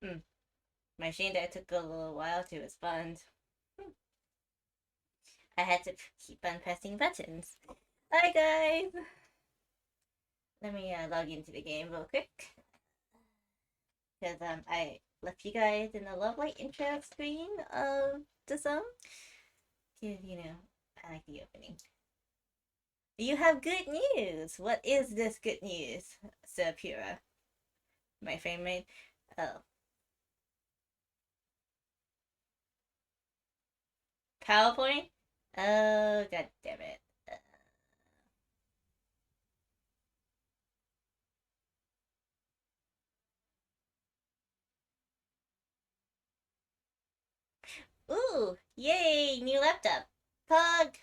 Hmm. My machine that took a little while to respond. Hmm. I had to keep on pressing buttons. Hi guys! Let me log into the game real quick. Because I left you guys in the lovely intro screen of the song. Because, I like the opening. You have good news! What is this good news, Sir Pura? My frame rate? Oh. PowerPoint? Oh, god damn it. Ooh! Yay! New laptop! Pug!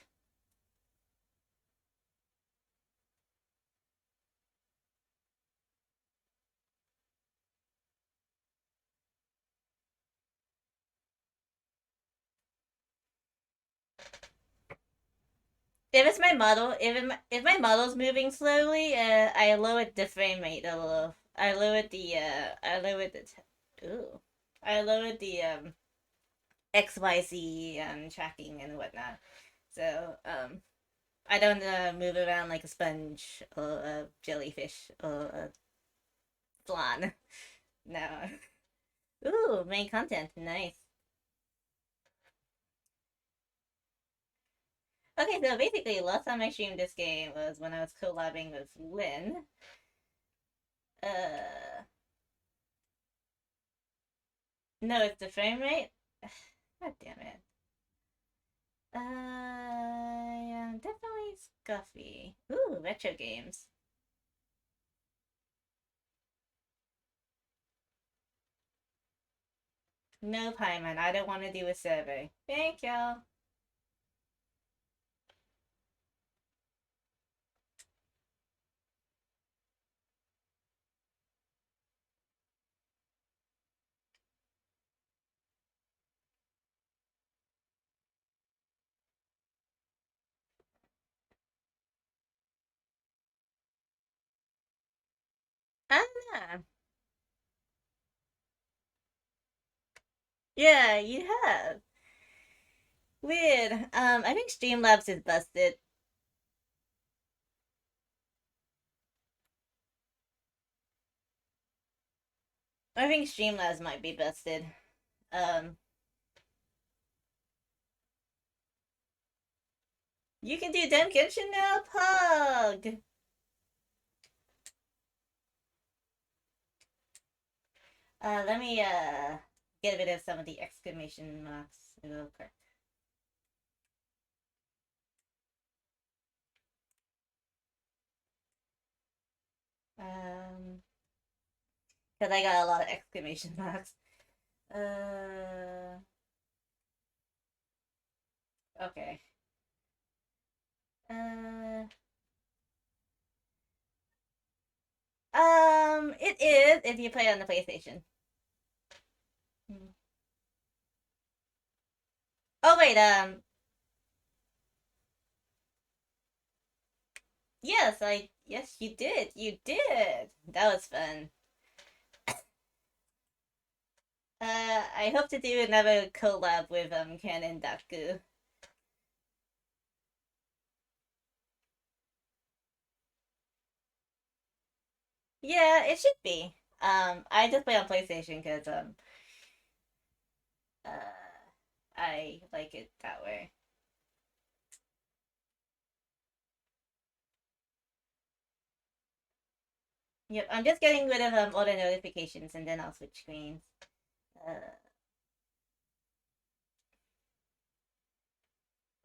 If it's my model, if my model's moving slowly, I lowered the frame rate a little. Ooh, I lowered the XYZ tracking and whatnot. So I don't move around like a sponge or a jellyfish or a flan. No. Ooh, main content, nice. Okay, so basically, last time I streamed this game was when I was collabing with Lynn. Uh, no, it's the frame rate. God damn it. Yeah, definitely scuffy. Ooh, retro games. No, Paimon, I don't want to do a survey. Thank y'all. Ah, yeah, you have. Weird. I think Streamlabs is busted. I think Streamlabs might be busted. Um, you can do Dem Kitchen now, Pug! Let me, get rid of some of the exclamation marks real quick. Um, because I got a lot of exclamation marks. Uh, okay. Uh, it is if you play on the PlayStation. Hmm. Oh wait, yes, you did. That was fun. I hope to do another collab with Ken and Daku. Yeah, it should be. I just play on PlayStation because uh, I like it that way. Yep, I'm just getting rid of all the notifications and then I'll switch screens. Uh,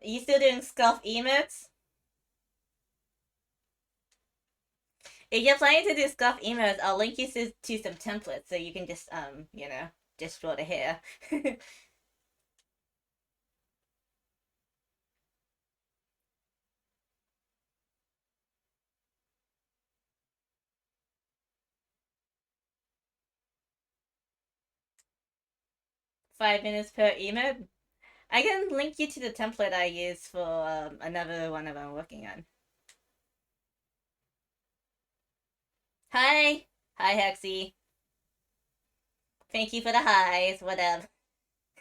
are you still doing scuff emotes? If you're planning to do scuff emotes, I'll link you to some templates so you can just just draw the hair. 5 minutes per emote. I can link you to the template I use for another one that I'm working on. Hi, hi Hexy. Thank you for the highs, whatever.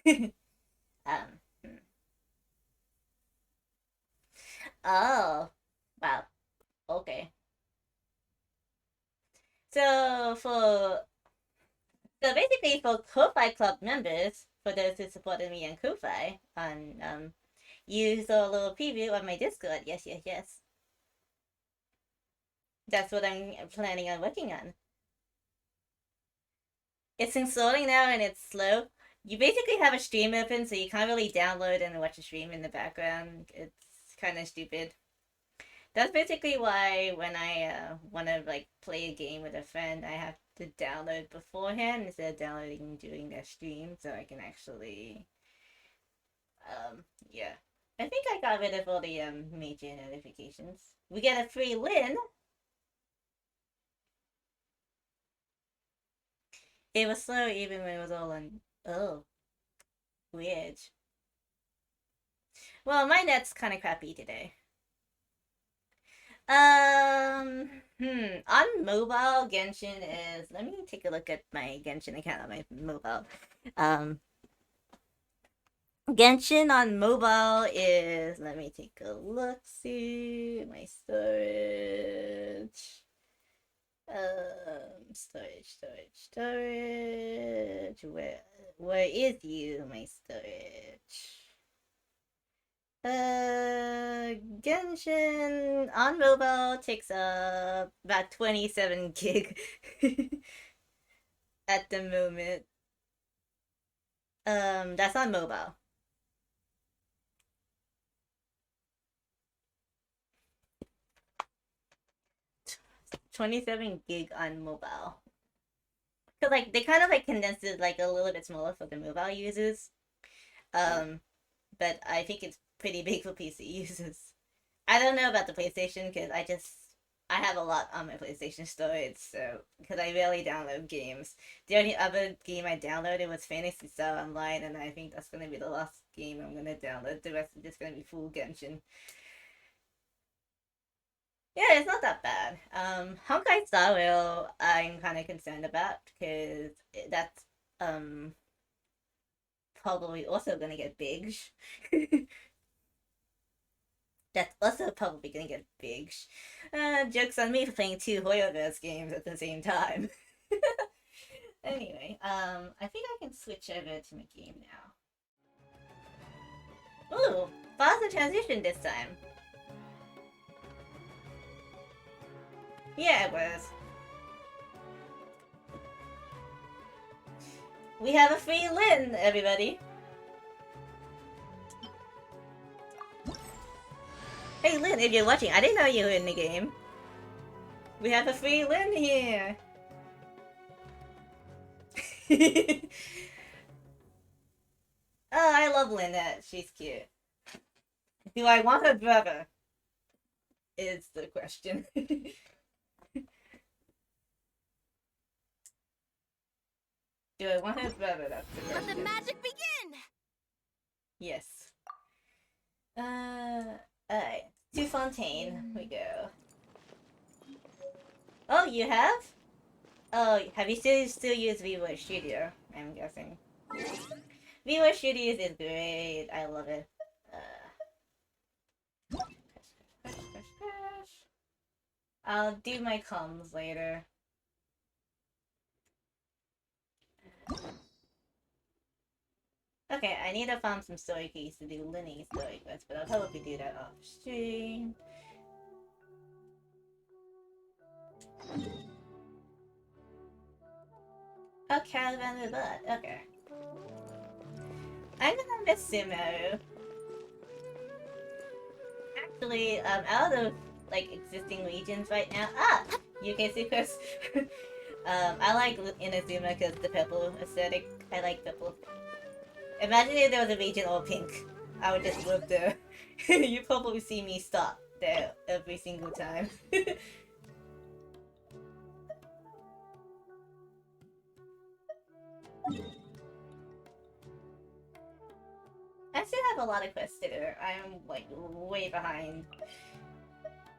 um. Oh. Wow. Okay. So basically for Ko-Fi Club members, for those who supported me on Ko-Fi, on you saw a little preview on my Discord. Yes, yes, yes. That's what I'm planning on working on. It's installing now and it's slow. You basically have a stream open, so you can't really download and watch a stream in the background. It's kind of stupid. That's basically why when I want to like play a game with a friend, I have to download beforehand instead of downloading during their stream, so I can actually, yeah. I think I got rid of all the major notifications. We get a free win. It was slow even when it was all on. Oh, weird. Well, my net's kind of crappy today. On mobile, Genshin is. Let me take a look at my Genshin account on my mobile. Genshin on mobile is. Let me take a look. See my storage. Storage. Where is you, my storage? Genshin on mobile takes up about 27 gig at the moment. That's on mobile. T 27 gig on mobile. Cause like they kind of like condensed it like a little bit smaller for the mobile users. But I think it's pretty big for PC users. I don't know about the PlayStation because I have a lot on my PlayStation storage, so because I rarely download games. The only other game I downloaded was Fantasy Star Online, and I think that's gonna be the last game I'm gonna download. The rest is just gonna be full Genshin. Yeah, it's not that bad. Honkai Star Rail, I'm kind of concerned about because that's probably also gonna get big. That's also probably gonna get big. Joke's on me for playing two Hoyoverse games at the same time. Anyway, I think I can switch over to my game now. Ooh, faster transition this time. Yeah, it was. We have a free win, everybody. Hey Lynn, if you're watching, I didn't know you were in the game. We have a free Lynn here. Oh, I love Lynette. She's cute. Do I want her brother? Is the question. Do I want her brother? That's the question. Let the magic begin! Yes. Alright. To Fontaine we go. Oh, you have? Oh, have you still used Visual Studio? I'm guessing. Visual Studio is great. I love it. Crash. I'll do my comms later. Okay, I need to find some story keys to do Linny's story quests, but I'll probably do that off stream. Oh, Caravan with Bud. Okay. I'm gonna miss Sumo. Actually, out of like existing regions right now, UK Secrets. I like Inazuma because the purple aesthetic. I like purple. Imagine if there was a region all pink. I would just live there. You probably see me stop there every single time. I still have a lot of quests to do. I'm like way behind.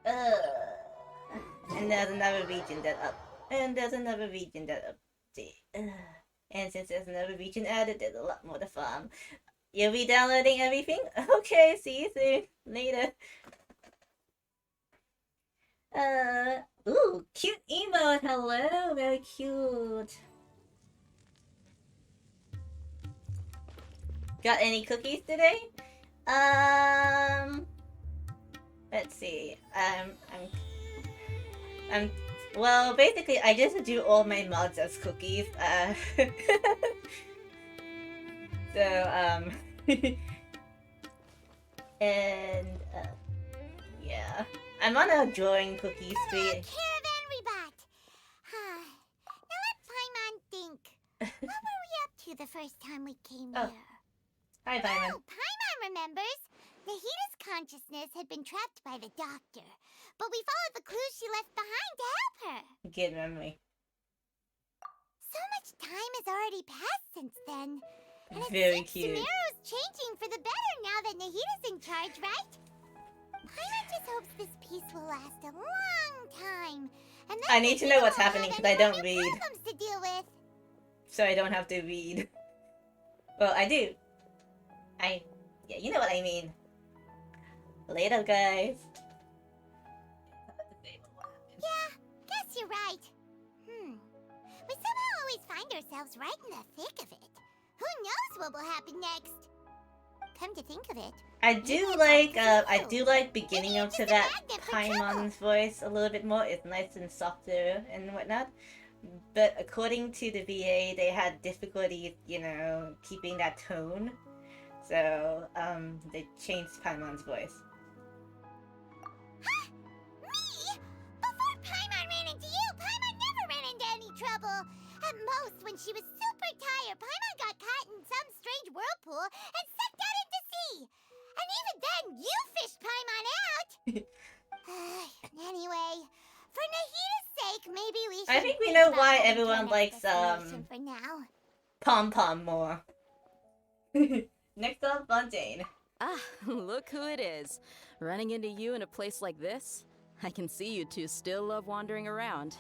And there's another region that up. And there's another region that update. And since there's another region added, there's a lot more to farm. You'll be downloading everything? Okay, see you soon. Later. Ooh, cute emote. Hello, very cute. Got any cookies today? Let's see. Well, basically, I just do all my mods as cookies. So, and, yeah. I'm on a drawing cookie Hello, speed. Caravan Rebot. Now let Paimon think. What were we up to the first time we came Oh. here? Hi, Paimon. Oh, Paimon remembers. Nahita's consciousness had been trapped by the doctor, but we followed the clues she left behind to help her. Good memory. So much time has already passed since then. And it Very seems cute. Sumeru's changing for the better now that Nahita's in charge, right? Paimon just hopes this peace will last a long time. And then I need to know what's Nahita happening won't because I have don't any more read. problems to deal with. So I don't have to read. Well, I do. Yeah, you know what I mean. Later, guys. Yeah, guess you're right. We somehow always find ourselves right in the thick of it. Who knows what will happen next? Come to think of it, I maybe do it's like, all for you. I do like beginning Maybe up to you're just a that magnet for trouble. Paimon's voice a little bit more. It's nice and softer and whatnot. But according to the VA, they had difficulties, you know, keeping that tone. So, they changed Paimon's voice. Huh? Me? Before Paimon ran into you, Paimon never ran into any trouble. At most, when she was super tired, Paimon got caught in some strange whirlpool and sucked out into sea. And even then, you fished Paimon out. Anyway, for Nahita's sake, maybe we should I think we know about why heading to everyone our likes, next destination for now. Pom Pom more. Next up, Fontaine. Ah, look who it is. Running into you in a place like this? I can see you two still love wandering around.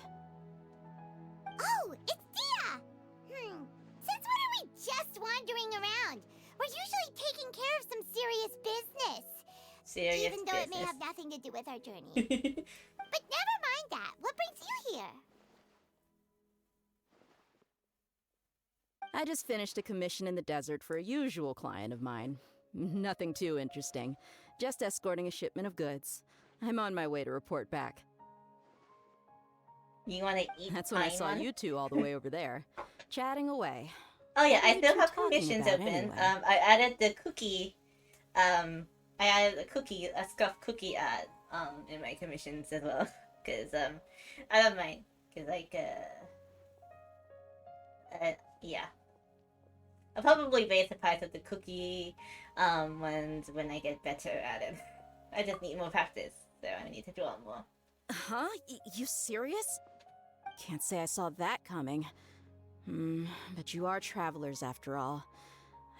Oh, it's Dia! Since when are we just wandering around? We're usually taking care of some serious business. Serious Even though it may business. have nothing to do with our journey. But never mind that. What brings you here? I just finished a commission in the desert for a usual client of mine. Nothing too interesting. Just escorting a shipment of goods. I'm on my way to report back. You wanna eat That's when I saw Paimon? you two all the way over there, chatting away. Oh yeah, What are I you still two have talking commissions about open. anyway? I added the cookie, a scuffed cookie ad, in my commissions as well. Cause, I don't mind. Cause like, yeah. I'll probably raise the price of the cookie, when I get better at it. I just need more practice, so I need to draw more. Huh? You serious? Can't say I saw that coming. But you are travelers after all.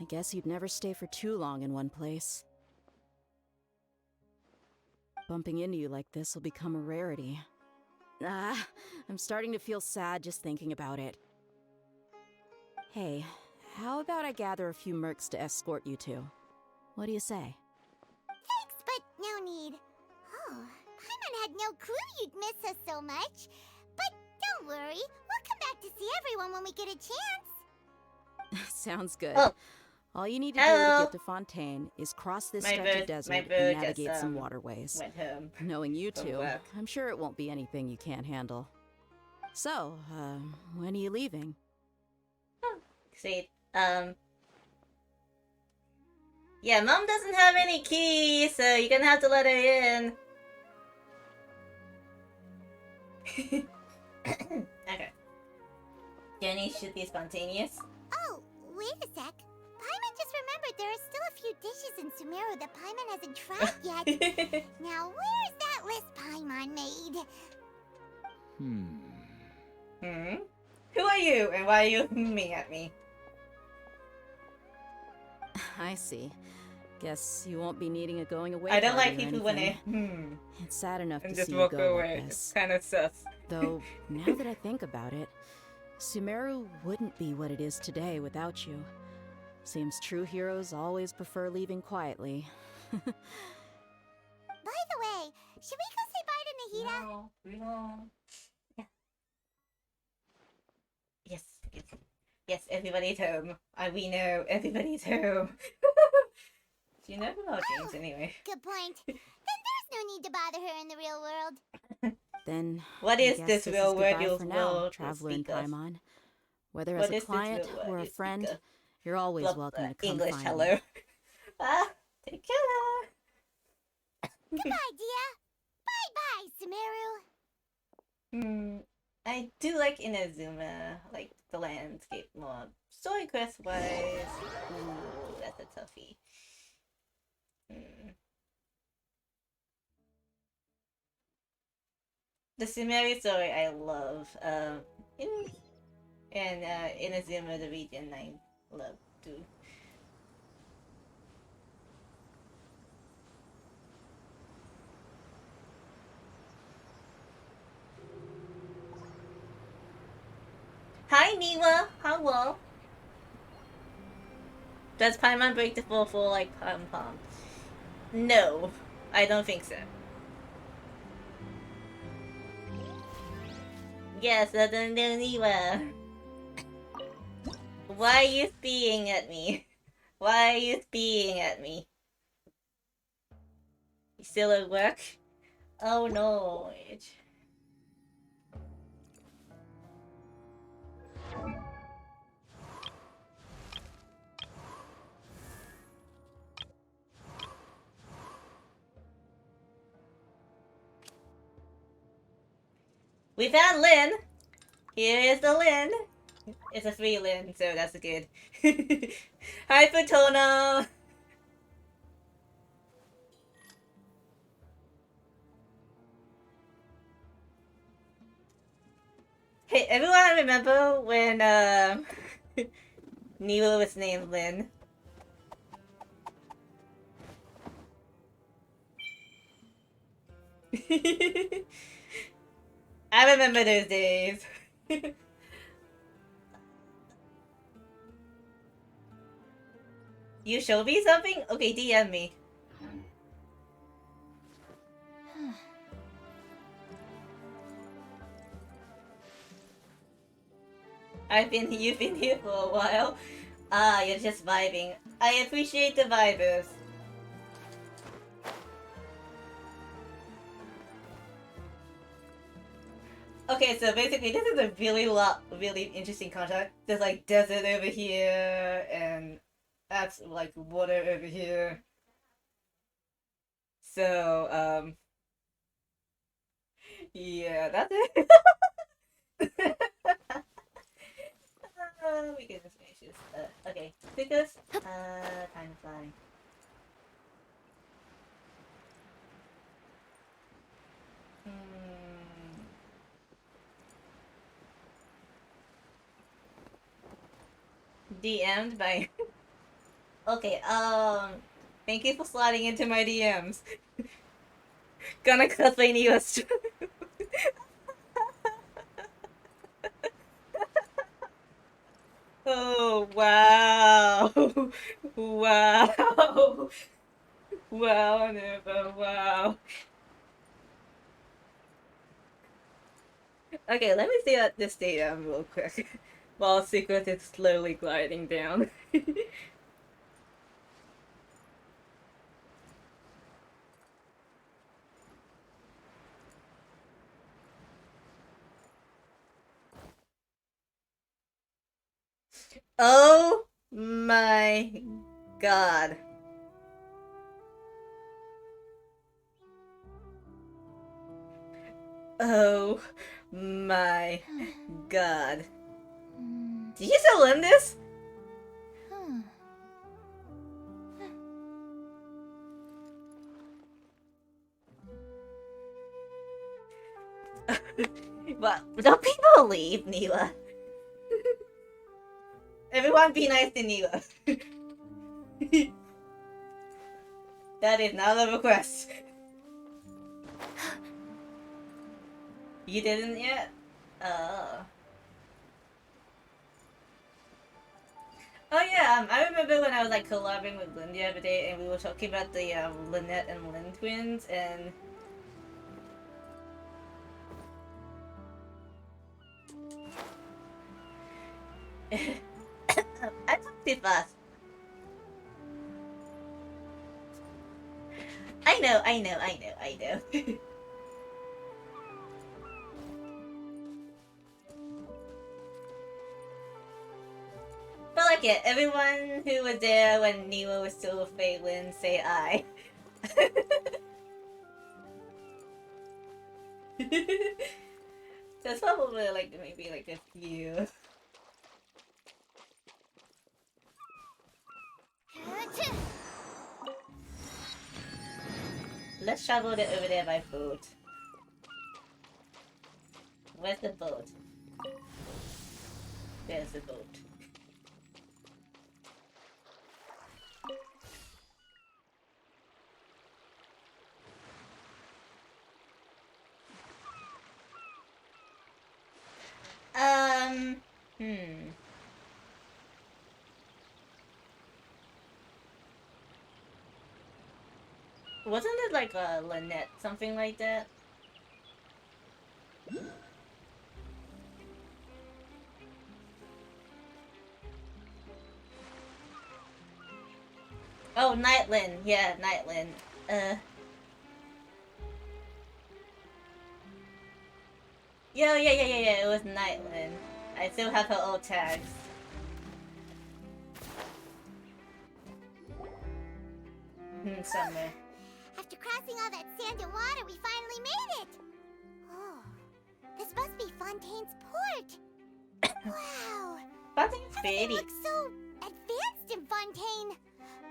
I guess you'd never stay for too long in one place. Bumping into you like this will become a rarity. I'm starting to feel sad just thinking about it. Hey, how about I gather a few mercs to escort you two? What do you say? Thanks, but no need. Oh, Paimon had no clue you'd miss us so much. But don't worry, we'll come back to see everyone when we get a chance. Sounds good. Oh. All you need to do Hello. to get to Fontaine is cross this My stretch bird- of desert my and bird navigate just, some waterways. Went home. Knowing you from two, work. I'm sure it won't be anything you can't handle. So, when are you leaving? Sweet. Yeah, Mom doesn't have any keys, so you're gonna have to let her in. Okay. Journey should be spontaneous. Oh, wait a sec. Paimon just remembered there are still a few dishes in Sumeru that Paimon hasn't tried yet. Now, where's that list Paimon made? Who are you, and why are you me at me? I see. Guess you won't be needing a going away I don't party like or people when they anything. It's sad enough and to just see walk you go away. like It's this. kind of sus. Though, now that I think about it, Sumeru wouldn't be what it is today without you. Seems true heroes always prefer leaving quietly. By the way, should we go say bye to Nahida? No, we won't. Yeah. Yes, yes, yes, everybody's home. We know everybody's home. You never know James anyway. Good point. Then there's no need to bother her in the real world. Then, What I is guess this real goodbye world for now, world traveler in speak of? Paimon. Whether What as a is this client real world or a you speak friend, of? you're always Blah, welcome blah, to come English, find hello. me. Ah, take care. Goodbye, Dia. Bye-bye, Sumeru. I do like Inazuma, like the landscape more. Story quest wise, ooh, that's a toughie. The Sumeru story I love. Inazuma the region I love too. Hi Niwa, hello. Does Paimon break the full like Pom Pom? No, I don't think so. Yes, I don't know Niwa. Why are you speaking at me? Why are you speaking at me? You still at work? Oh no. We found Lynn! Here is the Lynn! It's a free Lynn, so that's good. Hi, Futona! Hey, everyone remember when, Nero was named Lynn? I remember those days. You show me something? Okay, DM me. You've been here for a while. Ah, you're just vibing. I appreciate the vibers. Okay, so basically this is a really interesting contract. There's like desert over here and that's like water over here. So, yeah, that's it. We can just finish this. Okay, because, time to fly. DM'd by... Okay, thank you for sliding into my DMs. Gonna complain you was Oh, wow. Wow. Wow, Nova, wow. Okay, let me see at this data real quick. While Secret is slowly gliding down. Oh my god. Oh my god. Did you still win this? But don't people leave, Neela? Everyone be nice to Neela. That is not a request. You didn't yet? Oh. yeah, I remember when I was like collabing with Lynn the other day, and we were talking about the Lynette and Lynn twins, and I talked too fast. I know. But like it, everyone who was there when Nemo was still with Phelan, say I. There's probably like maybe like a few. Let's travel it over there by boat. Where's the boat? There's the boat. Hmm. Wasn't it like a Lynette, something like that? Oh, Nightland. Yeah, Nightland. Yeah, it was Nightland. I still have her old tags. Somewhere. After crossing all that sand and water, we finally made it! Oh, this must be Fontaine's port! Wow! Fontaine's Everything pretty. looks so advanced in Fontaine!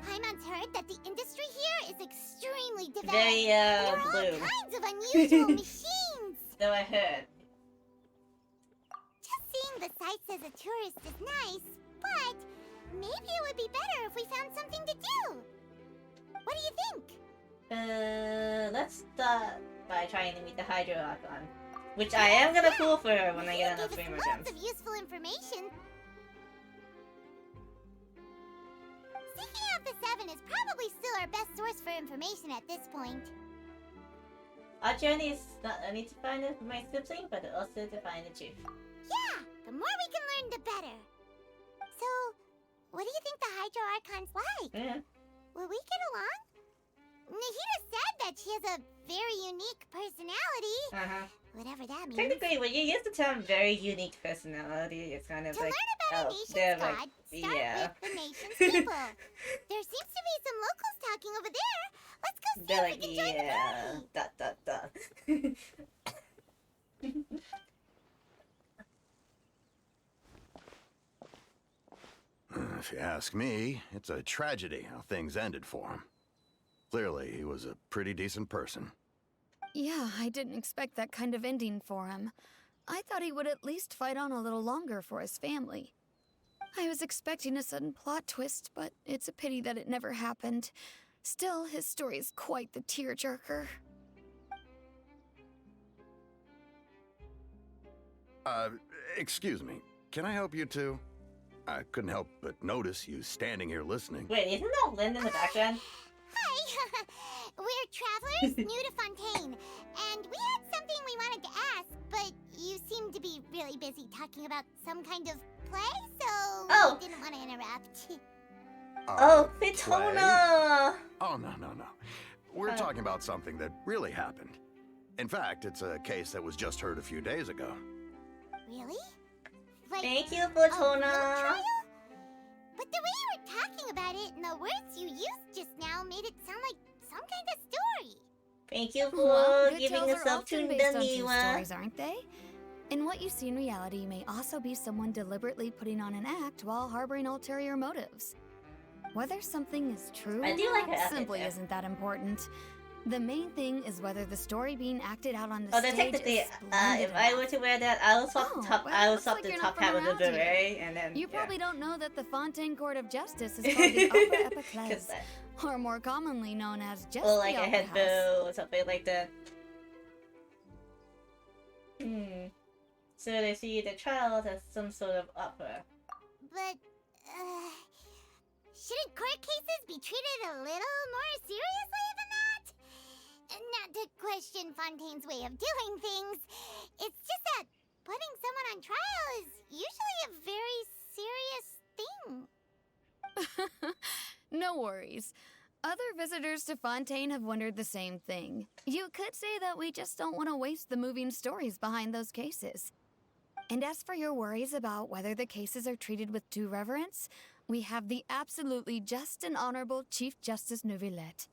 Paimon's heard that the industry here is extremely developed. Very, There are blue. all kinds of unusual machines! So I heard. Just seeing the sights as a tourist is nice, but maybe it would be better if we found something to do. What do you think? Let's start by trying to meet the Hydro Archon. Which I am gonna pull for her when I get enough Gave Framer us lots gems. of useful information. Seeking out the Seven is probably still our best source for information at this point. Our journey is not only to find my sibling, but also to find the truth. Yeah, the more we can learn, the better. So, what do you think the Hydro Archon's like? Yeah. Will we get along? Nahida said that she has a very unique personality. Uh-huh. Whatever that means. Technically, when you use the term very unique personality, it's kind of To like, learn about a oh, nation's they're god, like, start yeah. with the nation's people. There seems to be some locals talking over there. Let's go see They're if like, we can join the yeah, party. If you ask me, it's a tragedy how things ended for him. Clearly, he was a pretty decent person. Yeah, I didn't expect that kind of ending for him. I thought he would at least fight on a little longer for his family. I was expecting a sudden plot twist, but it's a pity that it never happened. Still, his story is quite the tearjerker. Excuse me. Can I help you too? I couldn't help but notice you standing here listening. Wait, isn't that Lynn in the background? Hi! We're travelers new to Fontaine, and we had something we wanted to ask, but you seem to be really busy talking about some kind of play, so Oh. we didn't want to interrupt. Oh, play? Fitona! Oh, no. We're talking about something that really happened. In fact, it's a case that was just heard a few days ago. Really? Like, Thank you, a real Fitona! trial? But the way you were talking about it and the words you used just now made it sound like some kind of story. Thank you Well, for good giving tales us are up to often the based on true Niwa. stories, aren't they? And what you see in reality may also be someone deliberately putting on an act while harboring ulterior motives. Whether something is true I or do like her not outfit simply there. isn't that important. The main thing is whether the story being acted out on the Oh, then stage technically, is splendid if I enough. were to wear that, I will swap Oh, the top. well, I will looks swap like the you're top not hat from with the around here. beret, and then You yeah. probably don't know that the Fontaine Court of Justice is called the Opera 'Cause Epiclese, that- or more commonly known as just or like the a Opera head House. bow or something like that. So they see the child as some sort of opera. But, shouldn't court cases be treated a little more seriously than that? Not to question Fontaine's way of doing things. It's just that putting someone on trial is usually a very serious thing. No worries. Other visitors to Fontaine have wondered the same thing. You could say that we just don't want to waste the moving stories behind those cases. And as for your worries about whether the cases are treated with due reverence, we have the absolutely just and honorable Chief Justice Neuvillette,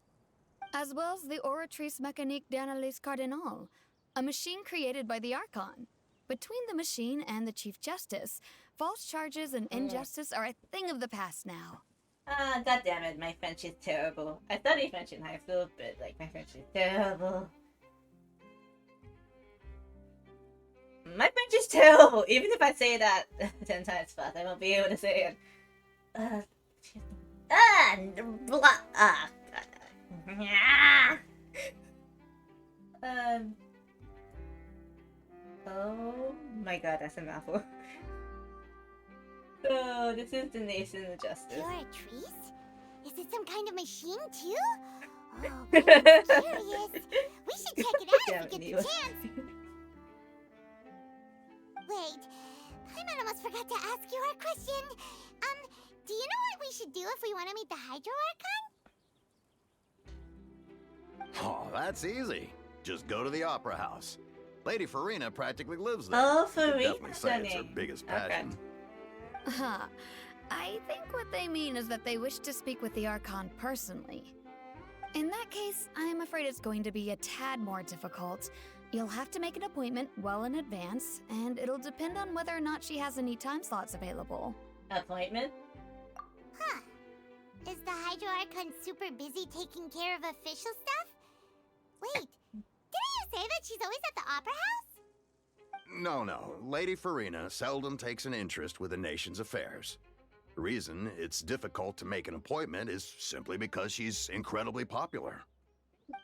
as well as the Oratrice Mécanique d'Analyse Cardinal, a machine created by the Archon. Between the machine and the Chief Justice, false charges and injustice are a thing of the past now. Ah, god damn it, my French is terrible. I studied French in high school, but like my French is terrible. My French is terrible! Even if I say that 10 times fast, I won't be able to say it. Oh my god, that's a mouthful. So, this is the Nation of Justice. You're a trees? Is it some kind of machine, too? Oh, I'm curious. We should check it out if we get the chance. Wait, Paimon almost forgot to ask you our question. Do you know what we should do if we want to meet the Hydro Archon? Oh, that's easy. Just go to the Opera House. Lady Farina practically lives there. Oh, You could Farina's definitely say it's her name. biggest Okay. passion. Huh. I think what they mean is that they wish to speak with the Archon personally. In that case, I'm afraid it's going to be a tad more difficult. You'll have to make an appointment well in advance, and it'll depend on whether or not she has any time slots available. Appointment? Huh. Is the Hydro Archon super busy taking care of official stuff? Wait, didn't you say that she's always at the Opera House? No. Lady Farina seldom takes an interest with the nation's affairs. The reason it's difficult to make an appointment is simply because she's incredibly popular.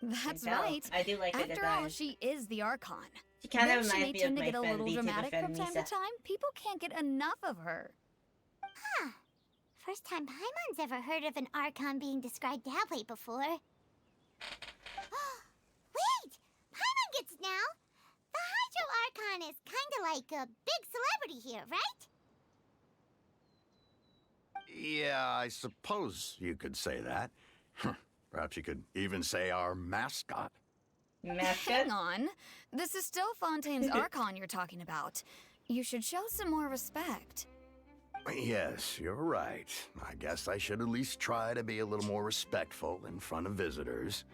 That's I can tell. right. I do like the After all, design. she is the Archon. She kind Though of she may reminds me of tend to my get a friend little V to the dramatic friend from time Misa. to time, people can't get enough of her. Huh. First time Paimon's ever heard of an Archon being described that way before. Wait! Paimon gets now! The Hydro Archon is kinda like a big celebrity here, right? Yeah, I suppose you could say that. Perhaps you could even say our mascot. Mascot? Hang on. This is still Fontaine's Archon you're talking about. You should show some more respect. Yes, you're right. I guess I should at least try to be a little more respectful in front of visitors.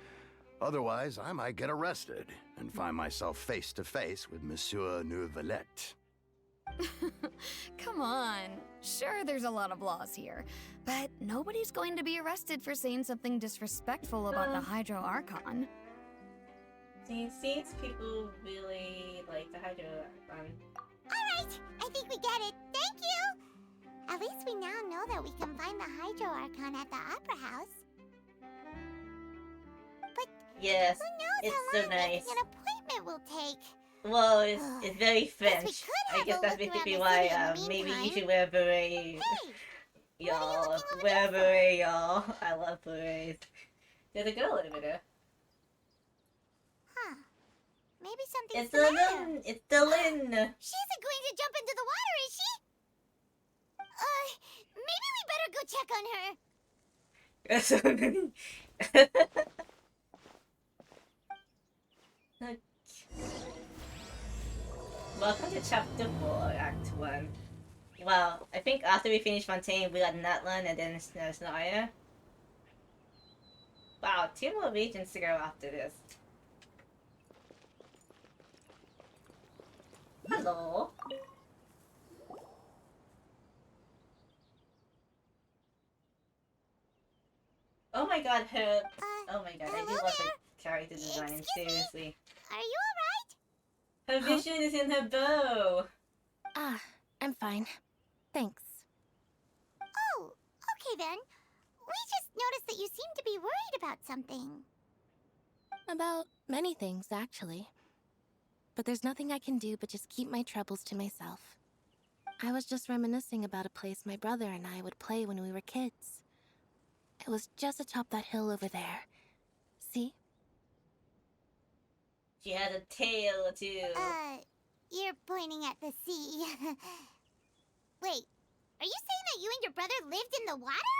Otherwise, I might get arrested and find myself face to face with Monsieur Neuvillette. Come on. Sure, there's a lot of laws here, but nobody's going to be arrested for saying something disrespectful about the Hydro Archon. Seems people really like the Hydro Archon. Alright, I think we get it. Thank you! At least we now know that we can find the Hydro Archon at the Opera House. But Yes, who knows it's how so long nice. making an appointment will take? Well, it's very Guess we French. could I have guess a that's look around basically the why city in the maybe you meantime. should wear a beret. Hey! What are you Y'all, looking over wear a there for? beret, y'all. I love berets. There's a girl over there. Huh. Maybe something's It's the matter. Lynn. It's the Lynn. She isn't going to jump into the water, is she? Maybe we better go check on her. That's so many. Welcome to Chapter 4, Act 1. Well, I think after we finish Fontaine, we got Nutland and then Snoia. Wow, 2 more regions to go after this. Hello. Oh my god, her. Oh my god, I do hello love her there. character design, Excuse me? seriously. Are you alright? Her vision is in her bow. Ah, I'm fine. Thanks. Oh, okay then. We just noticed that you seem to be worried about something. About many things, actually. But there's nothing I can do but just keep my troubles to myself. I was just reminiscing about a place my brother and I would play when we were kids. It was just atop that hill over there. See? She had a tail too. You're pointing at the sea. Wait, are you saying that you and your brother lived in the water?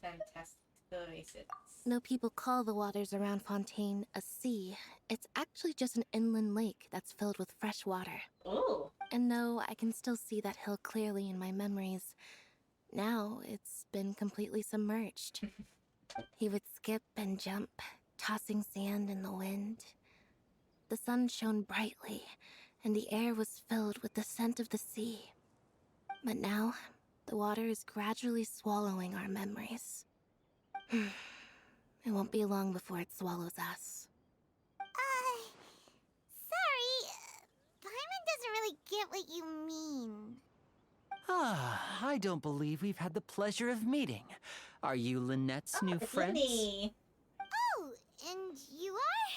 Fantastic coincidence. No people call the waters around Fontaine a sea. It's actually just an inland lake that's filled with fresh water. Ooh. And no, I can still see that hill clearly in my memories. Now it's been completely submerged. He would skip and jump, tossing sand in the wind. The sun shone brightly, and the air was filled with the scent of the sea. But now, the water is gradually swallowing our memories. It won't be long before it swallows us. Sorry. Paimon doesn't really get what you mean. Ah, I don't believe we've had the pleasure of meeting. Are you Lynette's new It's friends? Linny. Oh, and you are?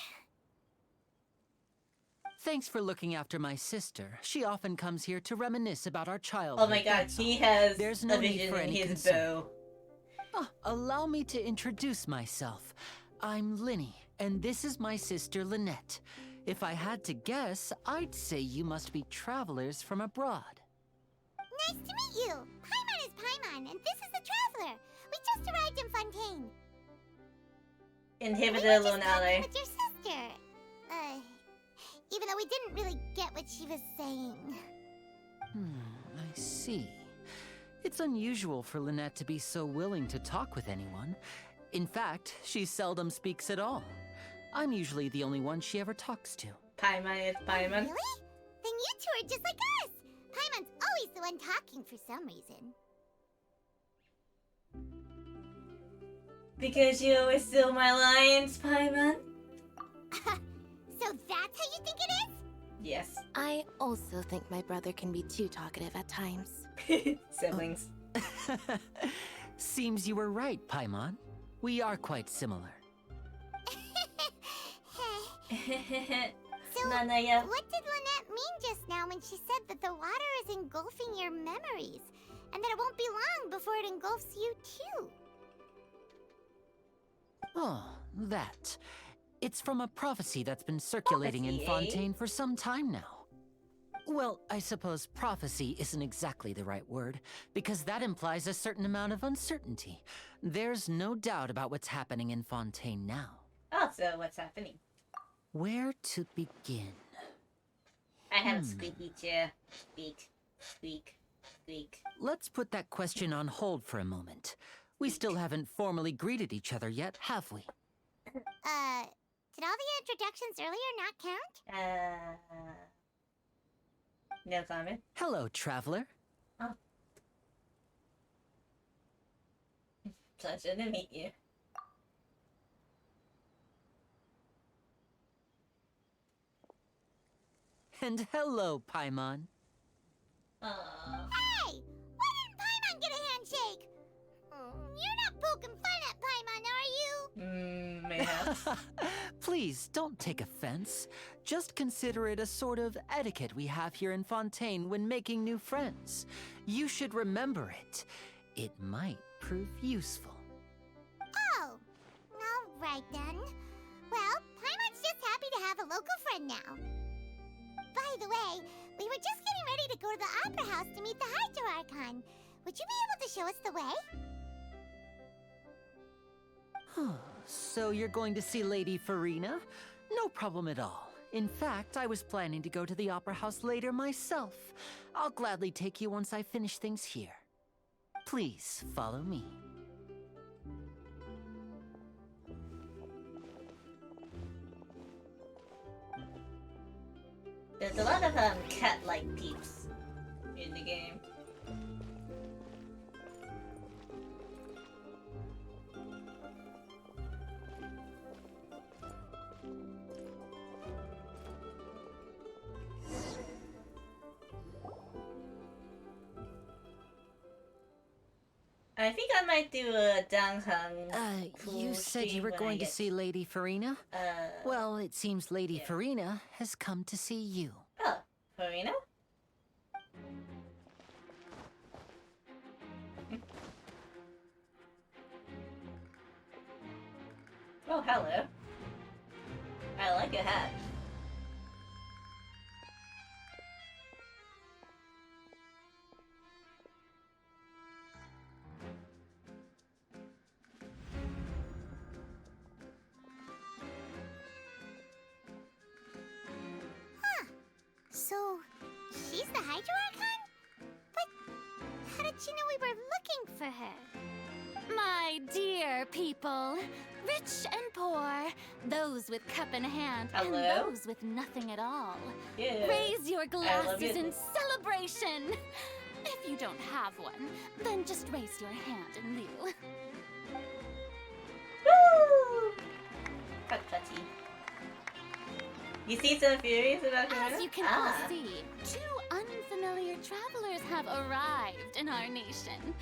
Thanks for looking after my sister. She often comes here to reminisce about our childhood. Oh my god, that's he all. has There's a no need vision for in any his concern. bow. Allow me to introduce myself. I'm Linny, and this is my sister Lynette. If I had to guess, I'd say you must be travelers from abroad. Nice to meet you. Paimon is Paimon, and this is the Traveler. We just arrived in Fontaine. Inhibitor We were just talking Lunale. with your sister. Even though we didn't really get what she was saying. I see. It's unusual for Lynette to be so willing to talk with anyone. In fact, she seldom speaks at all. I'm usually the only one she ever talks to. Paimon is Paimon. Really? Then you two are just like us. Paimon's always the one talking for some reason. Because you always steal my lines, Paimon. So that's how you think it is? Yes. I also think my brother can be too talkative at times. Siblings. Seems you were right, Paimon. We are quite similar. So, Nanaya. what did Lynette mean just now when she said that the water is engulfing your memories? And that it won't be long before it engulfs you too? Oh, that. It's from a prophecy that's been circulating in Prophecy, eh? Fontaine for some time now. Well, I suppose prophecy isn't exactly the right word, because that implies a certain amount of uncertainty. There's no doubt about what's happening in Fontaine now. Also, what's happening? Where to begin? I have a squeaky chair. Squeak, squeak, squeak. Let's put that question on hold for a moment. We still haven't formally greeted each other yet, have we? Did all the introductions earlier not count? No comment. Hello, traveler. Pleasure to meet you. And hello, Paimon. Aww. Hey! Why didn't Paimon get a handshake? You're not poking fun at Paimon, are you? Mayhaps. Please, don't take offense. Just consider it a sort of etiquette we have here in Fontaine when making new friends. You should remember it. It might prove useful. Oh, all right then. Well, Paimon's just happy to have a local friend now. By the way, we were just getting ready to go to the Opera House to meet the Hydro Archon. Would you be able to show us the way? So you're going to see Lady Farina? No problem at all. In fact, I was planning to go to the Opera House later myself. I'll gladly take you once I finish things here. Please, follow me. There's a lot of cat-like peeps in the game. I think I might do a Danghang. You said you were going to see Lady Farina? Well, it seems Lady yeah. Farina has come to see you. Oh, Farina? Oh, hello. I like your hat. So, she's the Hydro Archon? But how did she know we were looking for her? My dear people, rich and poor, those with cup in hand, Hello? and those with nothing at all. Yeah. Raise your glasses you. in celebration. If you don't have one, then just raise your hand in lieu. Woo! Putty. You see some furious about Corona? As you can all see, two unfamiliar travelers have arrived in our nation.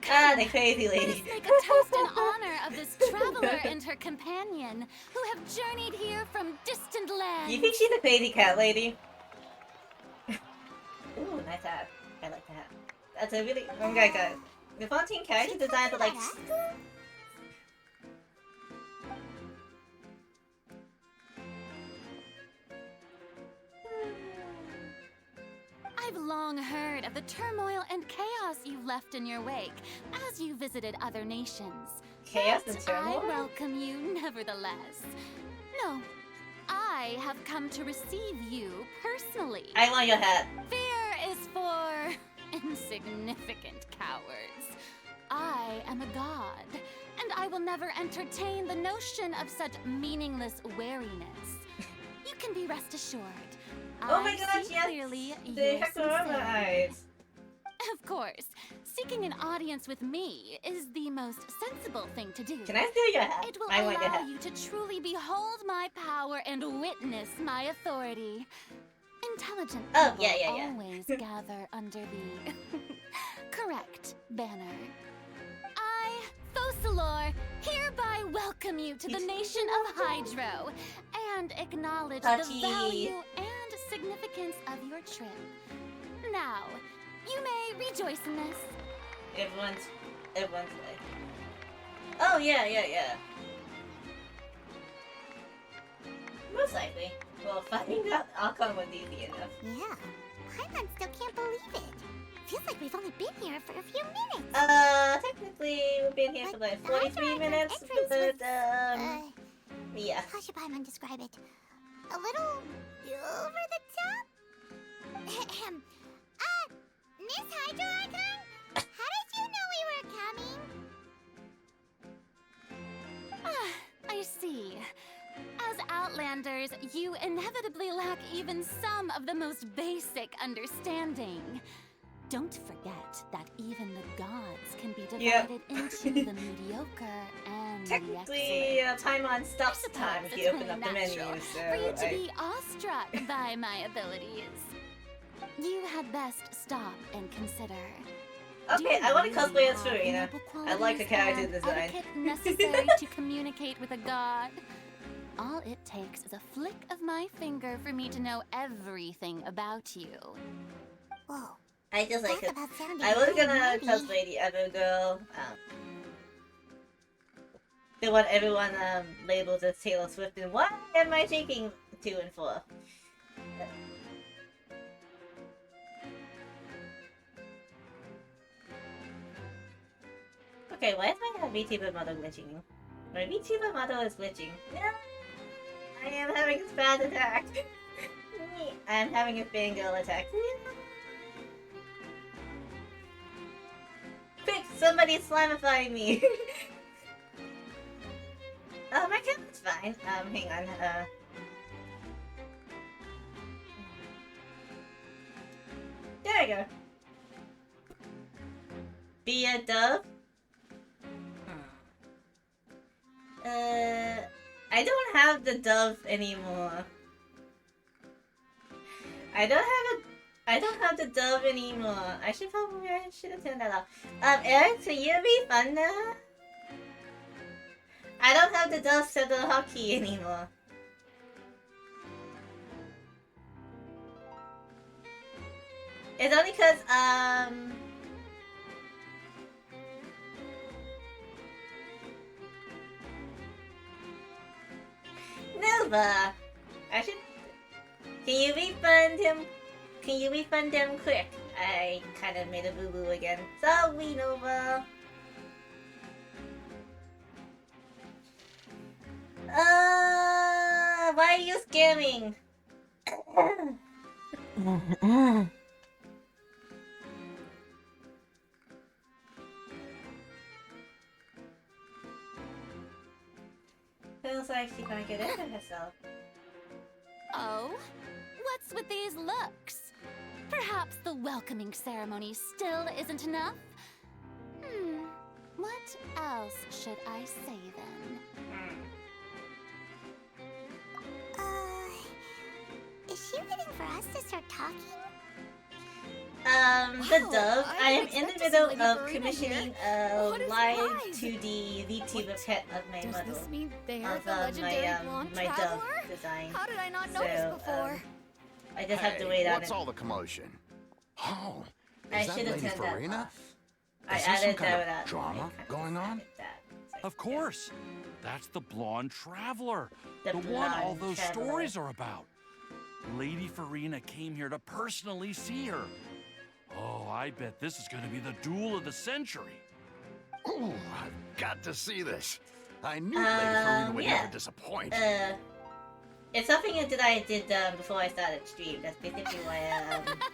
Ah, the crazy Let us lady. make a toast in honor of this traveler and her companion, who have journeyed here from distant lands. You think she's a crazy cat lady? Ooh, nice hat. I like the hat. That's a really... Oh my god. The Fontaine character designs are like... I've long heard of the turmoil and chaos you've left in your wake as you visited other nations. Chaos But and turmoil? I welcome you nevertheless. No, I have come to receive you personally. I want your hat. Fear is for insignificant cowards. I am a god, and I will never entertain the notion of such meaningless wariness. You can be rest assured. Oh my I gosh, see yes! clearly They your have Corona sincerity. eyes. Of course, seeking an audience with me is the most sensible thing to do. Can I steal your hat? It will I want your allow hat. you to truly behold my power and witness my authority. Intelligent Oh, people yeah. always gather under the correct banner. I, Focalor, hereby welcome you to the nation of Hydro and acknowledge Touchy. the value and significance of your trip. Now, you may rejoice in this. Everyone's like... Oh, yeah. Most likely. Well, finding out outcome was easy enough. Yeah. Paimon still can't believe it. Feels like we've only been here for a few minutes. Technically, we've been here for like But the 43 Hydro minutes, entrance but, was, yeah. how should Paimon describe it? A little over the top? Ahem. Miss Hydro Archon? How did you know we were coming? Ah, I see. As Outlanders, you inevitably lack even some of the most basic understanding. Don't forget that even the gods can be Yep. divided into the mediocre and Technically, the excellent. Timeline stops I time if suppose you it's open up only the menu, natural so for you to be awestruck by my abilities. You had best stop and consider. Do Okay, you I want to really cosplay as have Farina. noble I like the qualities character and design. etiquette necessary to communicate with a god? All it takes is a flick of my finger for me to know everything about you. Whoa. I just like Talk it. about sounding I was high gonna and mighty. cosplay the other girl, the one everyone labels as Taylor Swift, and why am I taking 2 and 4? Okay, why is my VTuber model glitching? My VTuber model is glitching. No! I am having a spaz attack! I am having a fangirl attack. Quick, somebody slamify me! Oh, my camera's fine. Hang on, there we go. Be a dove? I don't have the dove anymore. I don't have the dove anymore. I should have turned that off. Eric, so you be fun now? I don't have the dove saddle hockey anymore. It's only cause, Nova! I should... Can you refund him? Can you refund him quick? I kind of made a boo-boo again. Sorry, Nova! Why are you scamming? Feels like she can't get into herself. Oh? What's with these looks? Perhaps the welcoming ceremony still isn't enough? What else should I say then? Is she waiting for us to start talking? The dove. I am didn't in the expect to see middle Lady of Farina commissioning here. a What a live surprise. 2D VTuber pet of my Does model. this mean they're Of the legendary blonde my dove traveler? design. How did I not So, notice before? I just have to wait on what's it. all the commotion? Oh, I is that should have Lady turned that Farina? off. I Is there some added kind that of without. drama I kinda going just on? added that, so Of course. That's the blonde traveler. The one all blonde those traveler. stories are about. Lady Farina came here to personally see her. Oh, I bet this is going to be the duel of the century. Ooh, I've got to see this. I knew Lady Farina would yeah. never disappoint. It's something that I did before I started stream. That's basically why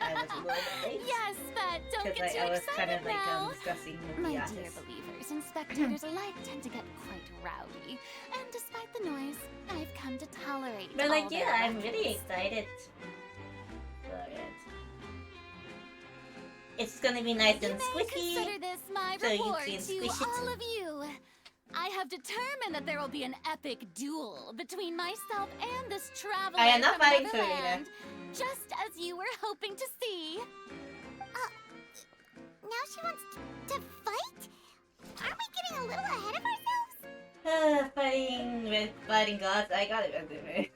I was a little bit late. Yes, but don't get Because too I was excited kind of like now. discussing with My the dear artist. believers and spectators alike tend to get quite rowdy, and despite the noise, I've come to tolerate But all like, their yeah, I'm really ruckus. excited for it. It's gonna be nice You and may squishy. consider this my so you reward can to squish it. all of you. I have determined that there will be an epic duel between myself and this traveler I am not from fighting for Neverland, just as you were hoping to see. Now she wants to fight? Aren't we getting a little ahead of ourselves? Fighting with fighting gods. I got it anyway.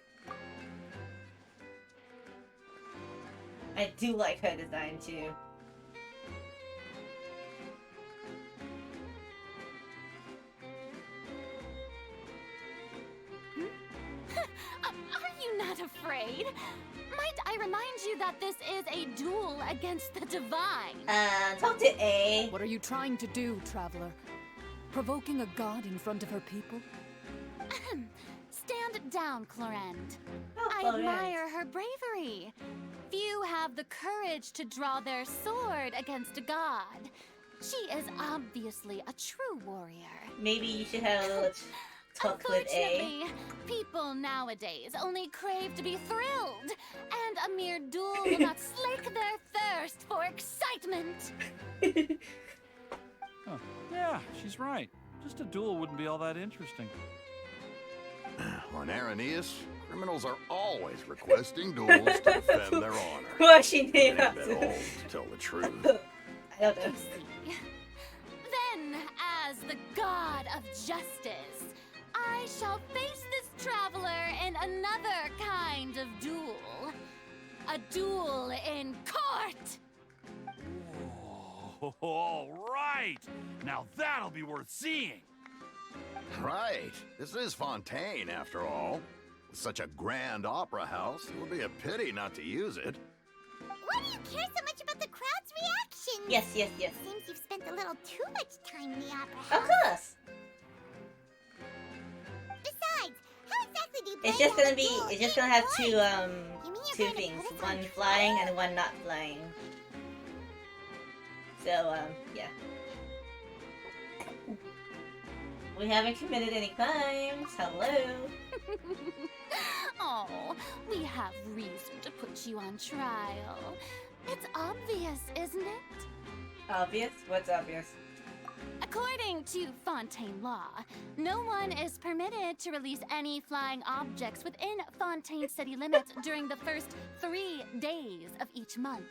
I do like her design too. Are you not afraid? Might I remind you that this is a duel against the divine? Talk to A. What are you trying to do, traveler? Provoking a god in front of her people? Stand down, Clorend. Oh, I Clorend. admire her bravery. Few have the courage to draw their sword against a god. She is obviously a true warrior. Maybe you should have a little talk with A. Unfortunately, people nowadays only crave to be thrilled, and a mere duel will not slake their thirst for excitement. Huh. Yeah, she's right. Just a duel wouldn't be all that interesting. On Araneus, criminals are always requesting duels to defend their honor. Why she named They've us? been old to tell the truth. I don't know. Then, as the god of justice, I shall face this traveler in another kind of duel. A duel in court! Oh, all right. Now that'll be worth seeing. Right. This is Fontaine, after all. With such a grand opera house, it would be a pity not to use it. Why do you care so much about the crowd's reaction? Yes. Seems you've spent a little too much time in the opera Of house. course. Besides, how exactly do you It's plan just to gonna be. duel It's just in gonna have court? two You mean you're two going to things. put us on One flying trial? and one not flying. So yeah. We haven't committed any crimes. Hello. Oh, we have reason to put you on trial. It's obvious, isn't it? Obvious? What's obvious? According to Fontaine law, no one is permitted to release any flying objects within Fontaine city limits during the first 3 days of each month.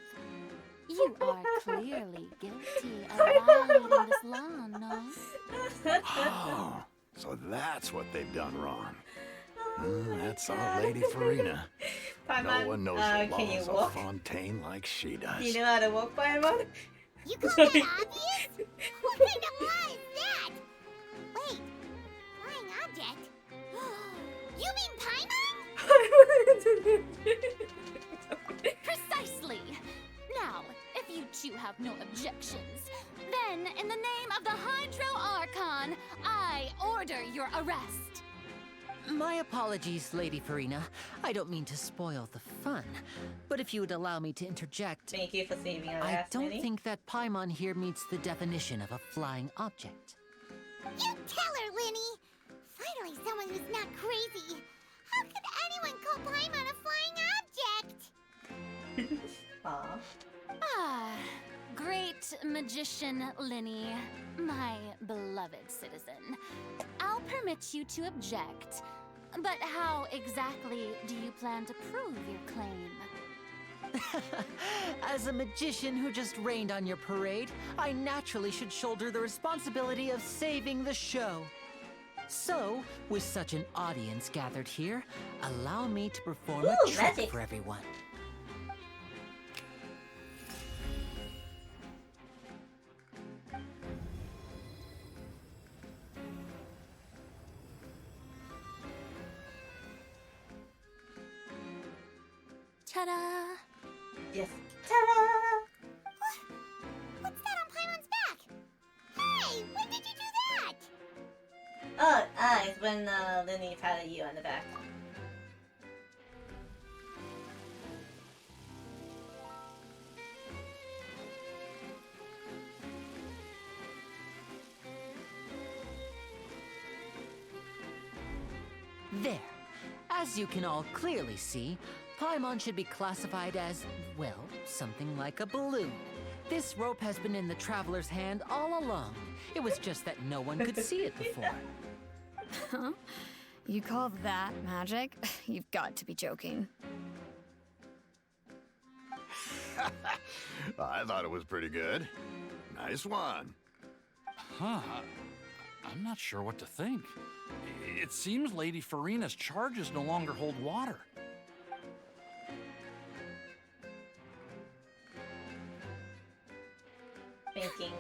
You are clearly guilty of violating this law, no? Oh, so that's what they've done wrong. That's our Lady Farina. No one knows the can you laws walk? of Fontaine like she does. Do you know how to walk, Paimon? You call that obvious? What kind of law is that? Wait, flying object? You mean Paimon? Precisely! Now, if you two have no objections, then in the name of the Hydro Archon, I order your arrest. My apologies, Lady Farina. I don't mean to spoil the fun, but if you would allow me to interject, Thank you for saving our I last don't minute. think that Paimon here meets the definition of a flying object. You tell her, Linny! Finally someone who's not crazy. How could anyone call Paimon a flying object? Aw. Ah, great magician Linny, my beloved citizen. I'll permit you to object, but how exactly do you plan to prove your claim? As a magician who just rained on your parade, I naturally should shoulder the responsibility of saving the show. So, with such an audience gathered here, allow me to perform a trick magic. for everyone. Ta-da! Yes. Ta-da! What's that on Paimon's back? Hey, when did you do that? Oh, it's when Linny patted you on the back. There. As you can all clearly see, Paimon should be classified as, well, something like a balloon. This rope has been in the traveler's hand all along. It was just that no one could see it before. Huh? You call that magic? You've got to be joking. I thought it was pretty good. Nice one. Huh. I'm not sure what to think. It seems Lady Farina's charges no longer hold water. Thinking.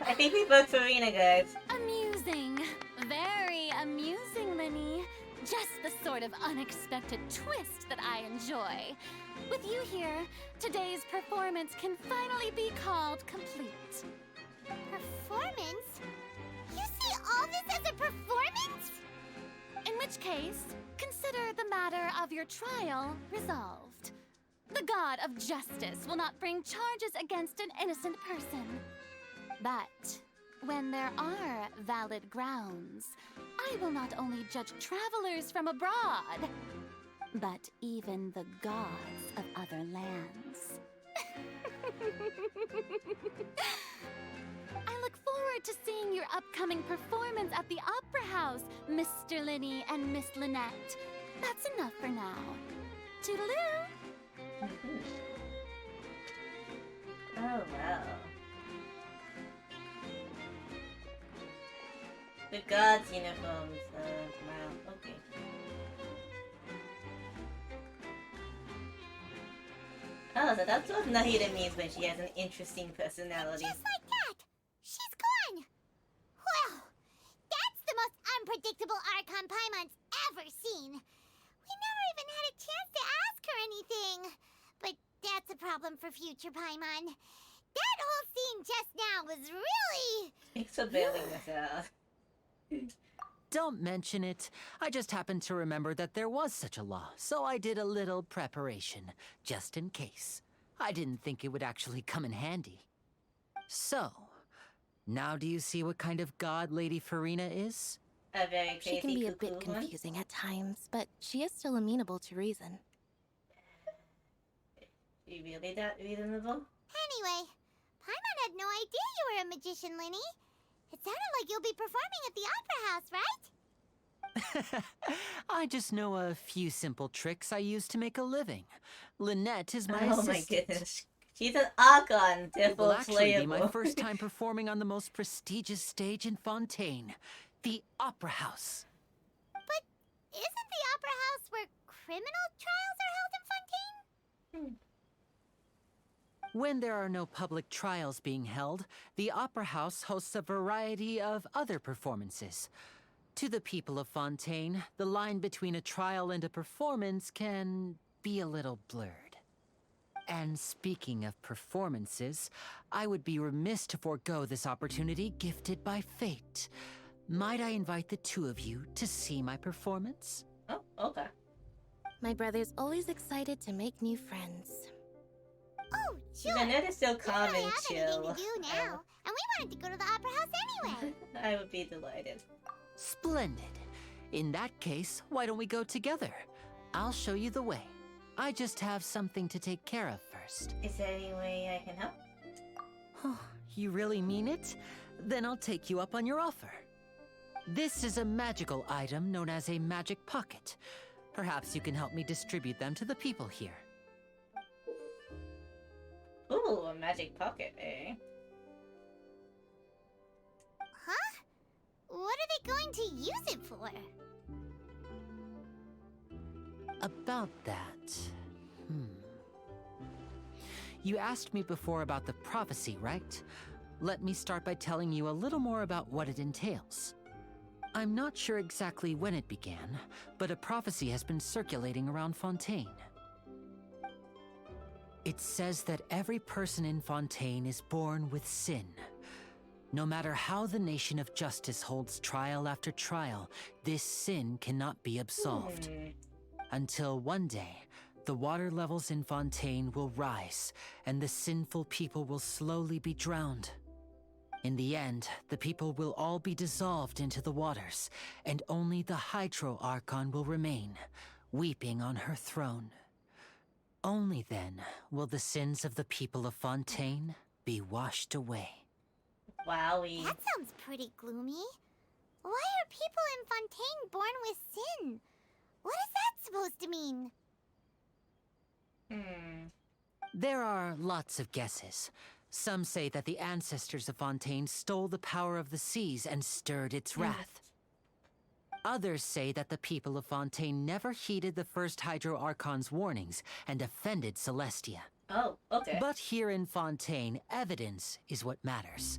I think we both Farina, guys. Amusing. Very amusing, Linny. Just the sort of unexpected twist that I enjoy. With you here, today's performance can finally be called complete. Performance? You see all this as a performance? In which case, consider the matter of your trial resolved. The god of justice will not bring charges against an innocent person. But when there are valid grounds, I will not only judge travelers from abroad, but even the gods of other lands. I look forward to seeing your upcoming performance at the Opera House, Mr. Linny and Miss Lynette. That's enough for now. Toodaloo! Oh, wow. The gods' uniforms. Wow. Okay. Oh, so that's what Nahida means when she has an interesting personality. Just like that. She's gone. Well, that's the most unpredictable Archon Paimon's ever seen. We never even had a chance to ask her anything. But that's a problem for future Paimon. That whole scene just now was really... Thanks for bailing us out. Don't mention it. I just happened to remember that there was such a law, so I did a little preparation, just in case. I didn't think it would actually come in handy. So, now do you see what kind of god Lady Farina is? A very She can be a crazy bit cuckoo one. confusing at times, but she is still amenable to reason. You really that reasonable? Anyway, Paimon had no idea you were a magician, Linny. It sounded like you'll be performing at the Opera House, right? I just know a few simple tricks I use to make a living. Lynette is my Oh assistant. my goodness. She's an Archon, It will therefore actually be my playable. first time performing on the most prestigious stage in Fontaine, the Opera House. But isn't the Opera House where criminal trials are held in Fontaine? When there are no public trials being held, the Opera House hosts a variety of other performances. To the people of Fontaine, the line between a trial and a performance can be a little blurred. And speaking of performances, I would be remiss to forego this opportunity gifted by fate. Might I invite the two of you to see my performance? Oh, okay. My brother's always excited to make new friends. Oh, sure. I know they're still We calm don't really and have anything chill. to do now, and we wanted to go to the opera house anyway. I would be delighted. Splendid. In that case, why don't we go together? I'll show you the way. I just have something to take care of first. Is there any way I can help? Oh, you really mean it? Then I'll take you up on your offer. This is a magical item known as a magic pocket. Perhaps you can help me distribute them to the people here. Ooh, a magic pocket, eh? Huh? What are they going to use it for? About that... You asked me before about the prophecy, right? Let me start by telling you a little more about what it entails. I'm not sure exactly when it began, but a prophecy has been circulating around Fontaine. It says that every person in Fontaine is born with sin. No matter how the nation of justice holds trial after trial, this sin cannot be absolved. Until one day, the water levels in Fontaine will rise, and the sinful people will slowly be drowned. In the end, the people will all be dissolved into the waters, and only the Hydro Archon will remain, weeping on her throne. Only then will the sins of the people of Fontaine be washed away. Wowie. That sounds pretty gloomy. Why are people in Fontaine born with sin? What is that supposed to mean? There are lots of guesses. Some say that the ancestors of Fontaine stole the power of the seas and stirred its wrath. Others say that the people of Fontaine never heeded the first Hydro Archon's warnings and offended Celestia. Oh, okay. But here in Fontaine, evidence is what matters.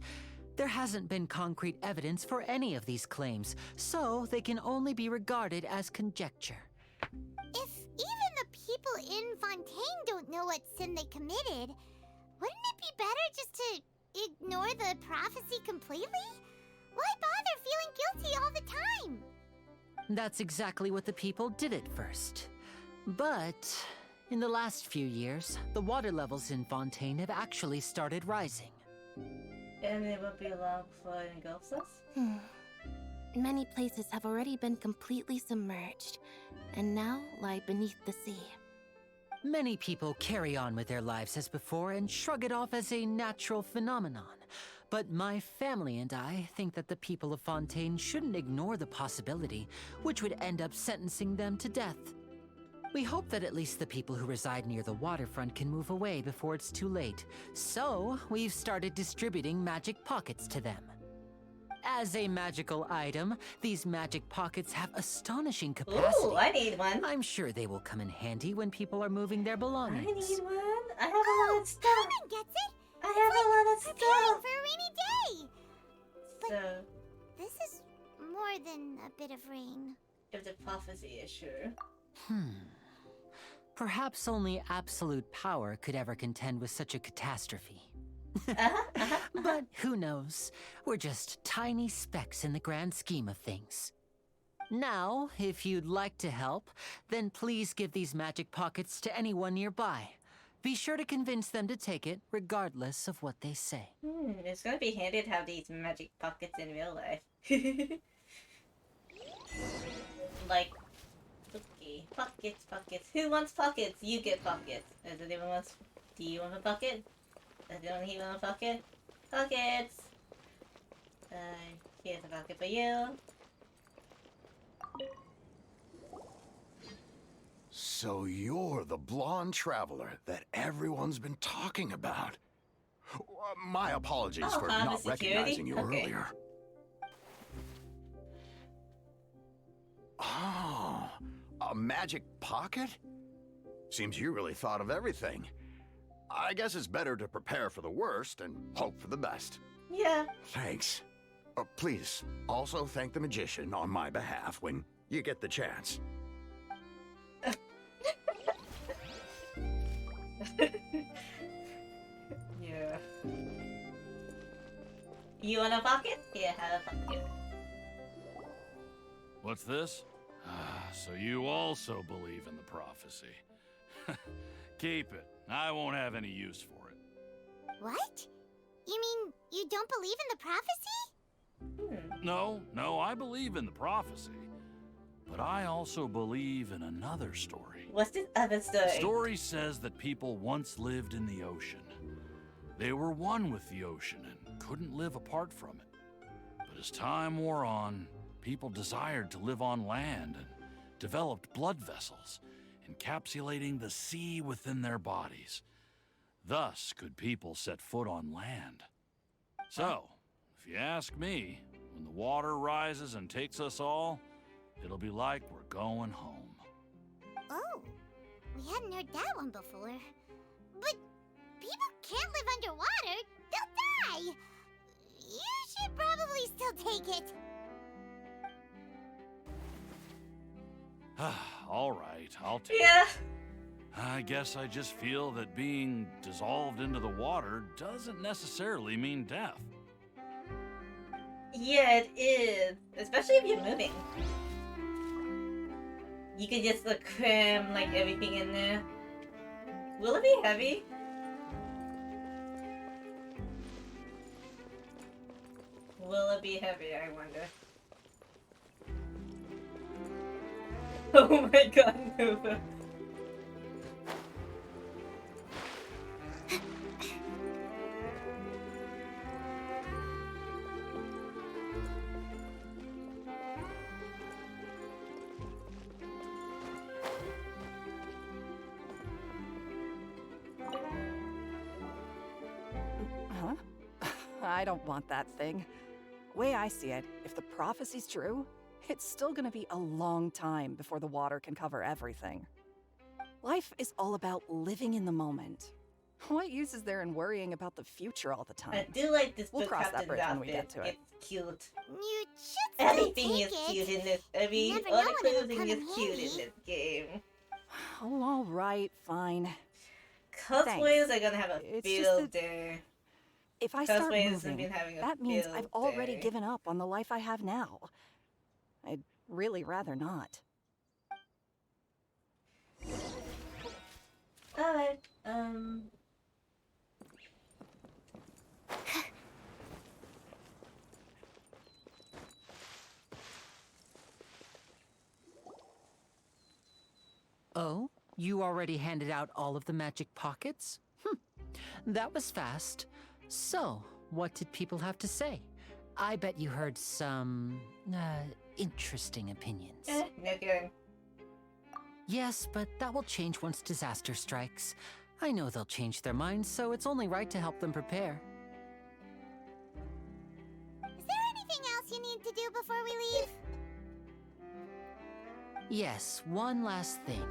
There hasn't been concrete evidence for any of these claims, so they can only be regarded as conjecture. If even the people in Fontaine don't know what sin they committed, wouldn't it be better just to ignore the prophecy completely? Why bother feeling guilty all the time? That's exactly what the people did at first. But in the last few years, the water levels in Fontaine have actually started rising. And it will be long before it engulfs us? Many places have already been completely submerged, and now lie beneath the sea. Many people carry on with their lives as before and shrug it off as a natural phenomenon. But my family and I think that the people of Fontaine shouldn't ignore the possibility, which would end up sentencing them to death. We hope that at least the people who reside near the waterfront can move away before it's too late. So, we've started distributing magic pockets to them. As a magical item, these magic pockets have astonishing capacity. Ooh, I need one. I'm sure they will come in handy when people are moving their I belongings. need one. I have a lot of stuff. Paimon gets it. I have a lot of Preparing stuff. for a rainy day. So, This is more than a bit of rain. if the prophecy is true. Perhaps only absolute power could ever contend with such a catastrophe. But who knows? We're just tiny specks in the grand scheme of things. Now, if you'd like to help, then please give these magic pockets to anyone nearby. Be sure to convince them to take it, regardless of what they say. It's gonna be handy to have these magic pockets in real life. Like, okay, pockets. Who wants pockets? You get pockets. Does anyone want? Do you want a pocket? Does anyone here want a pocket? Pockets. Here's a pocket for you. So you're the blonde traveler that everyone's been talking about. My apologies Oh, for the not security? recognizing you Okay. earlier. Oh, a magic pocket? Seems you really thought of everything. I guess it's better to prepare for the worst and hope for the best. Yeah. Thanks. Please, also thank the magician on my behalf when you get the chance. Yeah. You want a pocket? Yeah, have a pocket. What's this? So you also believe in the prophecy. Keep it. I won't have any use for it. What? You mean you don't believe in the prophecy? No, I believe in the prophecy. But I also believe in another story. What's this other story? The story says that people once lived in the ocean. They were one with the ocean and couldn't live apart from it. But as time wore on, people desired to live on land and developed blood vessels, encapsulating the sea within their bodies. Thus could people set foot on land. So, if you ask me, when the water rises and takes us all, it'll be like we're going home. Oh, we hadn't heard that one before. But people can't live underwater. They'll die. You should probably still take it. All right, I'll take Yeah. it. I guess I just feel that being dissolved into the water doesn't necessarily mean death. Yeah, it is. Especially if you're moving. You can just cram like everything in there. Will it be heavy? Will it be heavy, I wonder. Oh my god, Nova. Huh? I don't want that thing. Way I see it, if the prophecy's true, it's still gonna be a long time before the water can cover everything. Life is all about living in the moment. What use is there in worrying about the future all the time? I do like this We'll book cross that captain's bridge when we outfit. get to it. It's cute. You should still Everything take is it. cute in this. Every Never all know the when it'll clothing come is in cute in handy. this game. Oh, all right, fine. Cosplayers are gonna have a It's just field that day. If I start Cosplayers have moving, been having a that means field I've already day. given up on the life I have now. I'd really rather not. Alright, Oh, you already handed out all of the magic pockets? That was fast. So, what did people have to say? I bet you heard some, interesting opinions. no good. Yes, but that will change once disaster strikes. I know they'll change their minds, so it's only right to help them prepare. Is there anything else you need to do before we leave? Yes, one last thing.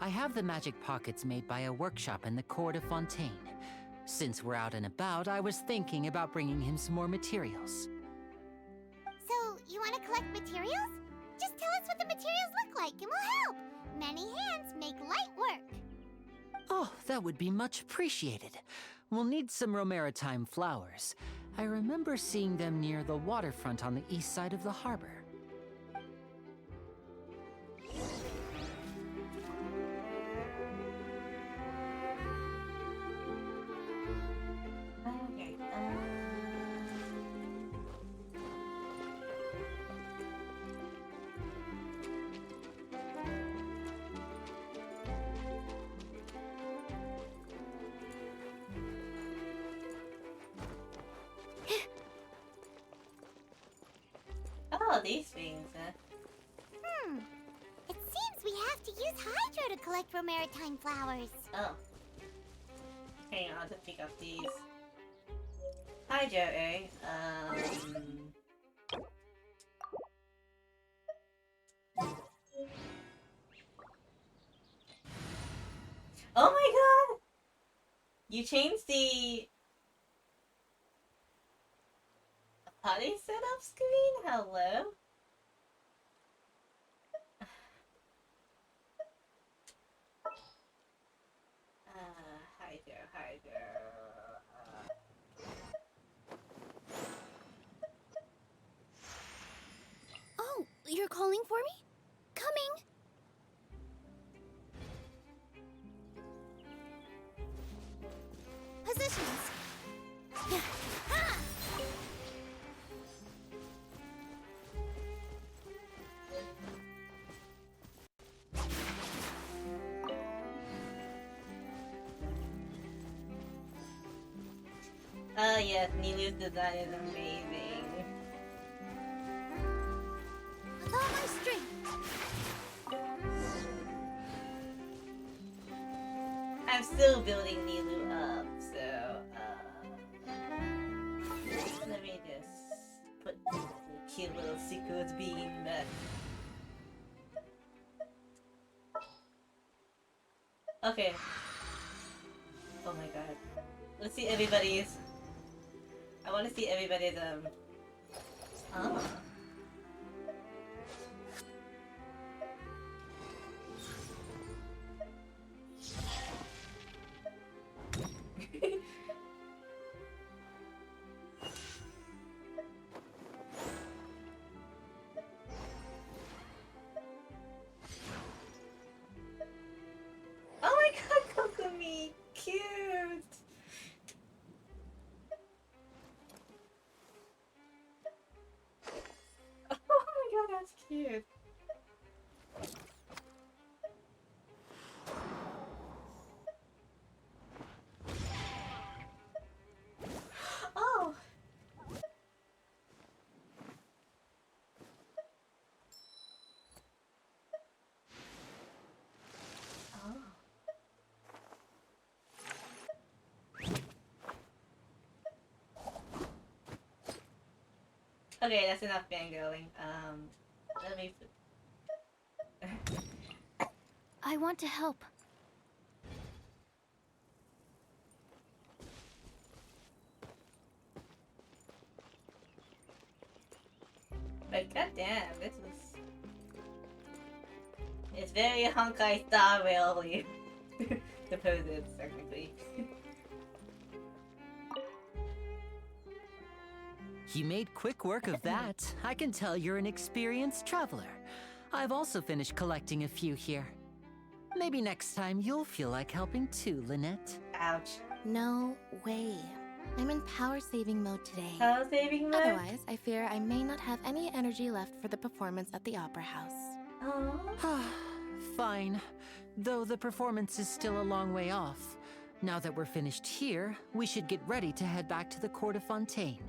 I have the magic pockets made by a workshop in the court of Fontaine. Since we're out and about, I was thinking about bringing him some more materials. So, you want to collect materials? Just tell us what the materials look like and we'll help. Many hands make light work. Oh, that would be much appreciated. We'll need some Romaritime flowers. I remember seeing them near the waterfront on the east side of the harbor. Okay, oh, these things, huh? It seems we have to use Hydro to collect Romaritime flowers. Oh. Hang on, I'll just pick up these. Hi, Joe, eh? Oh my god! You changed the Party setup screen? Hello? Hydro. Oh, you're calling for me? Coming! Positions! Yeah. Ah! Oh yes, Nilu's design is amazing. With all my strength! I'm still building Nilu up, so let me just put this cute little secret beam back. Okay. Oh my god. Let's see everybody's. I want to see everybody's Oh. Oh my god, Kokumi! Cute! Oh my god, that's cute! Oh! Oh. Okay, that's enough fangirling. Let me... I want to help. But goddamn, this was... It's very Honkai Star Rail, the poses, technically. You made quick work of that. I can tell you're an experienced traveler. I've also finished collecting a few here. Maybe next time you'll feel like helping too, Lynette. Ouch. No way. I'm in power-saving mode today. Power saving mode? Otherwise, I fear I may not have any energy left for the performance at the Opera House. Oh. Fine. Though the performance is still a long way off. Now that we're finished here, we should get ready to head back to the court of Fontaine.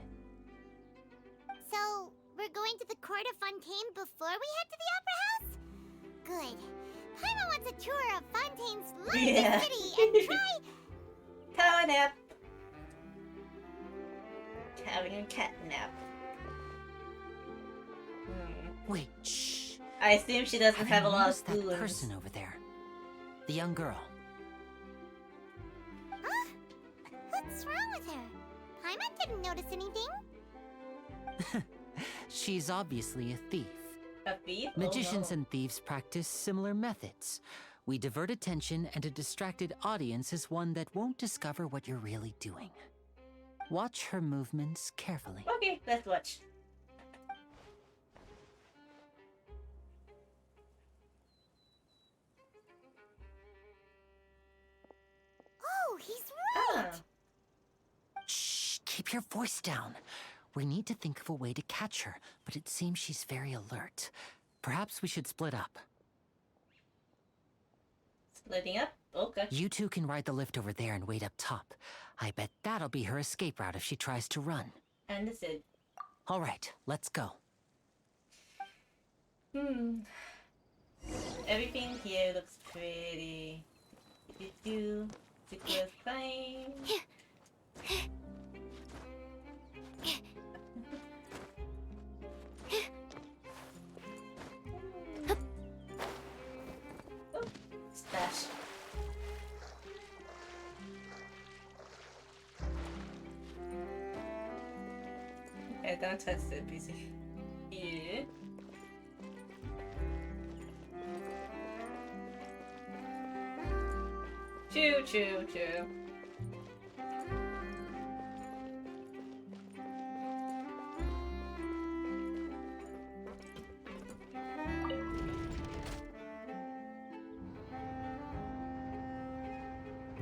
So, we're going to the court of Fontaine before we head to the Opera House? Good. Paimon wants a tour of Fontaine's lovely Yeah. city and try... Power nap. Having a cat nap. Wait, shh. I assume she doesn't have a lot of noticed that spoons. person over there? The young girl. Huh? What's wrong with her? Paimon didn't notice anything. She's obviously a thief. A thief? Magicians Oh, no. and thieves practice similar methods. We divert attention, and a distracted audience is one that won't discover what you're really doing. Watch her movements carefully. Okay, let's watch. Oh, he's right! Ah. Shh, keep your voice down. We need to think of a way to catch her, but it seems she's very alert. Perhaps we should split up. Splitting up? Okay. You two can ride the lift over there and wait up top. I bet that'll be her escape route if she tries to run. Understood. All right, let's go. Everything here looks pretty. Secure fine. Oh, stash. Yeah, don't touch the PC. Yeah. Choo choo choo.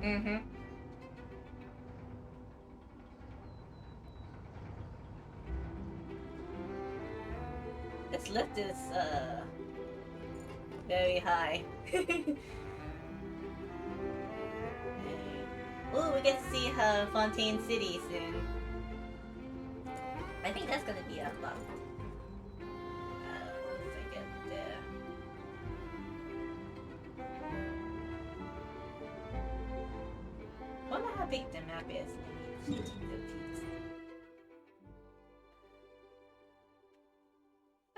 Mm-hmm. This lift is very high. Oh, we get to see Fontaine City soon. I think that's gonna be unlocked. Once I get there. Wonder how big the map is.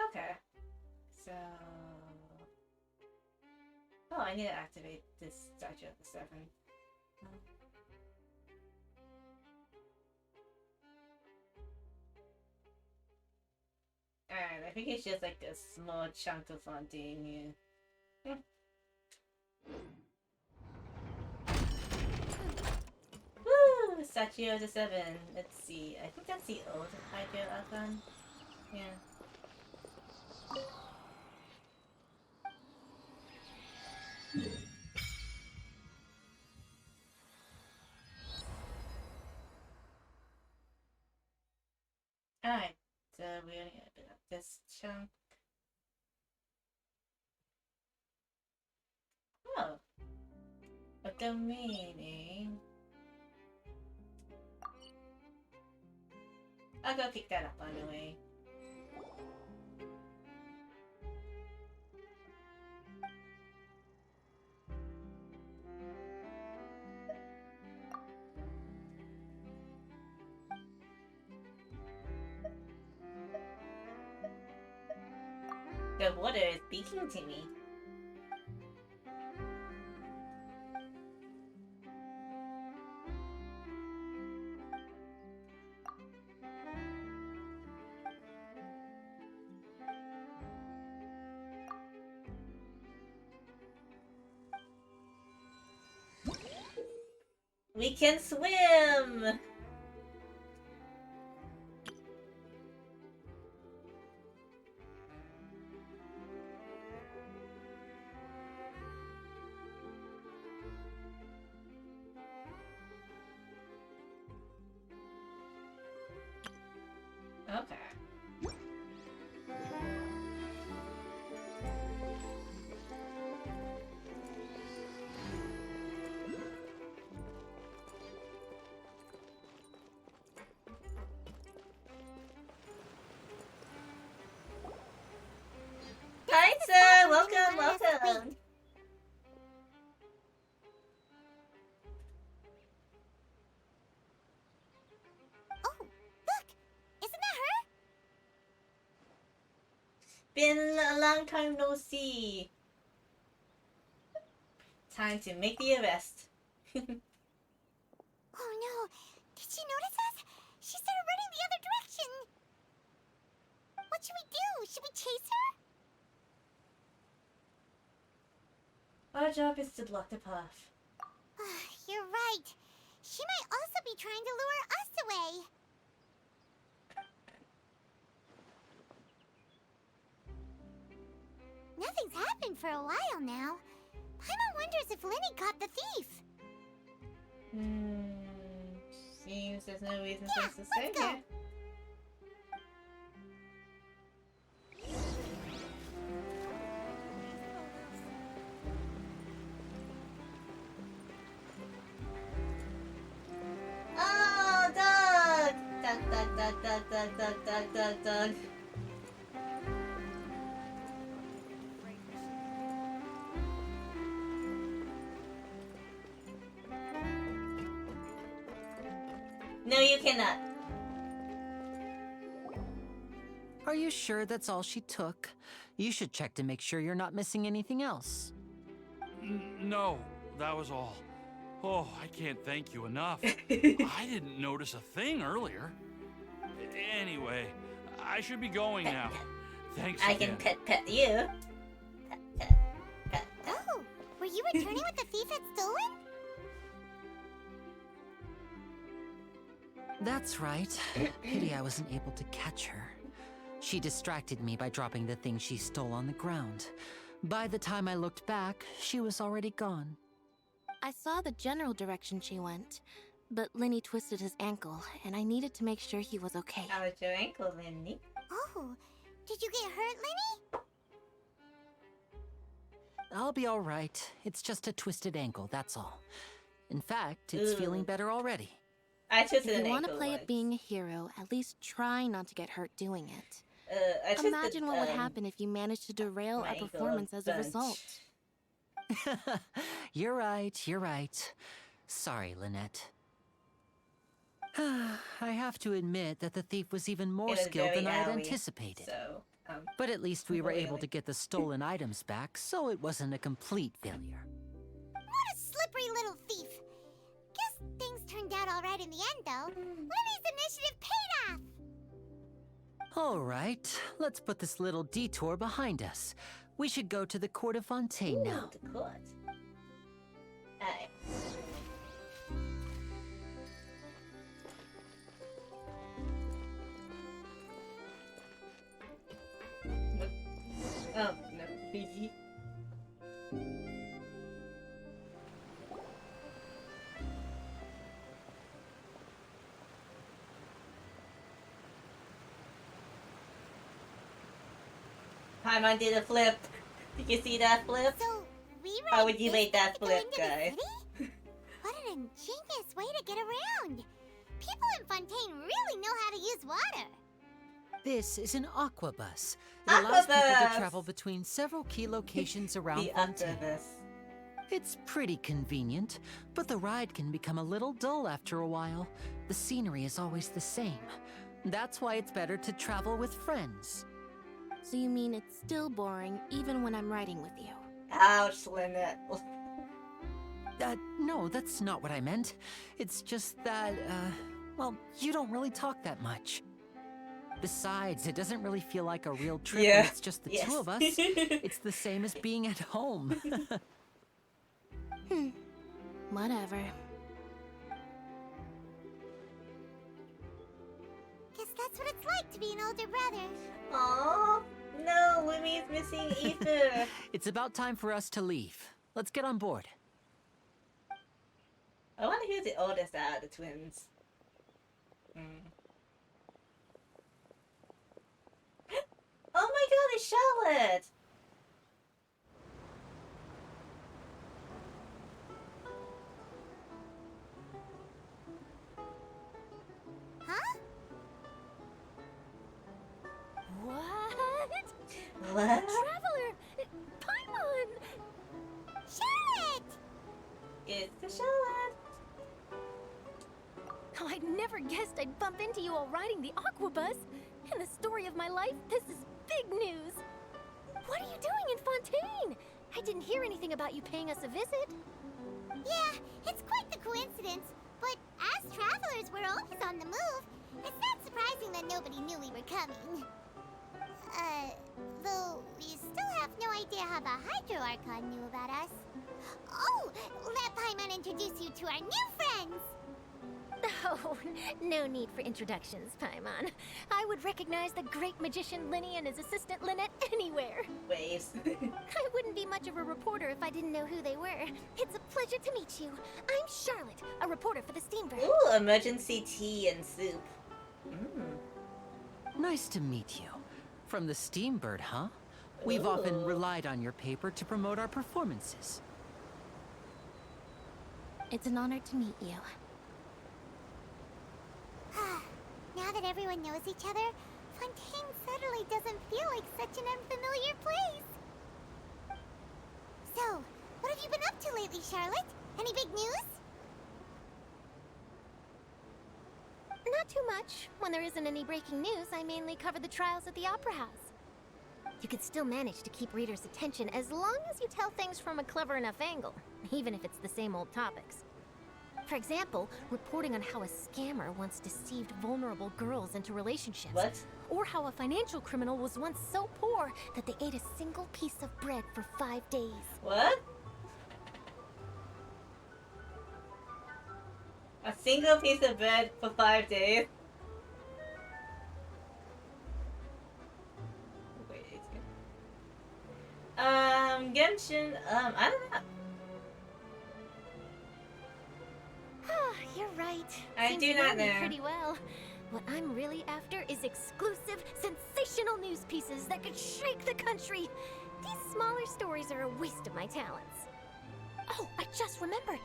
Okay. So... Oh, I need to activate this Statue of the Seven. Alright, I think it's just like a small chunk of Fontaine here. Woo! Statue of the Seven. Let's see. I think that's the old Hydro icon. Yeah. Alright, so we only got a bit of this chunk. Oh. A domain. I'll go pick that up on the way. The water is speaking to me. We can swim! Okay. Hi, sir! Welcome, welcome! Oh, look! Isn't that her? Been a long time no see. Time to make the arrest. Oh no! Did she notice us? She started running the other direction! What should we do? Should we chase her? Our job is to block the path. You're right. She might also be trying to lure us away. Nothing's happened for a while now. Paimon wonders if Lenny caught the thief. Seems there's no reason for us to stay let's go. here. Oh, dog! Dog. No, you cannot. Are you sure that's all she took? You should check to make sure you're not missing anything else. No, that was all. Oh, I can't thank you enough. I didn't notice a thing earlier. Anyway, I should be going now. Thanks I again. can pet you. Pet. Oh, were you returning what the thief had stolen? That's right. Pity I wasn't able to catch her. She distracted me by dropping the thing she stole on the ground. By the time I looked back, she was already gone. I saw the general direction she went, but Lenny twisted his ankle, and I needed to make sure he was okay. How was your ankle, Lindy? Oh, did you get hurt, Lenny? I'll be all right. It's just a twisted ankle, that's all. In fact, it's feeling better already. I twisted If an you want to ankle play once. at being a hero, at least try not to get hurt doing it. I twisted, Imagine what would happen if you managed to derail my a ankle performance as a bunch. result. You're right. Sorry, Lynette. I have to admit that the thief was even It more was skilled very than I had owie, anticipated. So, But at least we were able really. to get the stolen items back, so it wasn't a complete failure. What a slippery little thief. Guess things turned out all right in the end, though. Lenny's initiative paid off. All right, let's put this little detour behind us. We should go to the court of Fontaine now. the court. Alright. Oh, no. Fiji. Paimon did a flip. Did you see that flip? So, we How ride would you this rate that to go flip, into the guys? city? What an ingenious way to get around. People in Fontaine really know how to use water. This is an aquabus. It allows people Aquabus! to travel between several key locations around The Fontaine. octopus. It's pretty convenient, but the ride can become a little dull after a while. The scenery is always the same. That's why it's better to travel with friends. So you mean it's still boring even when I'm riding with you? Ouch, Lynette. No, that's not what I meant. It's just that, well, you don't really talk that much. Besides, it doesn't really feel like a real trip Yeah. when it's just the Yes. two of us. It's the same as being at home. Whatever. Guess that's what it's like to be an older brother. Aww. No, Wimmy's missing Ether. It's about time for us to leave. Let's get on board. I wonder who's the oldest out of the twins. Oh my god, it's Charlotte! Huh? What? What? Traveler! Paimon! Charlotte! It's the Charlotte. Oh, I never guessed I'd bump into you while riding the aquabus. In the story of my life, this is big news. What are you doing in Fontaine? I didn't hear anything about you paying us a visit. Yeah, it's quite the coincidence. But as travelers, we're always on the move. It's not surprising that nobody knew we were coming. Though we still have no idea how the Hydro Archon knew about us. Oh, let Paimon introduce you to our new friends. Oh, no need for introductions, Paimon. I would recognize the great magician Lenny and his assistant Lynette anywhere. Waves. I wouldn't be much of a reporter if I didn't know who they were. It's a pleasure to meet you. I'm Charlotte, a reporter for the Steambird. Ooh, emergency tea and soup. Nice to meet you. From the Steambird, huh? We've often Ooh. relied on your paper to promote our performances. It's an honor to meet you. Now that everyone knows each other, Fontaine suddenly doesn't feel like such an unfamiliar place. So, what have you been up to lately, Charlotte? Any big news? Not too much. When there isn't any breaking news, I mainly cover the trials at the Opera House. You could still manage to keep readers' attention as long as you tell things from a clever enough angle, even if it's the same old topics. For example, reporting on how a scammer once deceived vulnerable girls into relationships. What? Or how a financial criminal was once so poor that they ate a single piece of bread for 5 days. What? A single piece of bread for 5 days? Wait, it's good. Genshin, I don't know. You're right. I Seems do you not me know. pretty well. What I'm really after is exclusive, sensational news pieces that could shake the country. These smaller stories are a waste of my talents. Oh, I just remembered.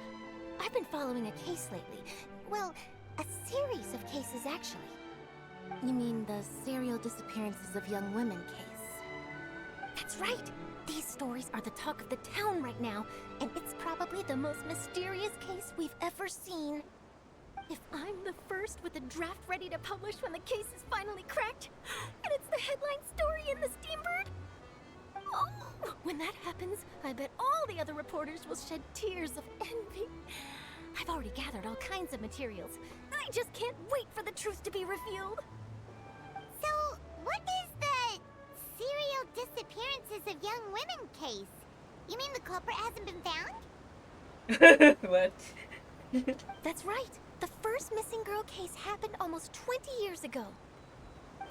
I've been following a case lately. Well, a series of cases, actually. You mean the serial disappearances of young women case? That's right. These stories are the talk of the town right now, and it's probably the most mysterious case we've ever seen. If I'm the first with a draft ready to publish when the case is finally cracked, and it's the headline story in the Steambird, oh, when that happens, I bet all the other reporters will shed tears of envy. I've already gathered all kinds of materials. I just can't wait for the truth to be revealed. So, what is the serial disappearances of young women case? You mean the culprit hasn't been found? What? That's right. The first missing girl case happened almost 20 years ago.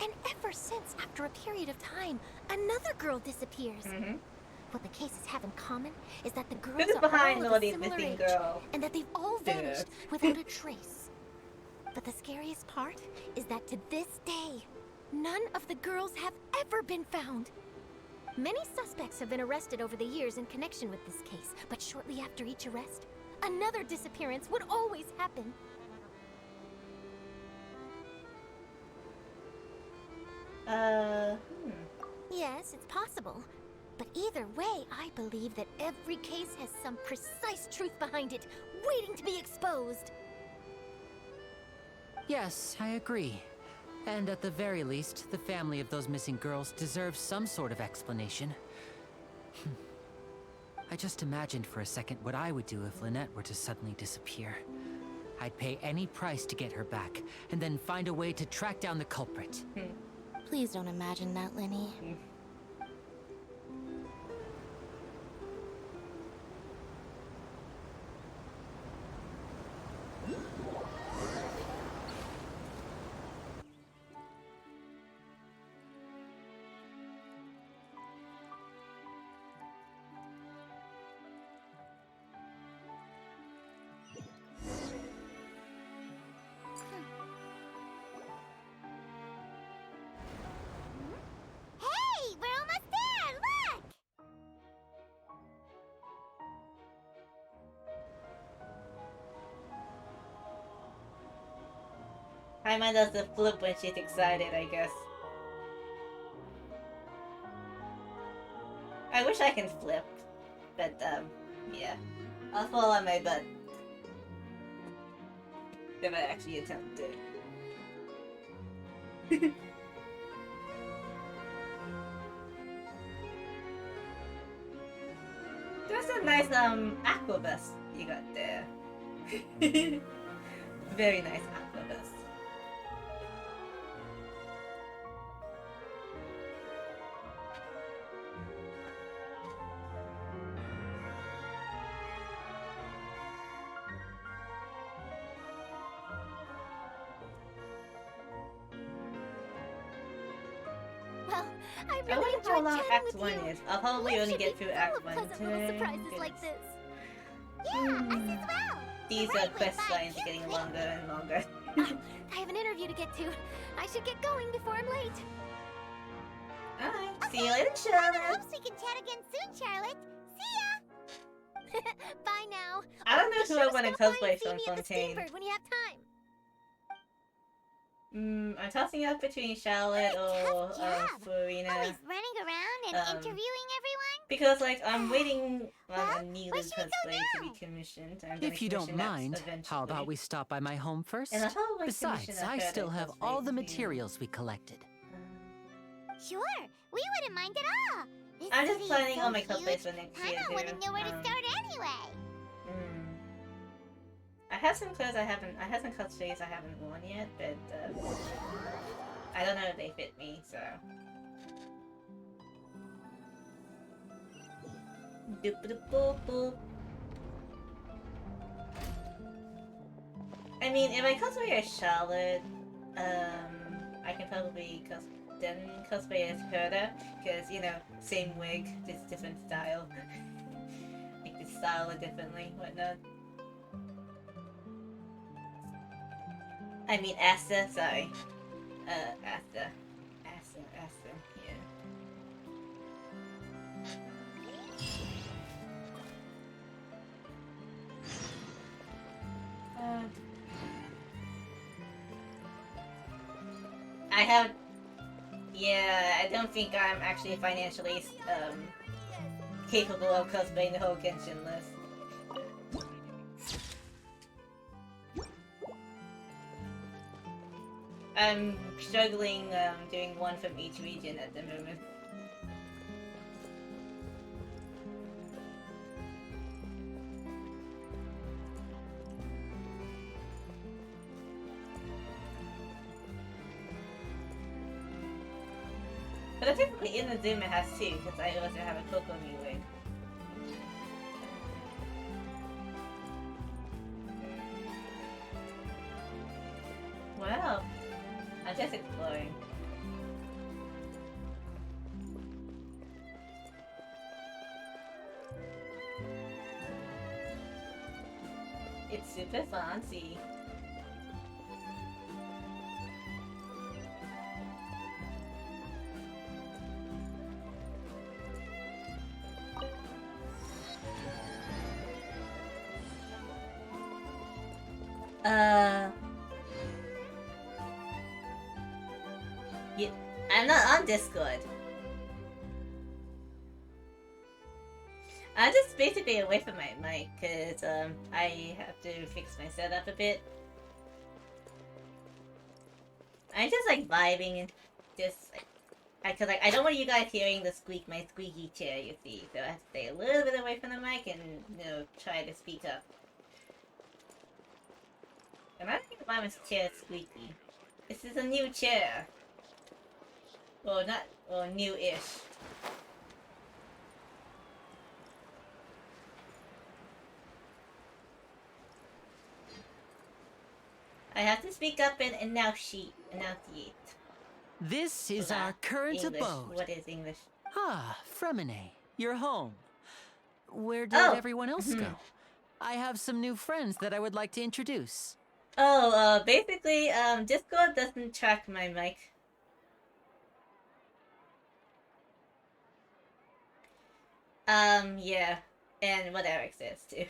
And ever since, after a period of time, another girl disappears. What the cases have in common is that the girls Who's are behind all all of a these similar missing age, girls? and that they've all Yeah. vanished without a trace. But the scariest part is that to this day, none of the girls have ever been found. Many suspects have been arrested over the years in connection with this case, but shortly after each arrest, another disappearance would always happen. Yes, it's possible. But either way, I believe that every case has some precise truth behind it, waiting to be exposed. Yes, I agree. And at the very least, the family of those missing girls deserves some sort of explanation. I just imagined for a second what I would do if Lynette were to suddenly disappear. I'd pay any price to get her back, and then find a way to track down the culprit. Please don't imagine that, Lenny. Hey, we're almost there! Look! Paimon does the flip when she's excited, I guess. I wish I can flip. But, yeah. I'll fall on my butt. If I actually attempt it. There's a nice, aqua vest you got there. Very nice aqua vest. Well, I I really wonder how enjoyed long chatting Act with 1 you. is. I'll probably Life only should get be through full Act of 1 pleasant little today. surprises like Goodness. this. Yeah, us as well. These Right, quest with lines are my getting cute longer and longer. I have an interview to get to. I should get going before I'm late. Alright, see you later, I Charlotte. hopes we can chat again soon, Charlotte. See ya! Bye now. I don't know Be who sure I to want to stop by and cosplay see from me at the Fontaine. Steambird when you have time. I'm tossing up between Charlotte or Tough job. Farina. Always running around and interviewing everyone. Because, like, I'm waiting on Well, a Needle where should we go cosplay to be now? commissioned. I'm gonna If you don't commission that mind, how about eventually. we stop by my home first? And I'll probably Besides, commission a I Paradise still have cosplay all the too. materials we collected. Sure, we wouldn't mind at all. This I'm just city is planning so all my huge, cosplays for next year Paimon too. wouldn't know where to start anyway. I have some clothes I had some cosplays I haven't worn yet, but I don't know if they fit me, so. Doop doop boop boop. I mean, if I cosplay as Charlotte, I can probably cosplay as Herda, because, you know, same wig, just different style. Like, the style it differently, whatnot. I mean, Asta, sorry. Asta, yeah. I have... Yeah, I don't think I'm actually financially, capable of cosplaying the whole Genshin list. I'm struggling, doing one from each region at the moment. But typically in the Zoom it has two, because I also have a Kokomi wig. Wow. I'm just exploring. It's super fancy. Yeah, I'm not on Discord. I'm just basically away from my mic, cause I have to fix my setup a bit. I'm just like vibing and just like, cause like I don't want you guys hearing the my squeaky chair, you see, so I have to stay a little bit away from the mic and, you know, try to speak up. And I don't think why my chair is squeaky. This is a new chair. Well, not, well, new-ish. I have to speak up and enunciate. This is our current English. abode. What is English? Ah, Fremine, you're home. Where did Oh. everyone else go? I have some new friends that I would like to introduce. Oh, basically, Discord doesn't track my mic. Yeah. And what Eric says, too.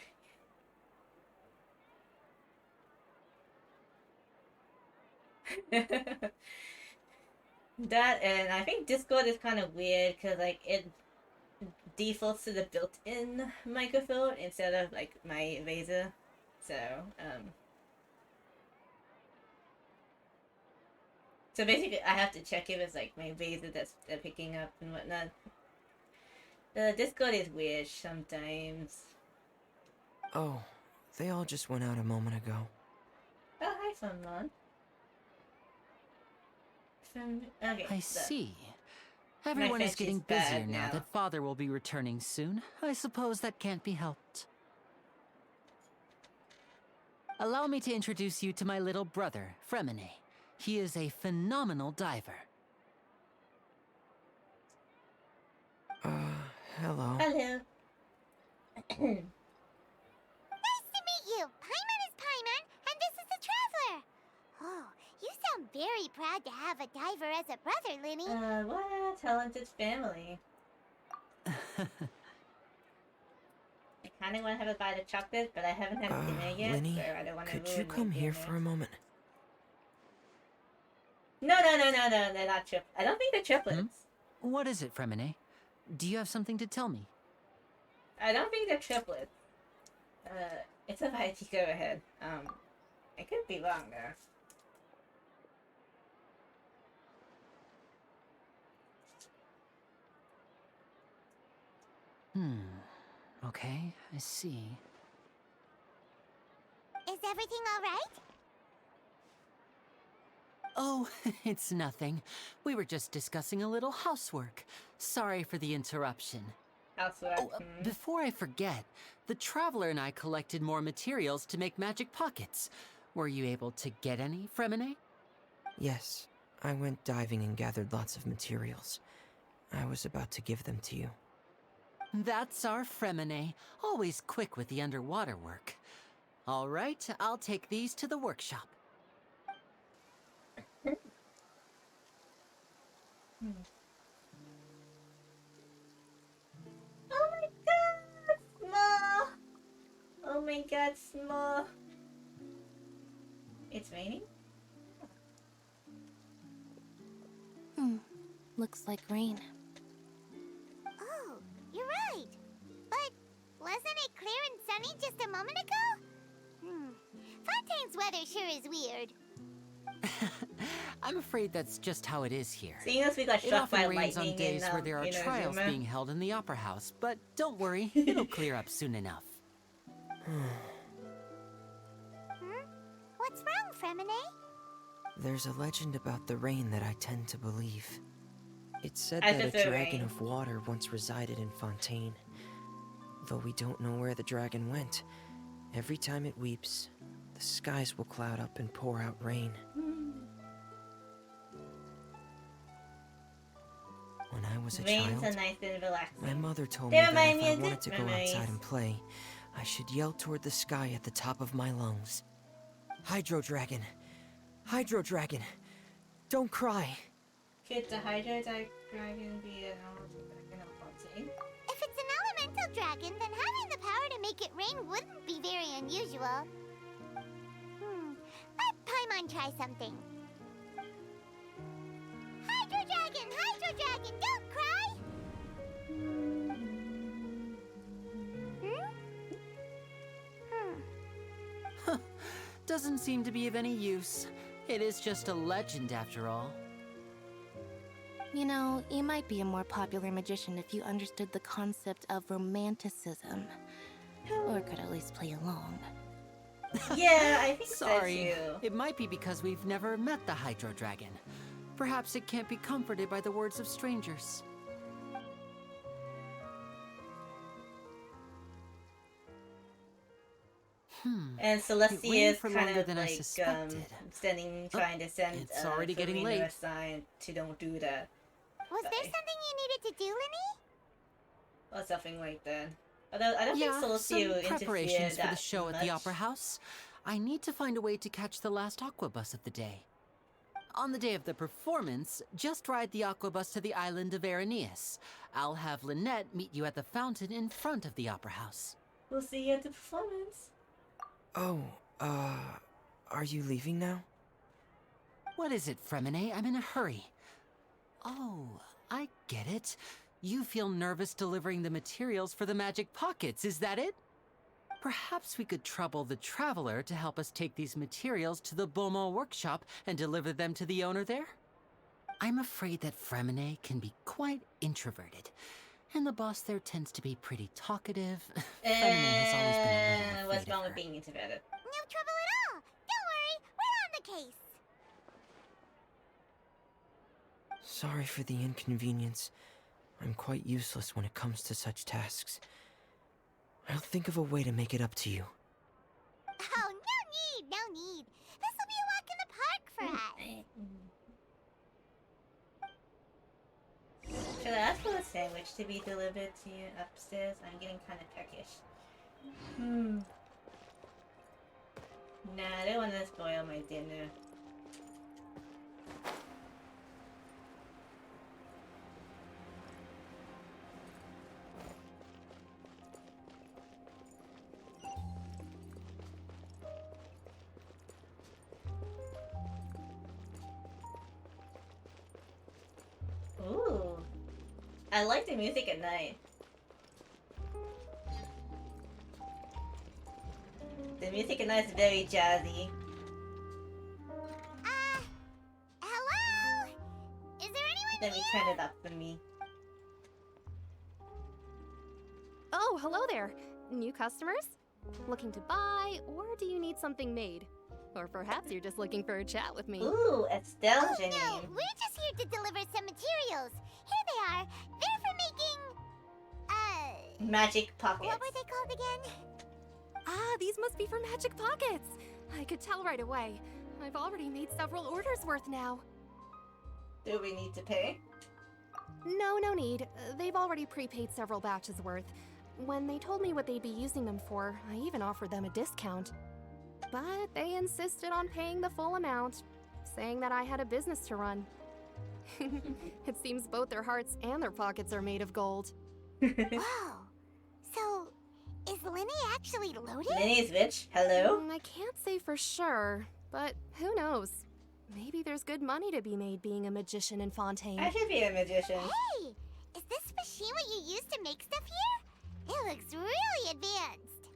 That, and I think Discord is kind of weird, because, like, it defaults to the built-in microphone instead of, like, my Razer. So, So basically, I have to check if it's, like, my Razer that's picking up and whatnot. The Discord is weird sometimes. Oh, they all just went out a moment ago. Oh, hi, Funmon. Okay, I so see. Everyone is French is getting busier bad now now. that Father will be returning soon. I suppose that can't be helped. Allow me to introduce you to my little brother, Fremine. He is a phenomenal diver. Hello. Hello. Nice to meet you. Paimon is Paimon, and this is the Traveler. Oh, you sound very proud to have a diver as a brother, Linny. What a talented family. I kind of want to have a bite of chocolate, but I haven't had dinner yet, Linny, so I don't want to ruin could you come my here dinner. for a moment? No, they're not triplets. I don't think they're triplets. What is it, Fremine? Do you have something to tell me? I don't think they're triplets. It's a fight, you go ahead. I could be wrong, Okay, I see. Is everything all right? Oh, it's nothing. We were just discussing a little housework. Sorry for the interruption. Housework. Oh, before I forget, the Traveler and I collected more materials to make magic pockets. Were you able to get any, Fremine? Yes, I went diving and gathered lots of materials. I was about to give them to you. That's our Fremine, always quick with the underwater work. All right, I'll take these to the workshop. Oh my god, Small! Oh my god, Small. It's raining? Looks like rain. Oh, you're right. But wasn't it clear and sunny just a moment ago? Fontaine's weather sure is weird. I'm afraid that's just how it is here. Seeing as we got It struck by often rains lightning on days in, where there are in trials Azuma. being held in the Opera House, but don't worry, it'll clear up soon enough. What's wrong, Fremine? There's a legend about the rain that I tend to believe. It's said As that if a the dragon rain. of water once resided in Fontaine. Though we don't know where the dragon went, every time it weeps, the skies will cloud up and pour out rain. When I was a Rain's child, so nice and relaxing. my mother told They me that remind if me I of wanted to good go memories. outside and play, I should yell toward the sky at the top of my lungs. Hydro Dragon! Hydro Dragon! Don't cry! Could the Hydro Dragon be an elemental dragon of Fontaine? If it's an elemental dragon, then having the power to make it rain wouldn't be very unusual. Let Paimon try something. Hydro Dragon, don't cry! Doesn't seem to be of any use. It is just a legend after all. You know, you might be a more popular magician if you understood the concept of romanticism. Or could at least play along. Yeah, I think Sorry, so too. it might be because we've never met the Hydro Dragon. Perhaps it can't be comforted by the words of strangers. And It Celestia rained is for kind longer of than I like suspected. trying to send It's already getting Farina late. a sign to don't do that. Was there something you needed to do, Linny? Or something like that. Although I don't Yeah, think Celestia some will interfere preparations for the that show at the much. Opera House. I need to find a way to catch the last aqua bus of the day. On the day of the performance, just ride the aqua bus to the island of Araneus. I'll have Lynette meet you at the fountain in front of the Opera House. We'll see you at the performance. Oh, are you leaving now? What is it, Fremine? I'm in a hurry. Oh, I get it. You feel nervous delivering the materials for the magic pockets, is that it? Perhaps we could trouble the Traveler to help us take these materials to the Beaumont workshop and deliver them to the owner there? I'm afraid that Fremine can be quite introverted, and the boss there tends to be pretty talkative. Fremine has always been a little What's afraid wrong of with her. being introverted? No trouble at all. Don't worry, we're on the case. Sorry for the inconvenience. I'm quite useless when it comes to such tasks. I'll think of a way to make it up to you. Oh, no need. This will be a walk in the park for us. Should I ask for a sandwich to be delivered to you upstairs? I'm getting kind of Turkish. Nah, I don't want to spoil my dinner. Ooh. I like the music at night. The music at night is very jazzy. Hello? Is there anyone Let me turn it up for me. Oh, hello there. New customers? Looking to buy, or do you need something made? Or perhaps you're just looking for a chat with me. Ooh, Estelle Oh, Janine. no, we're just here to deliver some materials. Here they are. They're for making, Magic pockets. what were they called again? Ah, these must be for Magic Pockets. I could tell right away. I've already made several orders worth now. Do we need to pay? No need. They've already prepaid several batches worth. When they told me what they'd be using them for, I even offered them a discount. But they insisted on paying the full amount, saying that I had a business to run. It seems both their hearts and their pockets are made of gold. Whoa. So, is Linny actually loaded? Minnie's rich. Hello? I can't say for sure, but who knows? Maybe there's good money to be made being a magician in Fontaine. I should be a magician. Hey, is this machine what you use to make stuff here? It looks really advanced.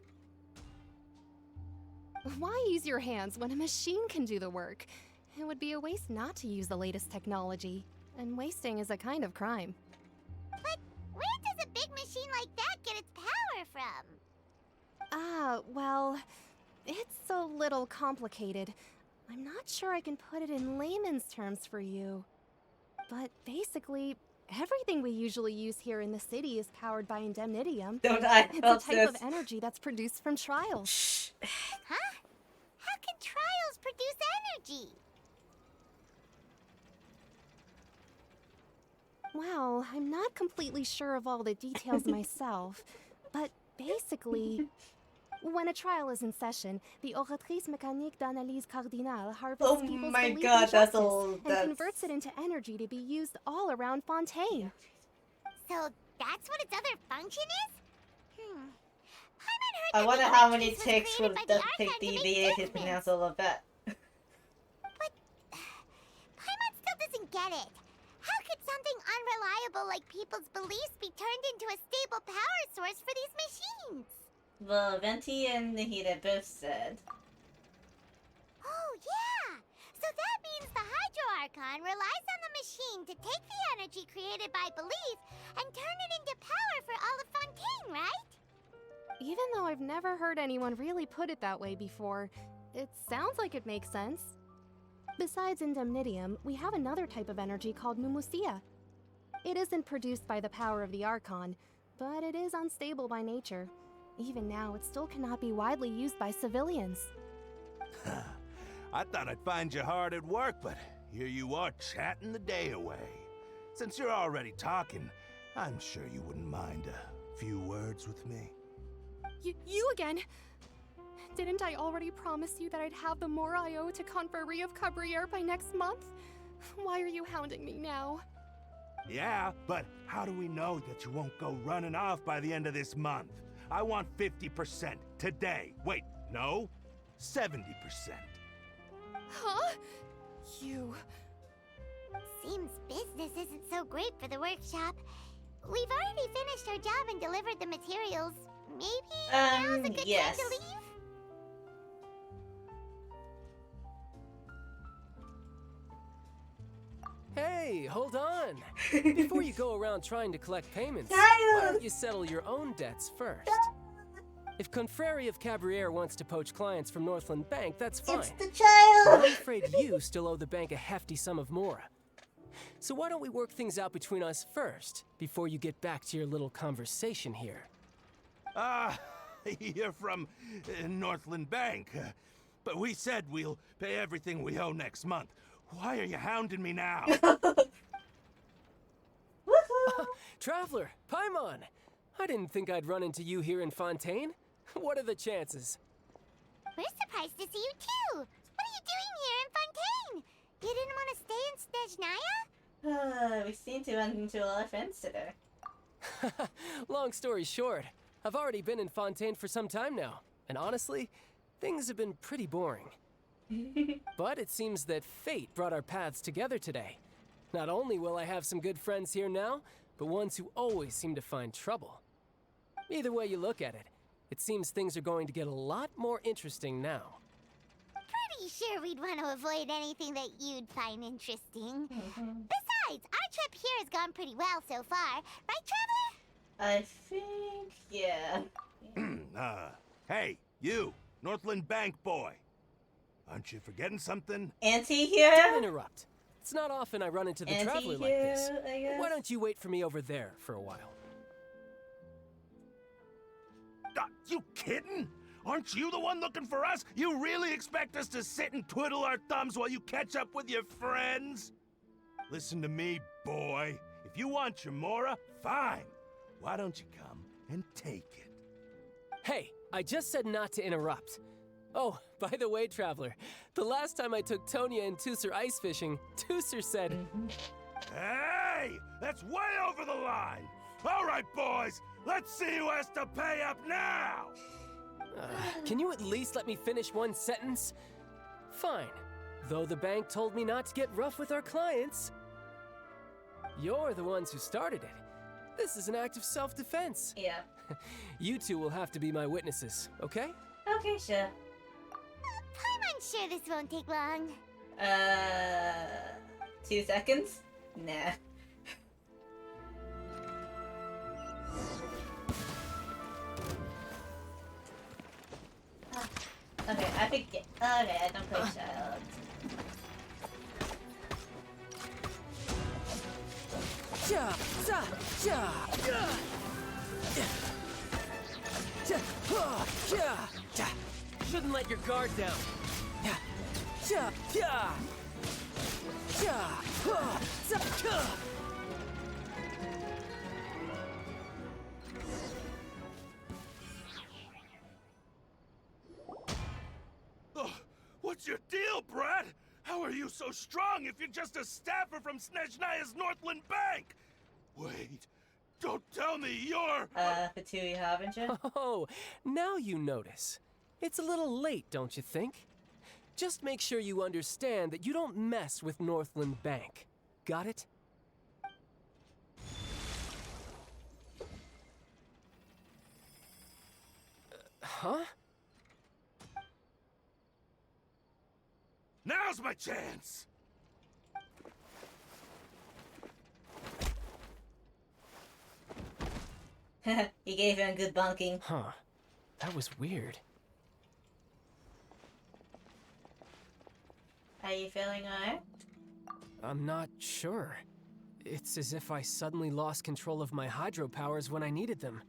Why use your hands when a machine can do the work? It would be a waste not to use the latest technology, and wasting is a kind of crime. But where does a big machine like that get its power from? Ah, well, it's a little complicated. I'm not sure I can put it in layman's terms for you. But basically, everything we usually use here in the city is powered by indemnitium. Don't I It's help a type this? of energy that's produced from trials. Shh. Huh? How can trials produce energy? Well, I'm not completely sure of all the details myself, but basically, when a trial is in session, the oratrice mécanique d'analyse cardinale harvests Oh people's my belief god, in that's justice all. and That's... converts it into energy to be used all around Fontaine. So that's what its other function is? Paimon heard I that wonder the how many electricity was takes created would by it the does take Archon to make DVA to judgments. pronounce all of that. But Paimon still doesn't get it. How could something unreliable like people's beliefs be turned into a stable power source for these machines? Well, Venti and Nahida both said. Oh, yeah! So that means the Hydro Archon relies on the machine to take the energy created by belief and turn it into power for all of Fontaine, right? Even though I've never heard anyone really put it that way before, it sounds like it makes sense. Besides indemnitium, we have another type of energy called mumusia. It isn't produced by the power of the Archon, but it is unstable by nature. Even now, it still cannot be widely used by civilians. I thought I'd find you hard at work, but here you are chatting the day away. Since you're already talking, I'm sure you wouldn't mind a few words with me. You again? Didn't I already promise you that I'd have the more I owe to Confrérie of Cabriere by next month? Why are you hounding me now? Yeah, but how do we know that you won't go running off by the end of this month? I want 50% today. Wait, no, 70%. Huh? You... Seems business isn't so great for the workshop. We've already finished our job and delivered the materials. Maybe now's a good yes. time to leave? Hey, hold on! Before you go around trying to collect payments, Child! why don't you settle your own debts first? If Confrérie of Cabriere wants to poach clients from Northland Bank, that's fine. It's the child! But I'm afraid you still owe the bank a hefty sum of mora. So why don't we work things out between us first, before you get back to your little conversation here? You're from Northland Bank. But we said we'll pay everything we owe next month. Why are you hounding me now? Traveler, Paimon! I didn't think I'd run into you here in Fontaine. What are the chances? We're surprised to see you too. What are you doing here in Fontaine? You didn't want to stay in Snezhnaya? We seem to run into a lot of friends today. Long story short, I've already been in Fontaine for some time now, and honestly, things have been pretty boring. But it seems that fate brought our paths together today. Not only will I have some good friends here now, but ones who always seem to find trouble. Either way you look at it, it seems things are going to get a lot more interesting now. Pretty sure we'd want to avoid anything that you'd find interesting. Besides, our trip here has gone pretty well so far. Right, Traveler? I think, yeah. Hey, you, Northland Bank boy. Aren't you forgetting something? Anti-hero? Don't interrupt. It's not often I run into the traveler like this. Anti-hero, I guess? Why don't you wait for me over there for a while? You kidding? Aren't you the one looking for us? You really expect us to sit and twiddle our thumbs while you catch up with your friends? Listen to me, boy. If you want your Mora, fine. Why don't you come and take it? Hey, I just said not to interrupt. Oh, by the way, Traveler, the last time I took Tonya and Tooser ice fishing, Tooser said... Hey! That's way over the line! All right, boys, let's see who has to pay up now! Can you at least let me finish one sentence? Fine. Though the bank told me not to get rough with our clients. You're the ones who started it. This is an act of self-defense. Yeah. You two will have to be my witnesses, okay? Okay, sure. I'm sure this won't take long. 2 seconds? Nah. Okay, I forget. Okay, I don't play child. Shouldn't let your guard down. What's your deal, Brad? How are you so strong if you're just a staffer from Snezhnaya's Northland Bank? Wait, don't tell me you're... Fatui Harbinger? Oh, now you notice. It's a little late, don't you think? Just make sure you understand that you don't mess with Northland Bank. Got it? Huh? Now's my chance! He gave him good bunking. Huh. That was weird. Are you feeling alright? I'm not sure. It's as if I suddenly lost control of my hydro powers when I needed them.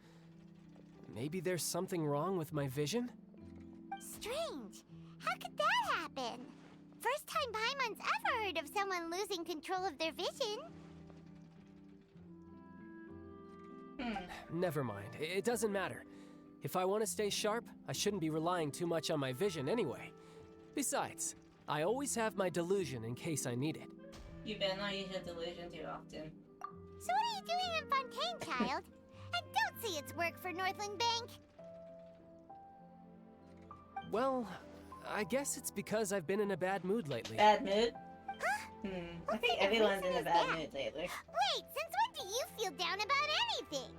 Maybe there's something wrong with my vision? Strange. How could that happen? First time Paimon's ever heard of someone losing control of their vision. Never mind. It doesn't matter. If I want to stay sharp, I shouldn't be relying too much on my vision anyway. Besides, I always have my delusion in case I need it. You better not use your delusion too often. So what are you doing in Fontaine, child? And don't say it's work for Northland Bank. Well, I guess it's because I've been in a bad mood lately. Bad mood? Huh? I think everyone's in a bad mood lately. Wait, since when do you feel down about anything?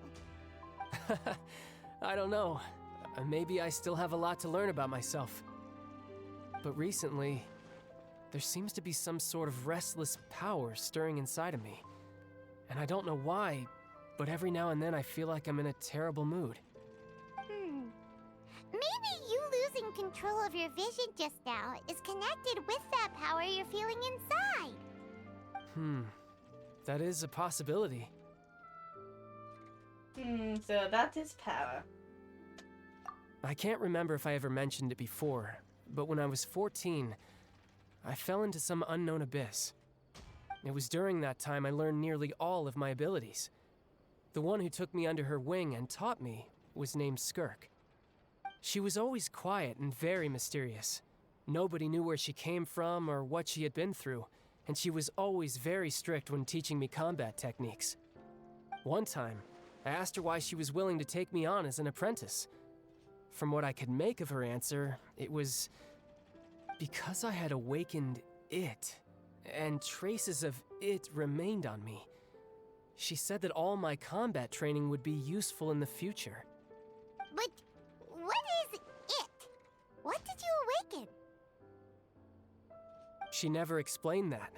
I don't know. Maybe I still have a lot to learn about myself. But recently, there seems to be some sort of restless power stirring inside of me. And I don't know why, but every now and then I feel like I'm in a terrible mood. Maybe you losing control of your vision just now is connected with that power you're feeling inside. That is a possibility. So about this power. I can't remember if I ever mentioned it before, but when I was 14, I fell into some unknown abyss. It was during that time I learned nearly all of my abilities. The one who took me under her wing and taught me was named Skirk. She was always quiet and very mysterious. Nobody knew where she came from or what she had been through, and she was always very strict when teaching me combat techniques. One time, I asked her why she was willing to take me on as an apprentice. From what I could make of her answer, it was because I had awakened it, and traces of it remained on me. She said that all my combat training would be useful in the future. But what is it? What did you awaken? She never explained that,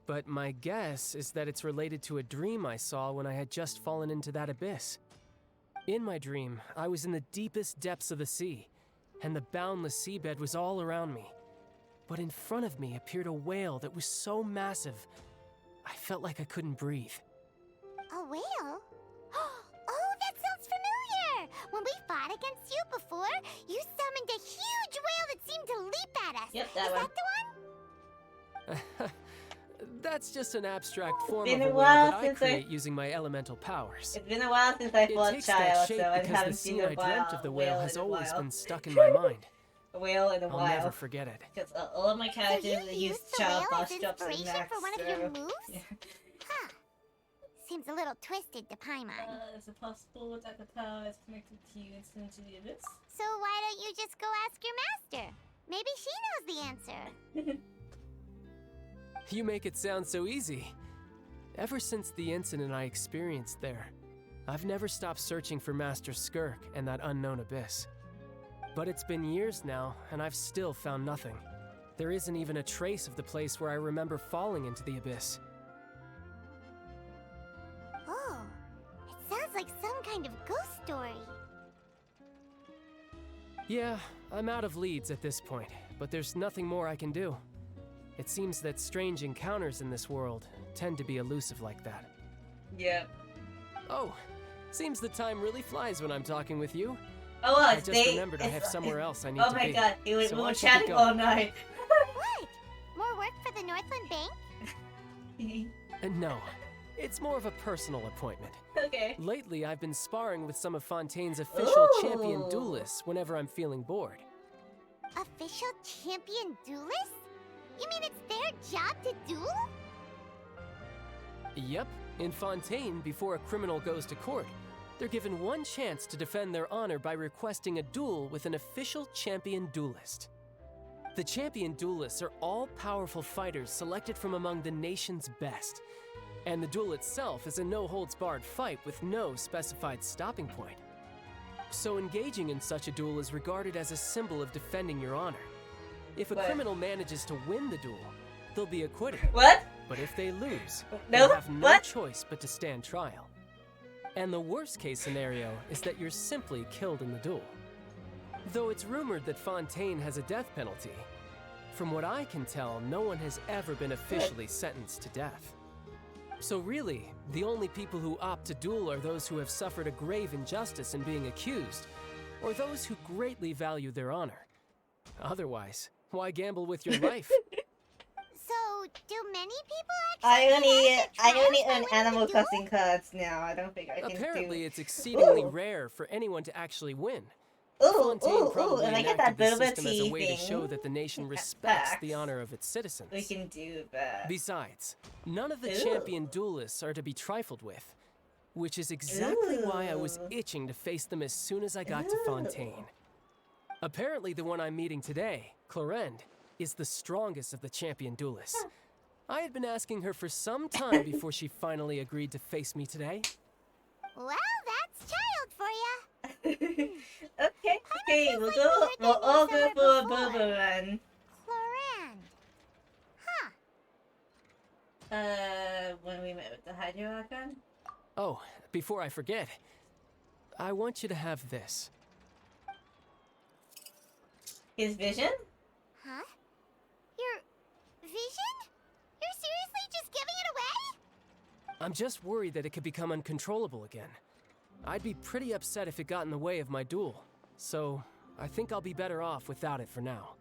but my guess is that it's related to a dream I saw when I had just fallen into that abyss. In my dream, I was in the deepest depths of the sea, and the boundless seabed was all around me. But in front of me appeared a whale that was so massive, I felt like I couldn't breathe. A whale? Oh, that sounds familiar! When we fought against you before, you summoned a huge whale that seemed to leap at us. Yep, that Is one. that the one? That's just an abstract form been of a a whale while that I since I- create using my elemental powers. It's been a while since I It fought takes that Child, shape so I because the haven't seen scene a I dreamt of the whale has in a always while. been stuck in my mind. A whale in a I'll while. never forget it. Because all of my characters So you use used the Child whale as boss drops and inspiration Max, for one of your so- moves? Yeah. Huh. Seems a little twisted to Paimon. Is it possible that the power is connected to you into the abyss? So why don't you just go ask your master? Maybe she knows the answer. You make it sound so easy. Ever since the incident I experienced there, I've never stopped searching for Master Skirk and that unknown abyss. But it's been years now, and I've still found nothing. There isn't even a trace of the place where I remember falling into the abyss. Oh, it sounds like some kind of ghost story. Yeah, I'm out of leads at this point, but there's nothing more I can do. It seems that strange encounters in this world tend to be elusive like that. Yeah. Oh, seems the time really flies when I'm talking with you. Oh, well, I it's just day. remembered I have somewhere else I need Oh to my be. god, we So were I should chatting get all going. night. What? More work for the Northland Bank? No, it's more of a personal appointment. Okay. Lately, I've been sparring with some of Fontaine's official champion Ooh. duelists whenever I'm feeling bored. Official champion duelists? You mean it's their job to duel? Yep, in Fontaine, before a criminal goes to court, they're given one chance to defend their honor by requesting a duel with an official champion duelist. The champion duelists are all-powerful fighters selected from among the nation's best. And the duel itself is a no-holds-barred fight with no specified stopping point. So engaging in such a duel is regarded as a symbol of defending your honor. If a What? criminal manages to win the duel, they'll be acquitted. What? But if they lose, No? they'll have no What? choice but to stand trial. And the worst case scenario is that you're simply killed in the duel. Though it's rumored that Fontaine has a death penalty, from what I can tell, no one has ever been officially sentenced to death. So really, the only people who opt to duel are those who have suffered a grave injustice in being accused, or those who greatly value their honor. Otherwise, why gamble with your life? So, do many people I actually only have I their only trials by earn winning animal the duel? crossing cards now. I don't think I can Apparently, do. it's exceedingly Ooh. rare for anyone to actually win. Ooh, Fontaine ooh, ooh, probably and I get enacted that this Boba system as a tea way to show thing. that the nation respects the Facts. honor of its citizens. We can do that. Besides, none of the Ooh. champion duelists are to be trifled with, which is exactly why I was Ooh. itching to face them as soon as I got to Ooh. Fontaine. Apparently, the one I'm meeting today, Clorend, is the strongest of the champion duelists. I had been asking her for some time before she finally agreed to face me today. Well, that's child for ya. Okay, we'll all go for a Boba run. Clorand. Huh. When we met with the Hydro Archon? Oh, before I forget, I want you to have this. His vision? Huh? Your vision? You're seriously just giving it away? I'm just worried that it could become uncontrollable again. I'd be pretty upset if it got in the way of my duel, so I think I'll be better off without it for now.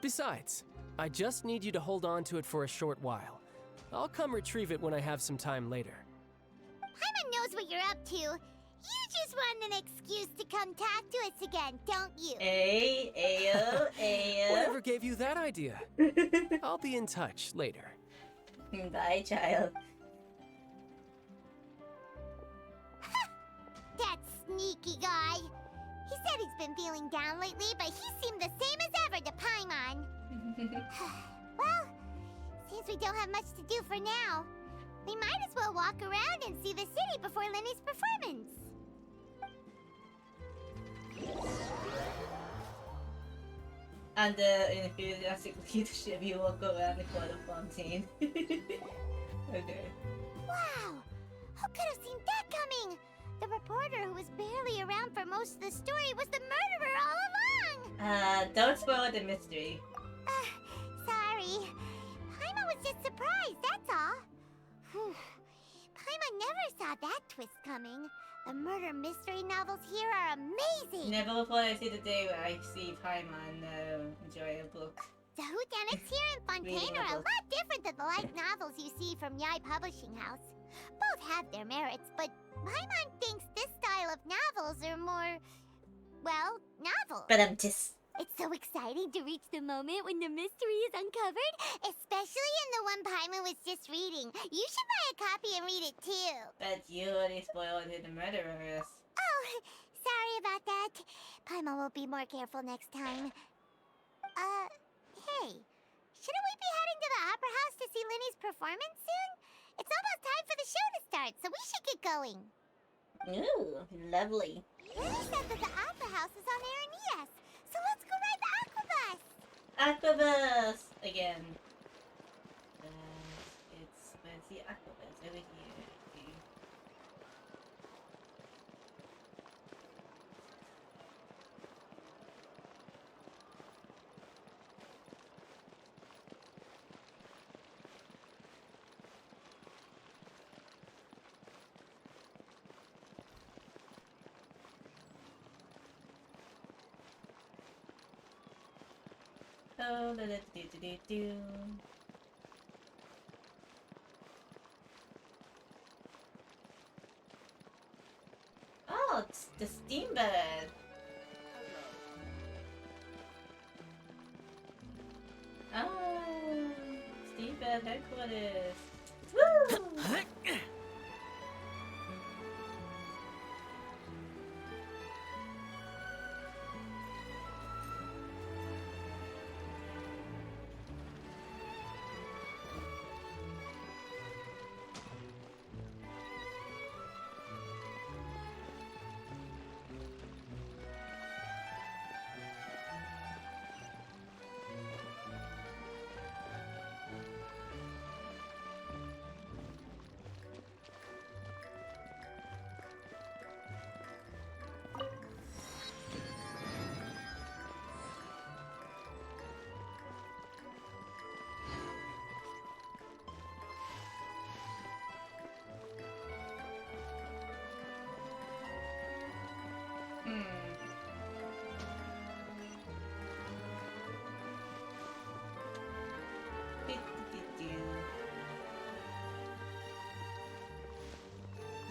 Besides, I just need you to hold on to it for a short while. I'll come retrieve it when I have some time later. Paimon knows what you're up to. You just want an excuse to come talk to us again, don't you? Ayo. Whatever gave you that idea? I'll be in touch later. Bye, child. That sneaky guy. He said he's been feeling down lately, but he seemed the same as ever to Paimon. Well, since we don't have much to do for now, we might as well walk around and see the city before Lenny's performance. Under enthusiastic leadership, you walk around the court of Fontaine. Okay. Wow! Who could have seen that coming? The reporter who was barely around for most of the story was the murderer all along! Don't spoil the mystery. Sorry. Paimon was just surprised, that's all. Whew. Paimon never saw that twist coming. The murder mystery novels here are amazing! Never before I see the day where I see Paimon enjoy a book. The whodunits here in Fontaine Reading a are a book. lot different than the light novels you see from Yai Publishing House. Both have their merits, but Paimon thinks this style of novels are more, well, novel. But I'm just... It's so exciting to reach the moment when the mystery is uncovered, especially in the one Paimon was just reading. You should buy a copy and read it too. But you already spoiled who the murderer is. Oh, sorry about that. Paimon will be more careful next time. Hey, shouldn't we be heading to the Opera House to see Linny's performance soon? It's almost time for the show to start, so we should get going. Ooh, lovely. Linny said that the Opera House is on Aranias, so let's go ride the Aquabus. Aquabus! Again. Where's the Aquabus? Over here. Oh, do. Oh, it's the steambird. Oh, steambird headquarters. Woo!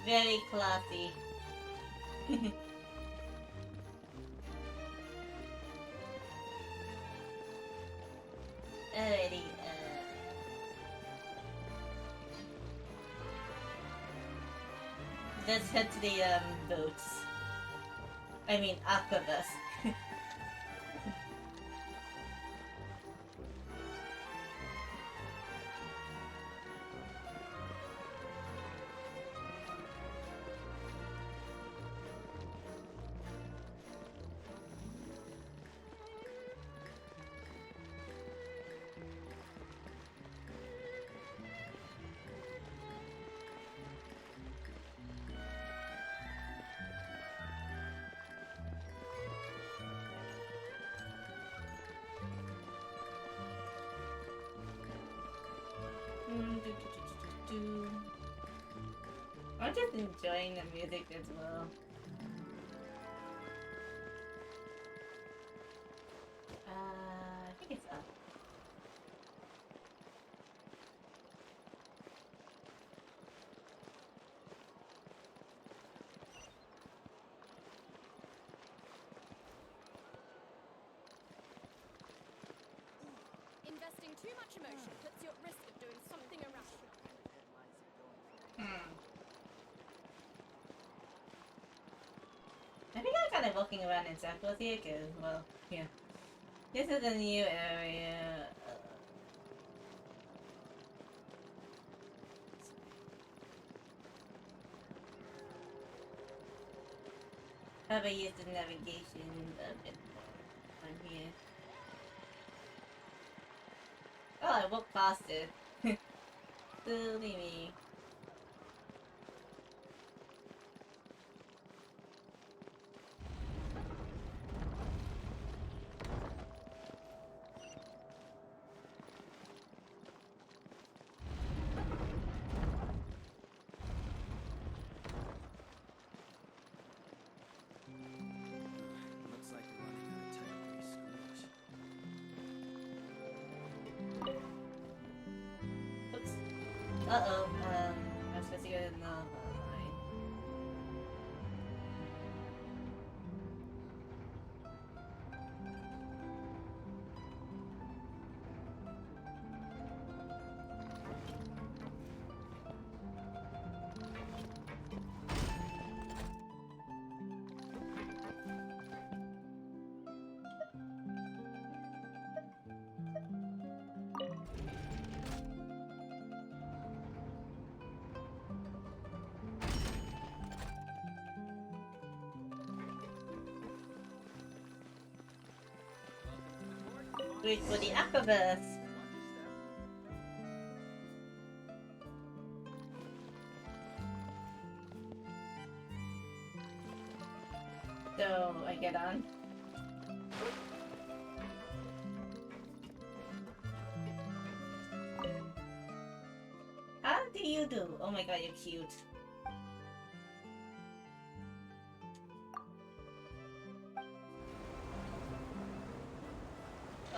Very classy. Alrighty, let's head to the, boats. I mean, Aquabus. I'm just enjoying the music as well. I think it's up. Investing too much emotion puts you at risk of doing something irrational. I think I'm kind of walking around in circles here, cause, well, yeah. This is a new area. How about use the navigation a bit more on here? Oh, I walked past it. Silly me. Uh-oh, I'm supposed to go to the line. Wait for the Aquaverse. So I get on. How do you do? Oh my god, you're cute.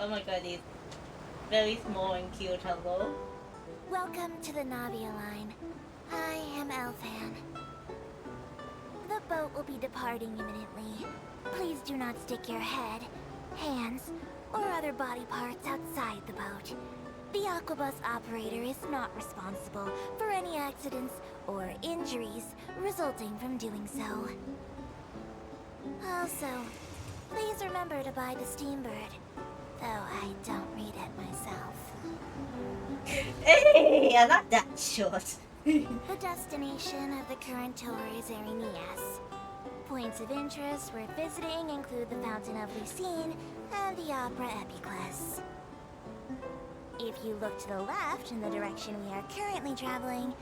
Oh my god, he's very small and cute, hello. Welcome to the Navia line. I am Elfan. The boat will be departing imminently. Please do not stick your head, hands, or other body parts outside the boat. The Aquabus operator is not responsible for any accidents or injuries resulting from doing so. Also, please remember to buy the Steambird, though I don't read it myself. Hey, I'm not that short. The destination of the current tour is Erinias. Points of interest worth visiting include the Fountain of Lucine and the Opera Epiclese. If you look to the left in the direction we are currently traveling,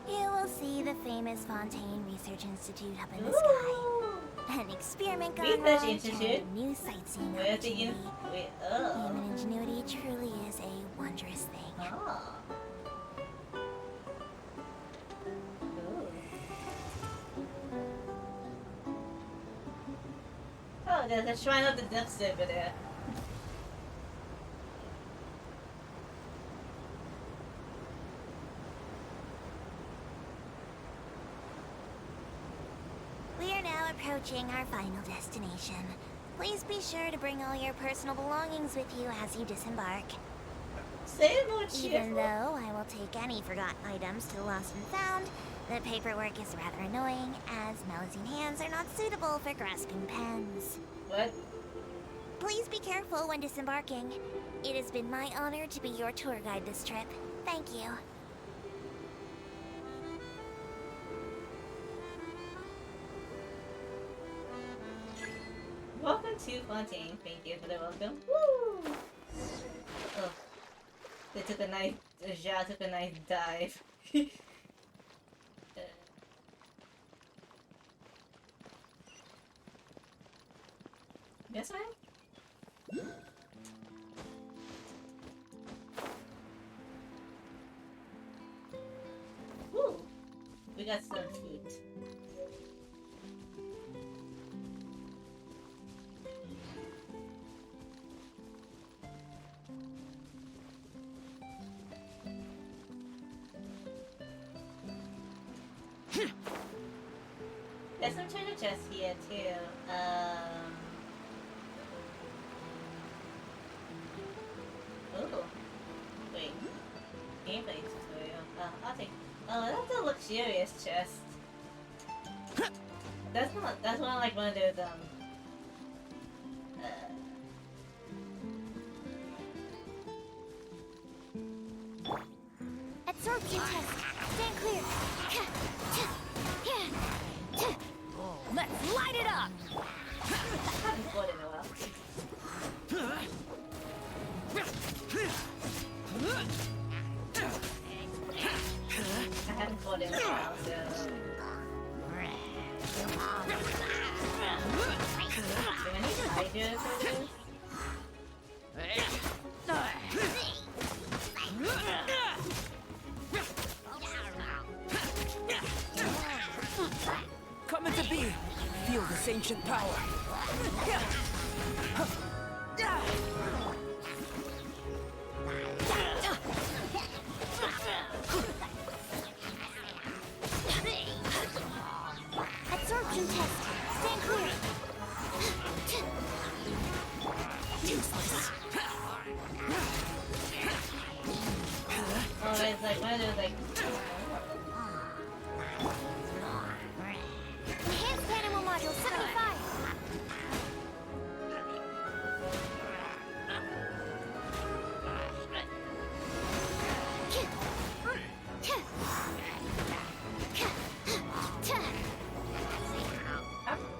you will see the famous Fontaine Research Institute up in the sky. An experiment gone Research wrong Institute? turned a new sightseeing Where's the opportunity. oh. Human ingenuity truly is a wondrous thing. Ah. Oh, there's a shrine of the depths over there. We are now approaching our final destination. Please be sure to bring all your personal belongings with you as you disembark. Say more Even though I will take any forgotten items to the lost and found, the paperwork is rather annoying, as Melusine hands are not suitable for grasping pens. What? Please be careful when disembarking. It has been my honor to be your tour guide this trip. Thank you. Welcome to Fontaine. Thank you for the welcome. Woo! Oh. They took a nice, Ja took a nice dive. Yes, I am? Woo! We got some heat. There's some treasure chests here too. Oh. Wait. Gameplay tutorial. I'll take. Oh, that's a luxurious chest. That's not. That's one like one of those Absorption test. Stand clear. Let's light it up! I haven't fought in a while. I haven't fought in a while, so. Do I need hydra for this? Coming to be. Feel this ancient power. Oh, it's like one of those like. Enhanced animal module 75.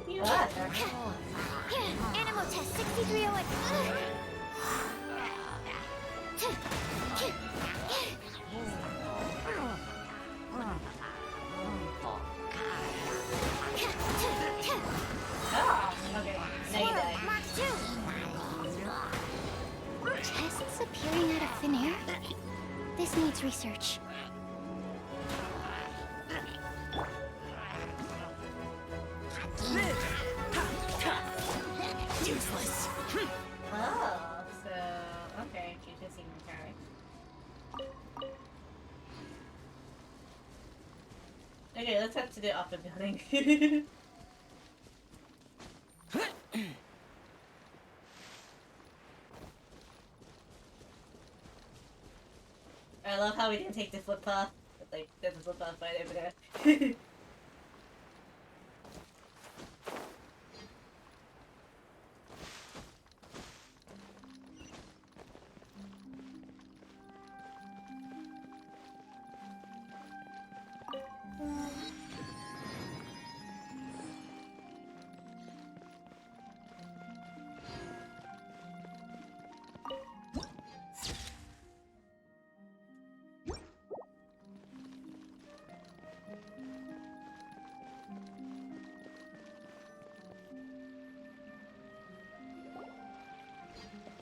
You are. Here, animal test 6308. Okay, now you die. Mark 2. Tests appearing out of thin air? This needs research. Useless. Oh, so okay, she just seemed encouraged. Okay, let's head to the upper building. I love how we didn't take the footpath. Like, there's a footpath right over there.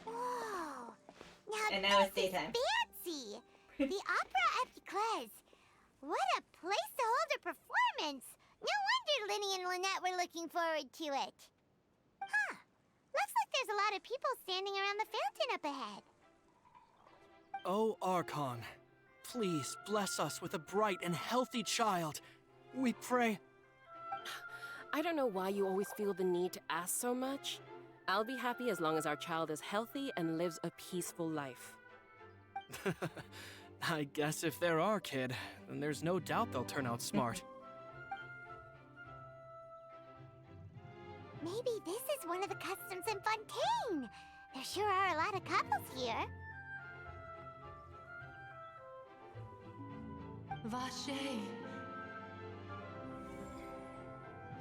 Whoa! And now it's daytime. Fancy! The Opera Epiclese. What a place to hold a performance! No wonder Linny and Lynette were looking forward to it. Huh. Looks like there's a lot of people standing around the fountain up ahead. Oh, Archon, please bless us with a bright and healthy child. We pray. I don't know why you always feel the need to ask so much. I'll be happy as long as our child is healthy and lives a peaceful life. I guess if they're our kid, then there's no doubt they'll turn out smart. Maybe this is one of the customs in Fontaine. There sure are a lot of couples here. Vache.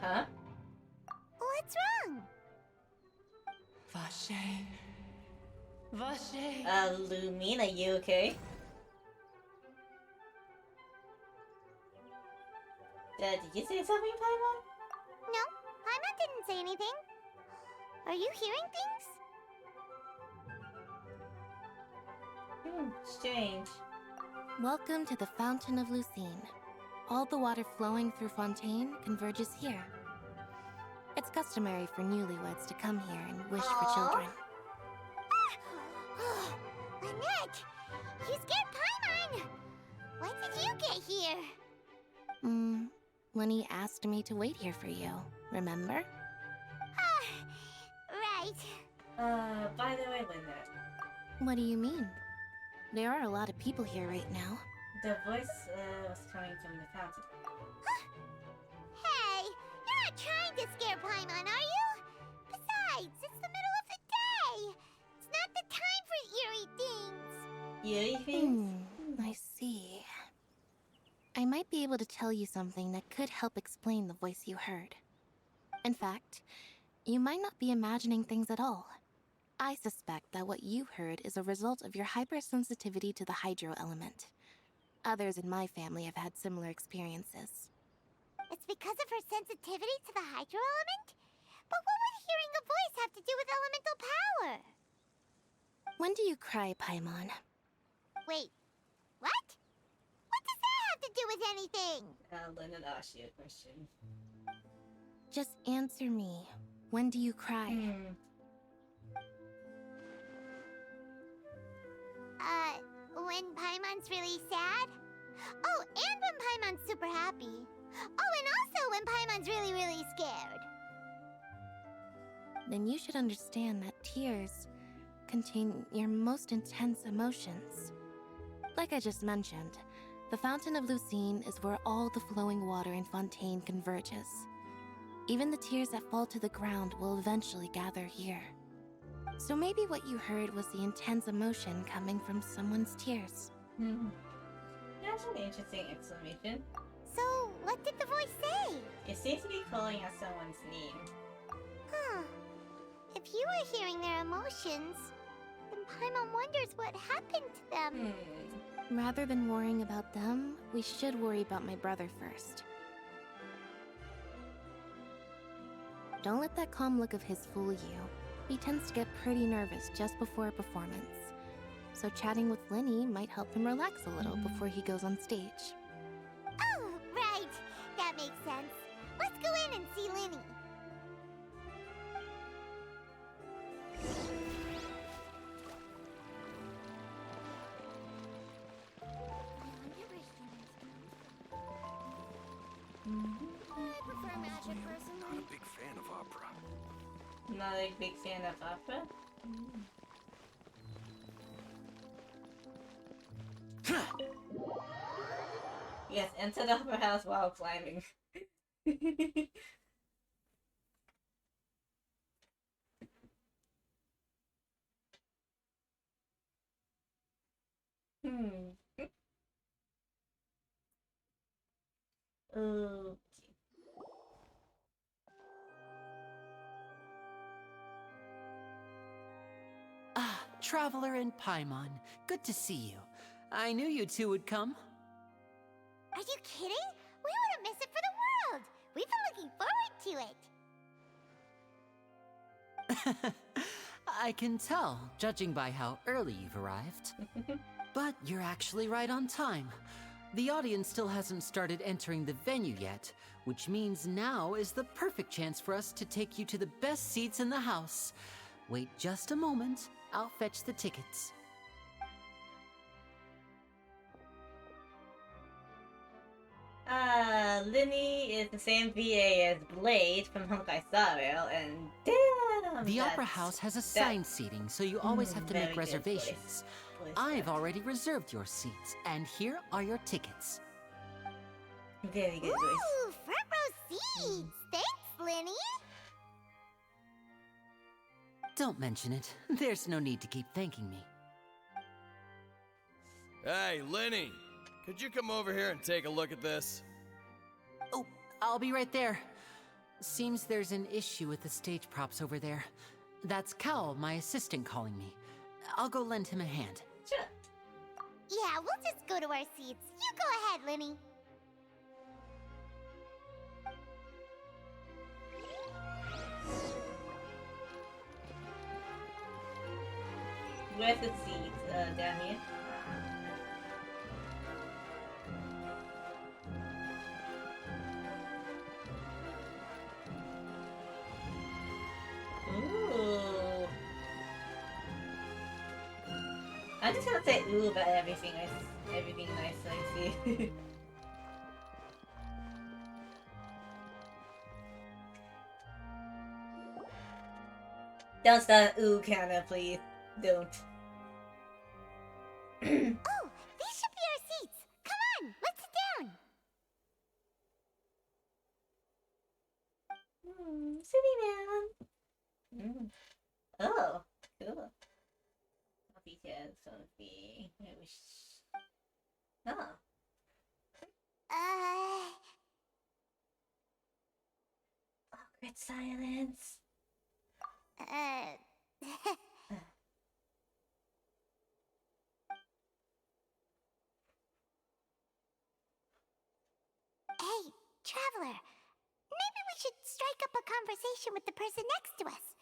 Huh? What's wrong? Vache. Vache. Lumina, you okay? Did you say something, Paimon? No, Paimon didn't say anything. Are you hearing things? Strange. Welcome to the Fountain of Lucine. All the water flowing through Fontaine converges here. It's customary for newlyweds to come here and wish for children. Lynette! You scared Paimon! When did you get here? Lenny asked me to wait here for you, remember? Right. By the way, Lynette. What do you mean? There are a lot of people here right now. The voice was coming from the fountain. Hey, you're not trying to scare Paimon, are you? Besides, it's the middle of the day. It's not the time for eerie things. Eerie things? I see. I might be able to tell you something that could help explain the voice you heard. In fact, you might not be imagining things at all. I suspect that what you heard is a result of your hypersensitivity to the hydro element. Others in my family have had similar experiences. It's because of her sensitivity to the hydro element? But what would hearing a voice have to do with elemental power? When do you cry, Paimon? Wait, what? What does that have to do with anything? Lynette asked you a question. Just answer me. When do you cry? When Paimon's really sad? Oh, and when Paimon's super happy. Oh, and also when Paimon's really, really scared. Then you should understand that tears contain your most intense emotions. Like I just mentioned, the Fountain of Lucine is where all the flowing water in Fontaine converges. Even the tears that fall to the ground will eventually gather here. So maybe what you heard was the intense emotion coming from someone's tears. That's an interesting explanation. So, what did the voice say? It seems to be calling out someone's name. Huh. If you were hearing their emotions, then Paimon wonders what happened to them. Rather than worrying about them, we should worry about my brother first. Don't let that calm look of his fool you. He tends to get pretty nervous just before a performance. So chatting with Linny might help him relax a little before he goes on stage. Oh, right. That makes sense. Let's go in and see Linny. I prefer magic personally. Not a big fan of opera. Not a big fan of opera? Yes, enter the opera house while climbing. Okay. Ah, Traveler and Paimon. Good to see you. I knew you two would come. Are you kidding? We wouldn't miss it for the world. We've been looking forward to it. I can tell, judging by how early you've arrived. But you're actually right on time. The audience still hasn't started entering the venue yet, which means now is the perfect chance for us to take you to the best seats in the house. Wait just a moment. I'll fetch the tickets. Linny is the same VA as Blade from Honkai Star Rail, and damn! The Opera House has assigned seating, so you always have to make reservations. I've already reserved your seats, and here are your tickets. Very good Ooh, front row seats. Thanks, Linny. Don't mention it. There's no need to keep thanking me. Hey, Linny! Could you come over here and take a look at this? Oh, I'll be right there. Seems there's an issue with the stage props over there. That's Cal, my assistant, calling me. I'll go lend him a hand. Sure. Yeah, we'll just go to our seats. You go ahead, Linny. Where's the seats? Down here? Ooh. I'm just gonna say ooh about everything nice I see. Don't start ooh counter, please. Don't. Oh, these should be our seats. Come on, let's sit down. Sitting down. Oh, cool. Coffee chairs, Sophie. I wish. Oh. Awkward silence. Hey, Traveler. Maybe we should strike up a conversation with the person next to us.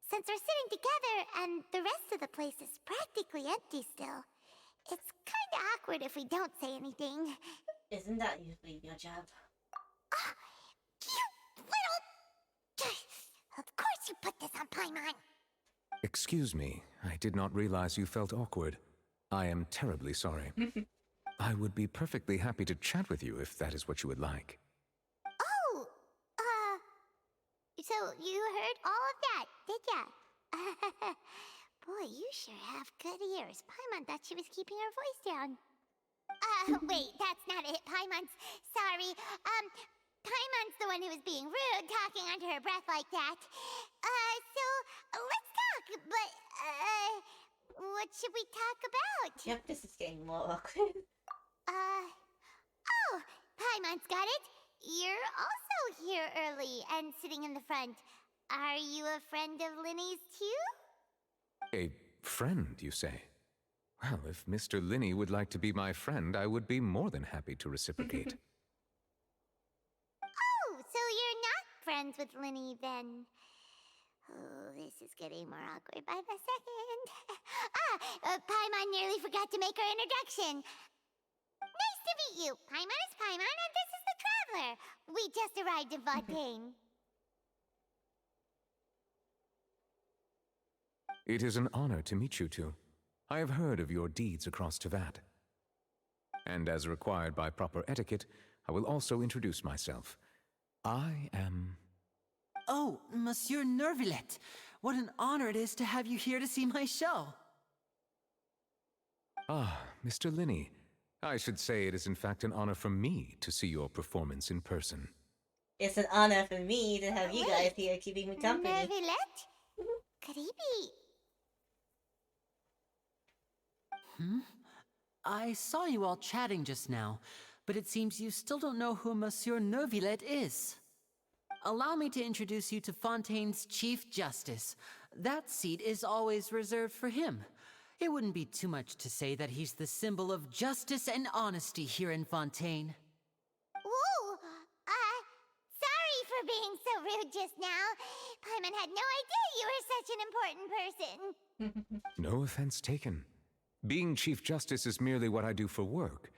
Since we're sitting together and the rest of the place is practically empty still, it's kinda awkward if we don't say anything. Isn't that usually your job? You little... Of course you put this on Paimon. Excuse me, I did not realize you felt awkward. I am terribly sorry. I would be perfectly happy to chat with you if that is what you would like. Oh, so you heard all of that, did ya? Boy, you sure have good ears. Paimon thought she was keeping her voice down. Wait, that's not it, Paimon's. Sorry. Paimon's the one who was being rude, talking under her breath like that. Let's talk, but, what should we talk about? Yep, this is getting more awkward. Oh, Paimon's got it. You're also here early and sitting in the front. Are you a friend of Linny's, too? A friend, you say? Well, if Mr. Linney would like to be my friend, I would be more than happy to reciprocate. Oh, so you're not friends with Linny, then. Oh, this is getting more awkward by the second. Paimon nearly forgot to make her introduction. Nice to meet you. Paimon is Paimon, and this is the Traveler. We just arrived in Fontaine. It is an honor to meet you two. I have heard of your deeds across Tevat. And as required by proper etiquette, I will also introduce myself. I am... Oh, Monsieur Nervillet. What an honor it is to have you here to see my show. Ah, Mr. Linney. I should say it is in fact an honor for me to see your performance in person. It's an honor for me to have you guys here keeping me company. Nervillet? Could he be... I saw you all chatting just now, but it seems you still don't know who Monsieur Nervillet is. Allow me to introduce you to Fontaine's Chief Justice. That seat is always reserved for him. It wouldn't be too much to say that he's the symbol of justice and honesty here in Fontaine. Ooh, sorry for being so rude just now. Paimon had no idea you were such an important person. No offense taken. Being Chief Justice is merely what I do for work.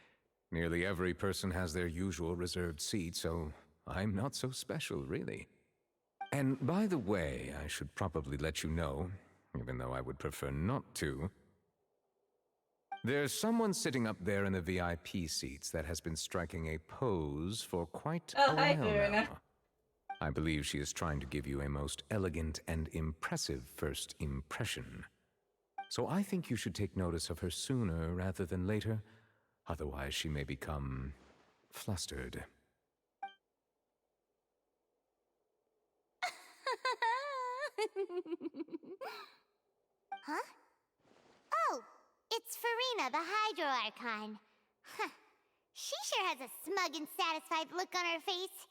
Nearly every person has their usual reserved seat, so I'm not so special, really. And by the way, I should probably let you know, even though I would prefer not to. There's someone sitting up there in the VIP seats that has been striking a pose for quite a while now. I believe she is trying to give you a most elegant and impressive first impression. So I think you should take notice of her sooner rather than later, otherwise she may become flustered. Huh? Oh, it's Farina, the Hydro Archon. Huh. She sure has a smug and satisfied look on her face.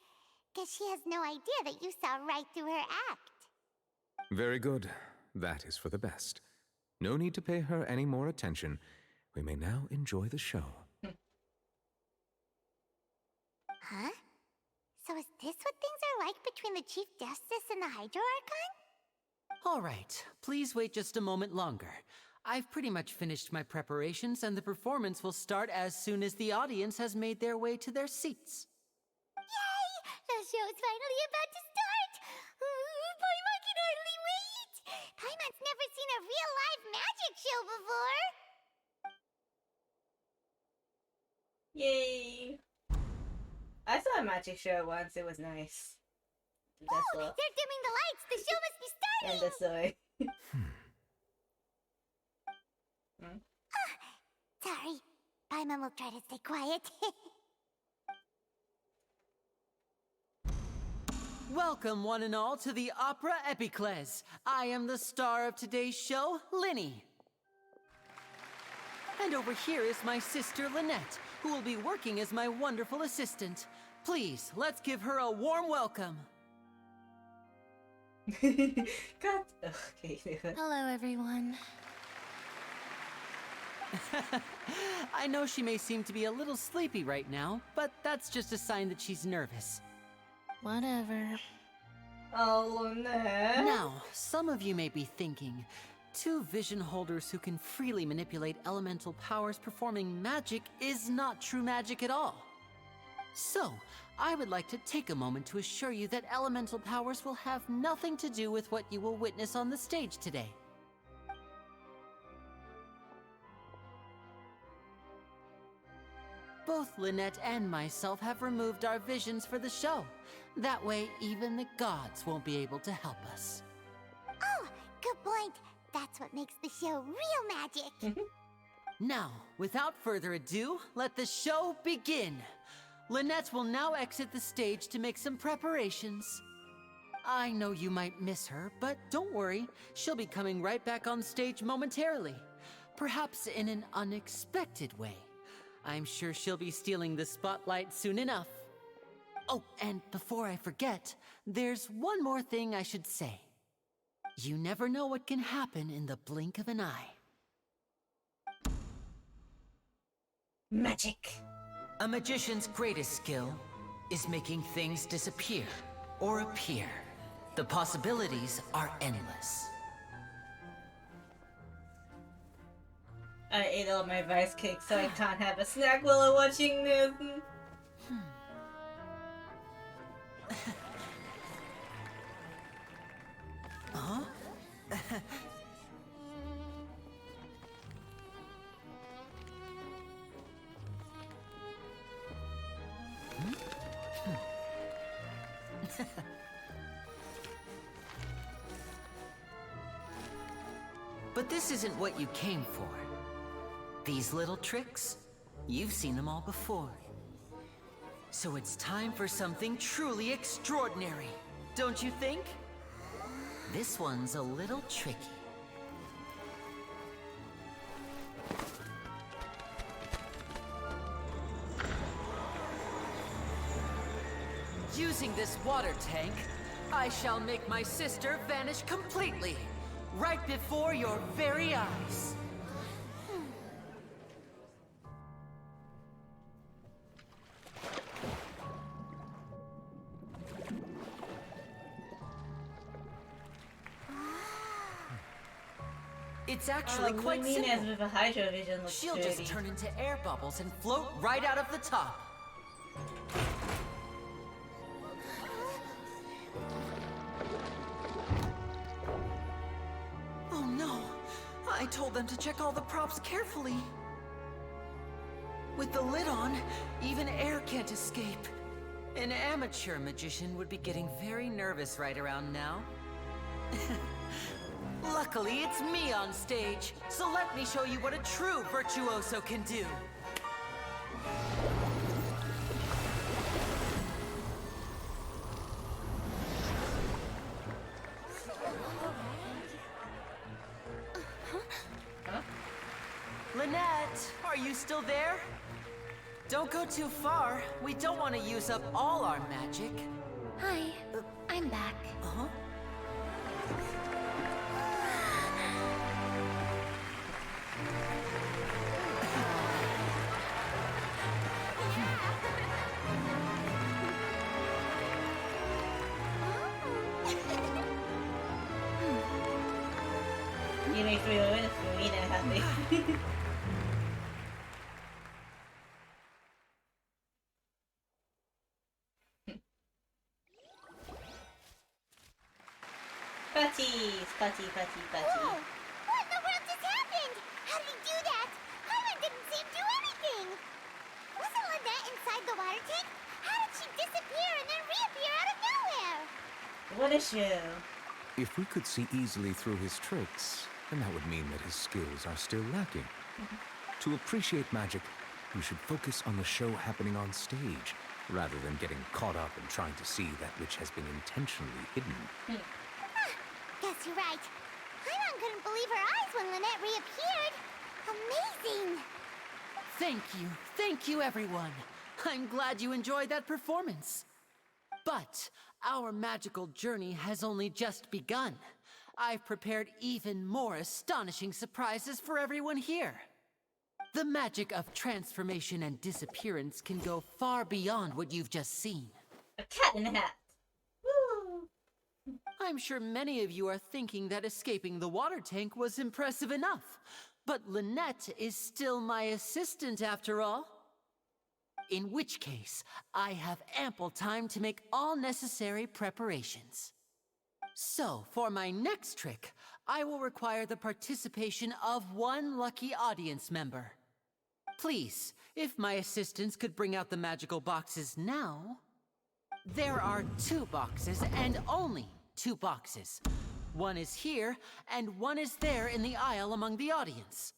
Guess she has no idea that you saw right through her act. Very good. That is for the best. No need to pay her any more attention. We may now enjoy the show. Huh? So is this what things are like between the Chief Justice and the Hydro Archon? All right, please wait just a moment longer. I've pretty much finished my preparations, and the performance will start as soon as the audience has made their way to their seats. Yay! The show's finally about to start! Paimon can hardly wait! Paimon's never seen a real live magic show before! Yay! I saw a magic show once, it was nice. They're dimming the lights! The show must be starting! And the story. Sorry. Paimon will try to stay quiet. Welcome, one and all, to the Opera Epiclese. I am the star of today's show, Linny. And over here is my sister, Lynette, who will be working as my wonderful assistant. Please, let's give her a warm welcome. Okay. Hello, everyone. I know she may seem to be a little sleepy right now, but that's just a sign that she's nervous. Whatever. Oh, Lynette. Now, some of you may be thinking, two vision holders who can freely manipulate elemental powers performing magic is not true magic at all. So, I would like to take a moment to assure you that elemental powers will have nothing to do with what you will witness on the stage today. Both Lynette and myself have removed our visions for the show. That way, even the gods won't be able to help us. Oh, good point. That's That's what makes the show real magic. Now, without further ado, let the show begin. Lynette will now exit the stage to make some preparations. I know you might miss her, but don't worry. She'll be coming right back on stage momentarily. Perhaps in an unexpected way. I'm sure she'll be stealing the spotlight soon enough. Oh, and before I forget, there's one more thing I should say. You never know what can happen in the blink of an eye. Magic. A magician's greatest skill is making things disappear or appear. The possibilities are endless. I ate all my rice cake, so I can't have a snack while I'm watching this. Huh? But this isn't what you came for. These little tricks, you've seen them all before. So it's time for something truly extraordinary, don't you think? This one's a little tricky. Using this water tank, I shall make my sister vanish completely, right before your very eyes. It's actually quite simple. With a hydrovision looks She'll dirty. just turn into air bubbles and float right out of the top. Oh no! I told them to check all the props carefully. With the lid on, even air can't escape. An amateur magician would be getting very nervous right around now. Luckily, it's me on stage, so let me show you what a true virtuoso can do. Lynette, are you still there? Don't go too far. We don't want to use up all our magic. Hi, I'm back. Uh-huh. You make me win for me now, happy. Patties! Patty. Whoa! What in the world just happened? How did he do that? Paimon didn't see him do anything. Wasn't Lynette inside the water tank? How did she disappear and then reappear out of nowhere? What a show. If we could see easily through his tricks, then that would mean that his skills are still lacking. To appreciate magic, we should focus on the show happening on stage, rather than getting caught up in trying to see that which has been intentionally hidden. Guess you're right. Paimon couldn't believe her eyes when Lynette reappeared. Amazing! Thank you everyone. I'm glad you enjoyed that performance. But our magical journey has only just begun. I've prepared even more astonishing surprises for everyone here. The magic of transformation and disappearance can go far beyond what you've just seen. A cat in a hat. Woo! I'm sure many of you are thinking that escaping the water tank was impressive enough, but Lynette is still my assistant after all. In which case, I have ample time to make all necessary preparations. So, for my next trick, I will require the participation of one lucky audience member. Please, if my assistants could bring out the magical boxes now. There are 2 boxes, and only 2 boxes. One is here, and one is there in the aisle among the audience.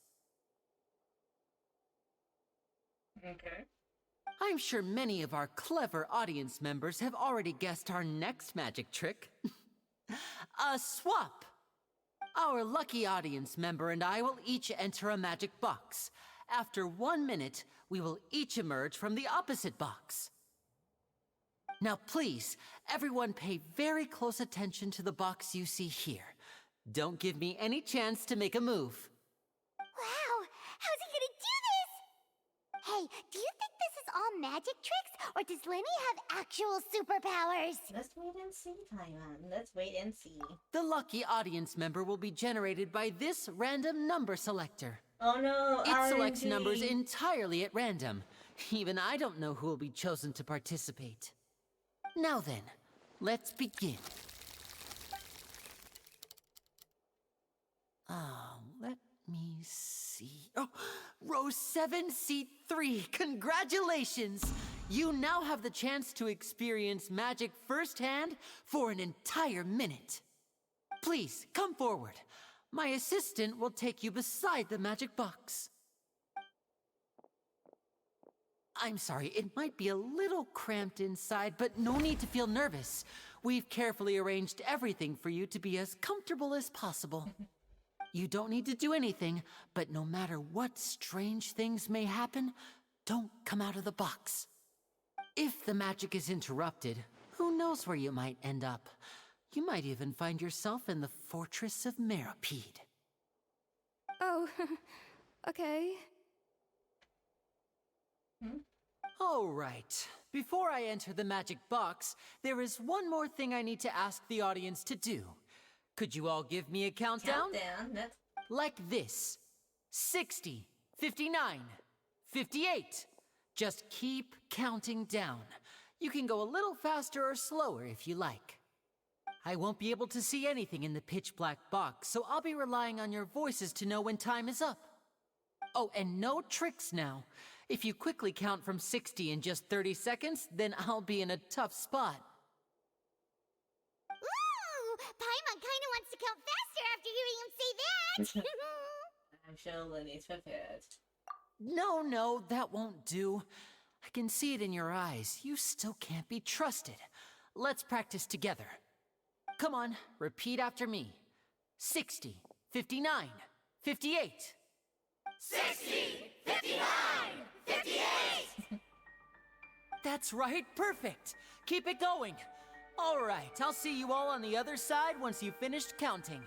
Okay. I'm sure many of our clever audience members have already guessed our next magic trick. A swap! Our lucky audience member and I will each enter a magic box. After 1 minute, we will each emerge from the opposite box. Now please, everyone pay very close attention to the box you see here. Don't give me any chance to make a move. Wow, how's he gonna do this? Hey, do you think this is all magic tricks, or does Lenny have actual superpowers? Let's wait and see, Paimon. Let's wait and see. The lucky audience member will be generated by this random number selector. Oh no, It selects RNG. numbers entirely at random. Even I don't know who will be chosen to participate. Now then, let's begin. Let me see. Oh, row 7, seat 3. Congratulations! You now have the chance to experience magic firsthand for an entire minute. Please, come forward. My assistant will take you beside the magic box. I'm sorry, it might be a little cramped inside, but no need to feel nervous. We've carefully arranged everything for you to be as comfortable as possible. You don't need to do anything, but no matter what strange things may happen, don't come out of the box. If the magic is interrupted, who knows where you might end up? You might even find yourself in the Fortress of Meropide. Oh, okay. All right. Before I enter the magic box, there is one more thing I need to ask the audience to do. Could you all give me a countdown? That's... Like this. 60, 59, 58. Just keep counting down. You can go a little faster or slower if you like. I won't be able to see anything in the pitch black box, so I'll be relying on your voices to know when time is up. Oh, and no tricks now. If you quickly count from 60 in just 30 seconds, then I'll be in a tough spot. Ooh, Paimon kinda wants to count faster after hearing him say that. I'm sure Lenny's prepared. No, that won't do. I can see it in your eyes. You still can't be trusted. Let's practice together. Come on, repeat after me. 60, 59, 58. 60, 59, 58! That's right, perfect. Keep it going. All right, I'll see you all on the other side once you've finished counting.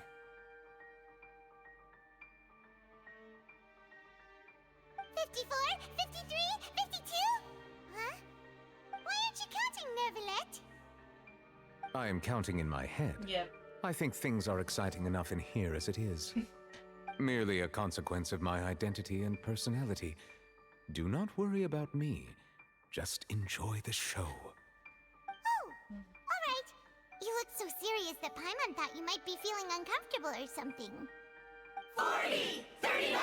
54, 53, 52? Huh? Why aren't you counting, Nervalet? I am counting in my head. Yep. I think things are exciting enough in here as it is. Merely a consequence of my identity and personality. Do not worry about me. Just enjoy the show. Oh, alright. You look so serious that Paimon thought you might be feeling uncomfortable or something. 40, 39,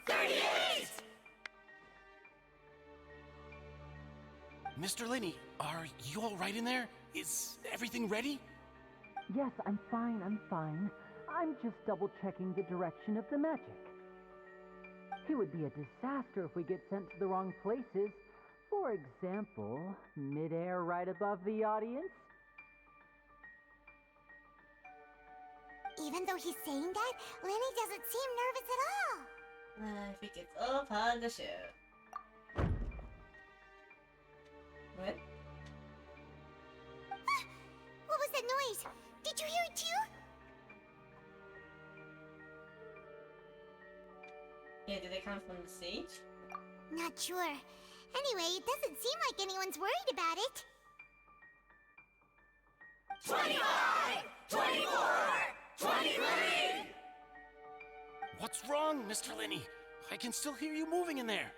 38! Mr. Lenny, are you all right in there? Is everything ready? Yes, I'm fine. I'm just double-checking the direction of the magic. It would be a disaster if we get sent to the wrong places. For example, mid-air right above the audience. Even though he's saying that, Lenny doesn't seem nervous at all. I think it's all part of the show. What? What was that noise? Did you hear it too? Yeah, did they come from the stage? Not sure. Anyway, it doesn't seem like anyone's worried about it. 25! 24! 23! What's wrong, Mr. Lenny? I can still hear you moving in there.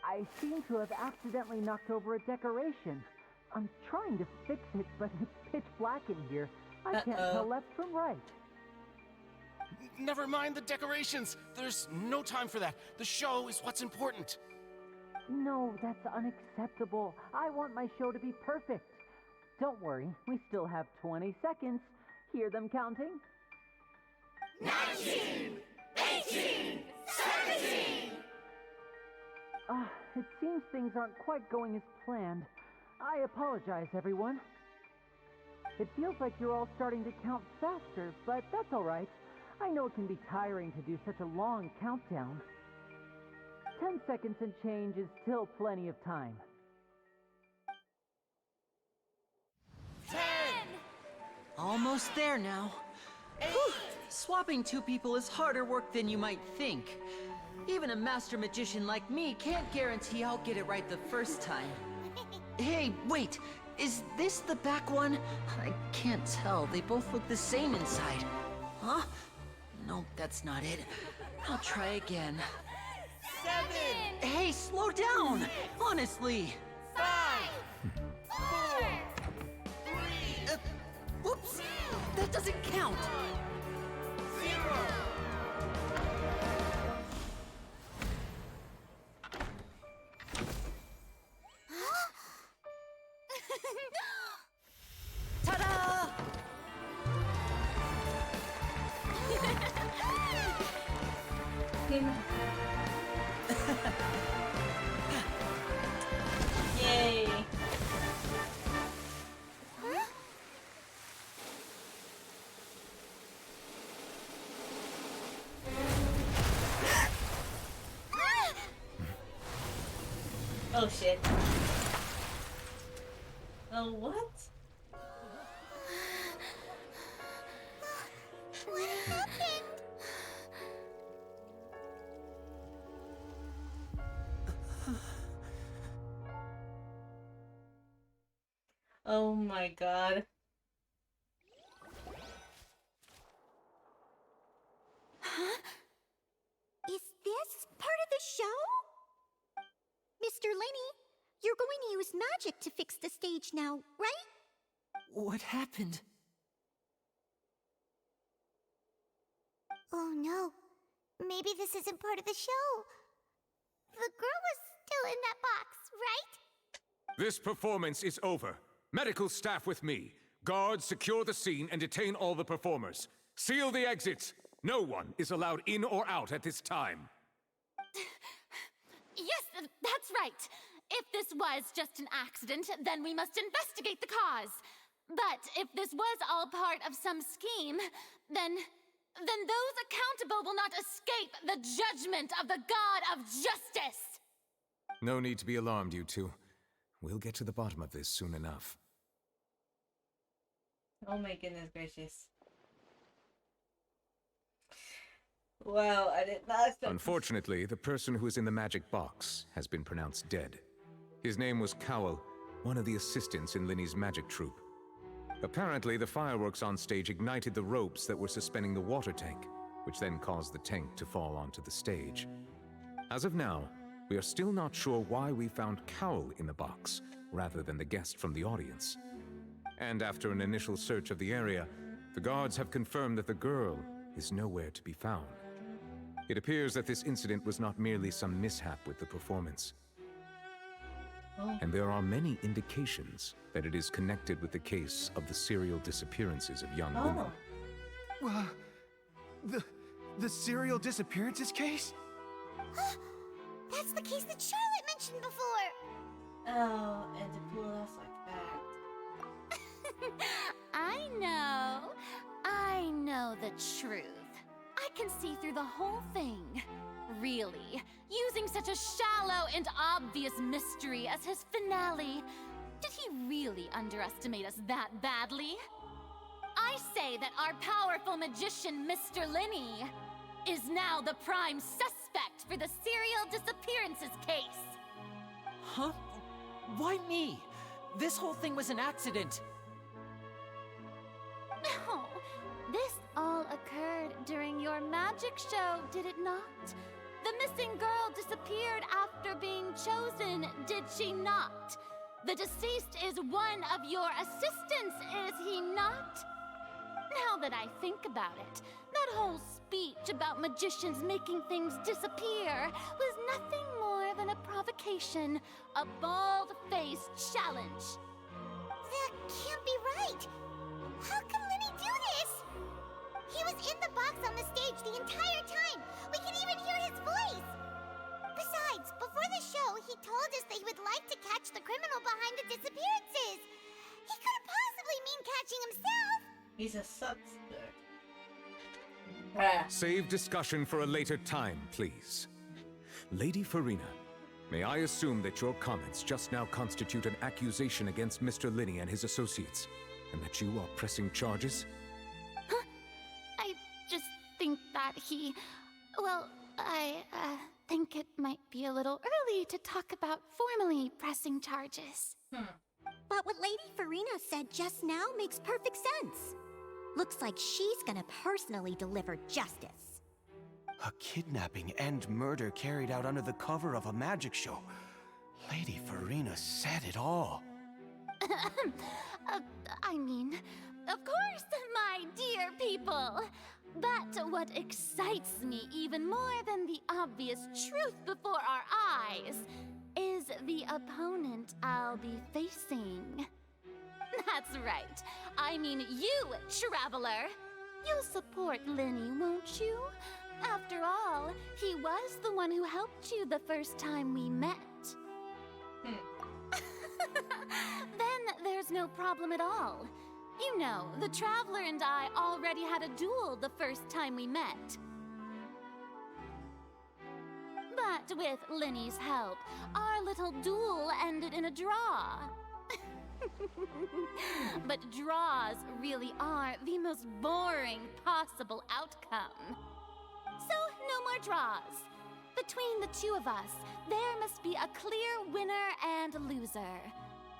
I seem to have accidentally knocked over a decoration. I'm trying to fix it, but it's pitch black in here. I can't tell left from right. Never mind the decorations. There's no time for that. The show is what's important. No, that's unacceptable. I want my show to be perfect. Don't worry, we still have 20 seconds. Hear them counting? 19, 18, 17! It seems things aren't quite going as planned. I apologize, everyone. It feels like you're all starting to count faster, but that's all right. I know it can be tiring to do such a long countdown. 10 seconds and change is still plenty of time. 10! Almost there now. Whew. Swapping two people is harder work than you might think. Even a master magician like me can't guarantee I'll get it right the first time. Hey, wait! Is this the back one? I can't tell. They both look the same inside. Huh? No, that's not it. I'll try again. 7! Hey, slow down! Honestly! 5! 4! 3! Whoops! That doesn't count! 0! Ta-da! Yay! Oh shit. Oh, what? What happened? Oh my god. Huh? Is this part of the show? Mr. Lenny, you're going to use magic to fix the stage now, right? What happened? Oh no. Maybe this isn't part of the show. The girl was still in that box, right? This performance is over. Medical staff with me. Guards, secure the scene and detain all the performers. Seal the exits. No one is allowed in or out at this time. Yes, that's right. If this was just an accident, then we must investigate the cause. But if this was all part of some scheme, then those accountable will not escape the judgment of the God of Justice. No need to be alarmed, you two. We'll get to the bottom of this soon enough. Oh my goodness gracious. Wow, I did not expect. Unfortunately, the person who is in the magic box has been pronounced dead. His name was Cowell, one of the assistants in Linny's magic troupe. Apparently, the fireworks on stage ignited the ropes that were suspending the water tank, which then caused the tank to fall onto the stage. As of now, we are still not sure why we found Cowell in the box, rather than the guest from the audience. And after an initial search of the area, the guards have confirmed that the girl is nowhere to be found. It appears that this incident was not merely some mishap with the performance. And there are many indications that it is connected with the case of the serial disappearances of young women. The serial disappearances case? That's the case that Charlotte mentioned before. Oh, and to pull us like that. I know the truth. I can see through the whole thing. Really, using such a shallow and obvious mystery as his finale. Did he really underestimate us that badly? I say that our powerful magician, Mr. Linny, is now the prime suspect for the serial disappearances case. Huh? Why me? This whole thing was an accident. No, this all occurred during your magic show, did it not? The missing girl disappeared after being chosen, did she not? The deceased is one of your assistants, is he not? Now that I think about it, that whole speech about magicians making things disappear was nothing more than a provocation, a bald-faced challenge. That can't be right. How can Linny do this? He was in the box on the stage the entire time. We can even hear his voice. Besides, before the show, he told us that he would like to catch the criminal behind the disappearances. He couldn't possibly mean catching himself. He's a sucker. Save discussion for a later time, please. Lady Farina, may I assume that your comments just now constitute an accusation against Mr. Linney and his associates, and that you are pressing charges? I just think that he... Well, I think it might be a little early to talk about formally pressing charges. But what Lady Farina said just now makes perfect sense. Looks like she's gonna personally deliver justice. A kidnapping and murder carried out under the cover of a magic show. Lady Farina said it all. I mean, of course, my dear people. But what excites me even more than the obvious truth before our eyes is the opponent I'll be facing. That's right. I mean you, Traveler. You'll support Linny, won't you? After all, he was the one who helped you the first time we met. Then there's no problem at all. You know, the Traveler and I already had a duel the first time we met. But with Linny's help, our little duel ended in a draw. But draws really are the most boring possible outcome. So, no more draws. Between the two of us, there must be a clear winner and loser.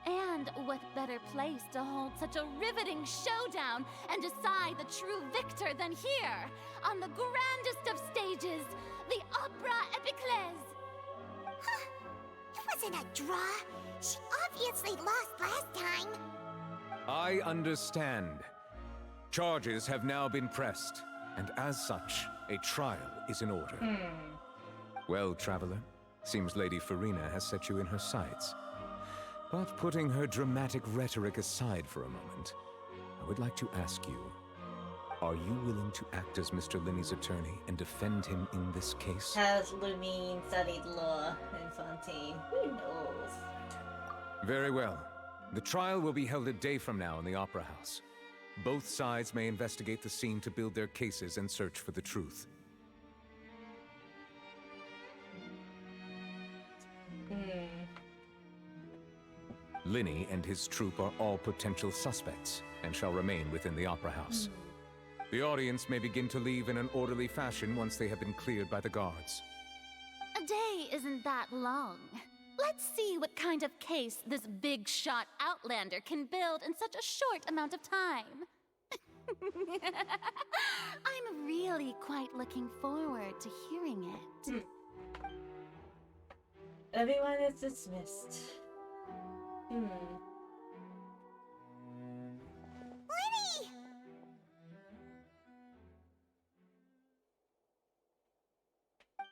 And what better place to hold such a riveting showdown and decide the true victor than here, on the grandest of stages, the Opera Epiclese. It wasn't a draw. She obviously lost last time. I understand. Charges have now been pressed, and as such, a trial is in order. Well, Traveler, seems Lady Farina has set you in her sights. But putting her dramatic rhetoric aside for a moment, I would like to ask you, are you willing to act as Mr. Linney's attorney and defend him in this case? Has Lumine studied law in Fontaine? Who knows? Very well. The trial will be held a day from now in the Opera House. Both sides may investigate the scene to build their cases and search for the truth. Linney and his troupe are all potential suspects and shall remain within the Opera House. The audience may begin to leave in an orderly fashion once they have been cleared by the guards. A day isn't that long. Let's see what kind of case this big shot Outlander can build in such a short amount of time. I'm really quite looking forward to hearing it. Everyone is dismissed. Linny!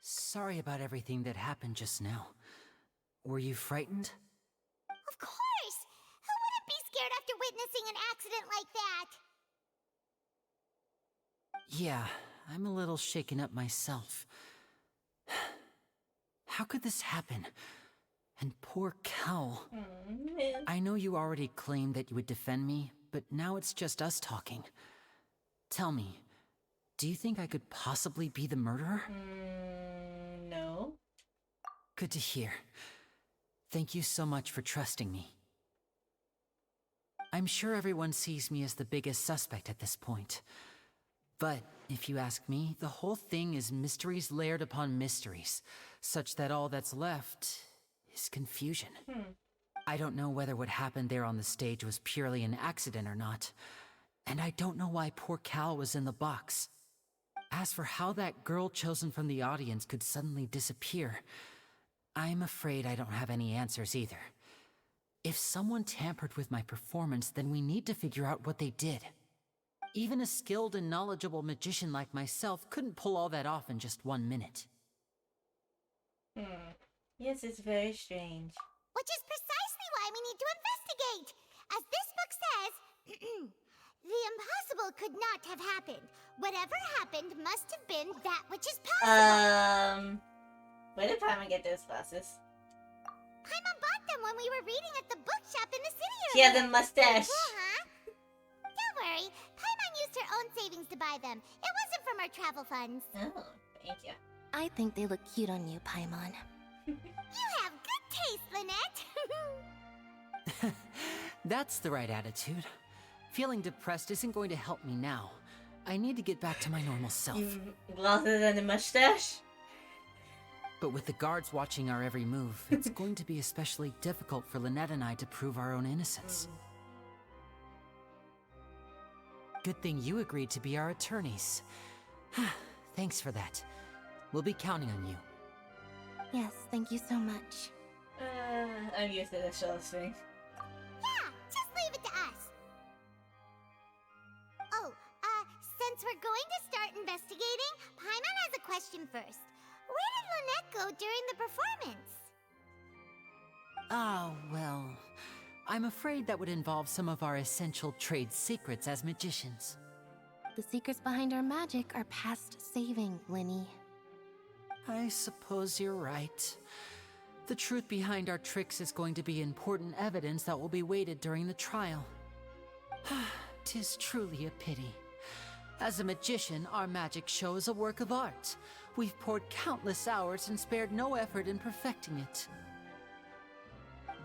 Sorry about everything that happened just now. Were you frightened? Of course! Who wouldn't be scared after witnessing an accident like that? Yeah, I'm a little shaken up myself. How could this happen? And poor Cal. I know you already claimed that you would defend me, but now it's just us talking. Tell me, do you think I could possibly be the murderer? No. Good to hear. Thank you so much for trusting me. I'm sure everyone sees me as the biggest suspect at this point. But if you ask me, the whole thing is mysteries layered upon mysteries, such that all that's left is confusion. I don't know whether what happened there on the stage was purely an accident or not, and I don't know why poor Cal was in the box. As for how that girl chosen from the audience could suddenly disappear, I'm afraid I don't have any answers either. If someone tampered with my performance, then we need to figure out what they did. Even a skilled and knowledgeable magician like myself couldn't pull all that off in just 1 minute. Yes, it's very strange. Which is precisely why we need to investigate. As this book says, the impossible could not have happened. Whatever happened must have been that which is possible. Where did Paimon get those glasses? Paimon bought them when we were reading at the bookshop in the city She has earlier. a mustache. Cool, huh? Don't worry. Paimon used her own savings to buy them. It wasn't from our travel funds. Oh, thank you. I think they look cute on you, Paimon. You have good taste, Lynette. That's the right attitude. Feeling depressed isn't going to help me now. I need to get back to my normal self. Glasses and a mustache? But with the guards watching our every move, it's going to be especially difficult for Lynette and I to prove our own innocence. Good thing you agreed to be our attorneys. Thanks for that. We'll be counting on you. Yes, thank you so much. I'm used to the show thing. Yeah, just leave it to us. Oh, since we're going to start investigating, Paimon has a question first. Where did Lynette go during the performance? Ah, well, I'm afraid that would involve some of our essential trade secrets as magicians. The secrets behind our magic are past saving, Linny. I suppose you're right. The truth behind our tricks is going to be important evidence that will be weighted during the trial. 'Tis truly a pity. As a magician, our magic show is a work of art. We've poured countless hours and spared no effort in perfecting it.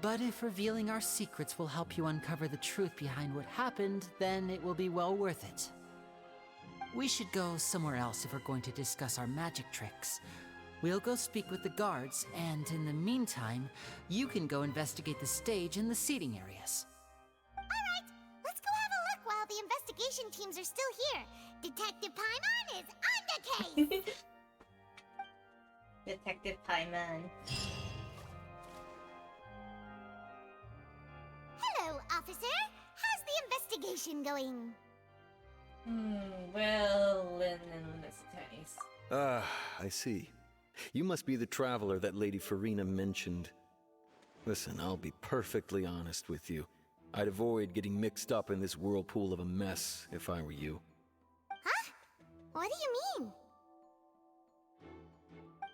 But if revealing our secrets will help you uncover the truth behind what happened, then it will be well worth it. We should go somewhere else if we're going to discuss our magic tricks. We'll go speak with the guards, and in the meantime, you can go investigate the stage and the seating areas. Alright, let's go have a look while the investigation teams are still here. Detective Paimon is on the case! Detective Paimon. Hello, officer. How's the investigation going? Well, Lynn and Miss Attorneys. I see. You must be the traveler that Lady Farina mentioned. Listen, I'll be perfectly honest with you. I'd avoid getting mixed up in this whirlpool of a mess if I were you. Huh? What do you mean?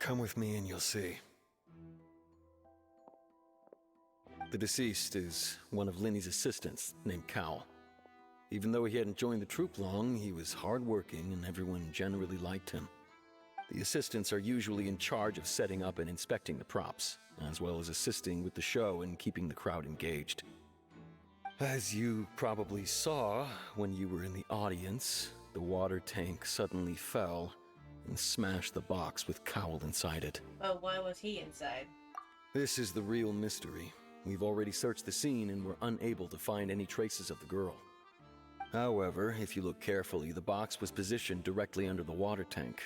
Come with me and you'll see. The deceased is one of Linny's assistants, named Cal. Even though he hadn't joined the troupe long, he was hardworking and everyone generally liked him. The assistants are usually in charge of setting up and inspecting the props, as well as assisting with the show and keeping the crowd engaged. As you probably saw when you were in the audience, the water tank suddenly fell and smashed the box with Cowl inside it. But why was he inside? This is the real mystery. We've already searched the scene and were unable to find any traces of the girl. However, if you look carefully, the box was positioned directly under the water tank.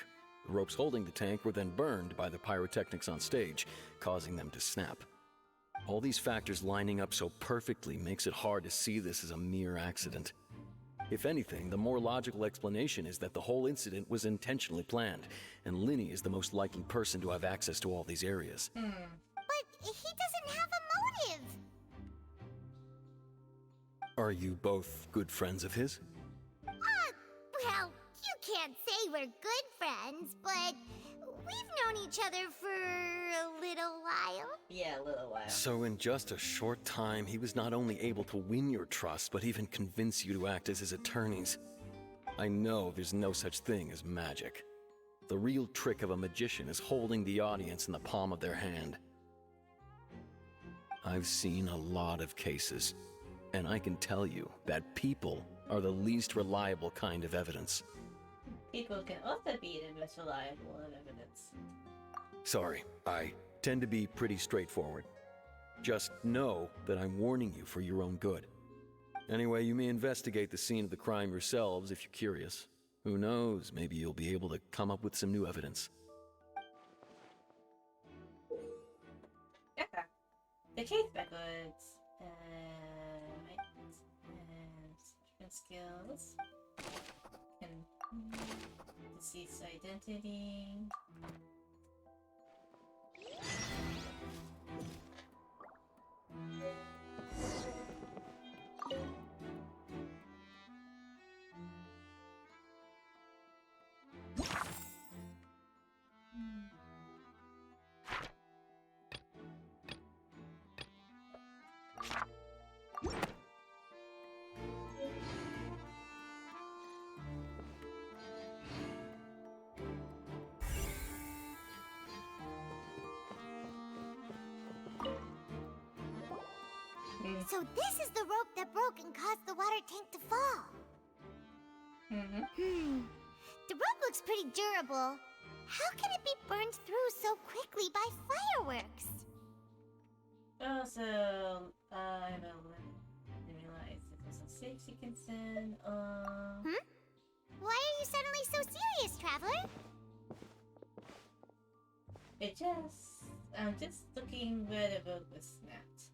The ropes holding the tank were then burned by the pyrotechnics on stage, causing them to snap. All these factors lining up so perfectly makes it hard to see this as a mere accident. If anything, the more logical explanation is that the whole incident was intentionally planned, and Linny is the most likely person to have access to all these areas. But he doesn't have a motive! Are you both good friends of his? Well, you can't say we're good friends, but we've known each other for a little while. Yeah, a little while. So in just a short time, he was not only able to win your trust, but even convince you to act as his attorneys. I know there's no such thing as magic. The real trick of a magician is holding the audience in the palm of their hand. I've seen a lot of cases, and I can tell you that people are the least reliable kind of evidence. People can also be the most reliable of evidence. Sorry, I tend to be pretty straightforward. Just know that I'm warning you for your own good. Anyway, you may investigate the scene of the crime yourselves if you're curious. Who knows, maybe you'll be able to come up with some new evidence. Okay. The case backwards. Right. Skills. And deceased identity. So this is the rope that broke and caused the water tank to fall. The rope looks pretty durable. How can it be burned through so quickly by fireworks? Oh, so I will realize if there's a safety concern. Why are you suddenly so serious, Traveler? I'm just looking where the rope was snapped.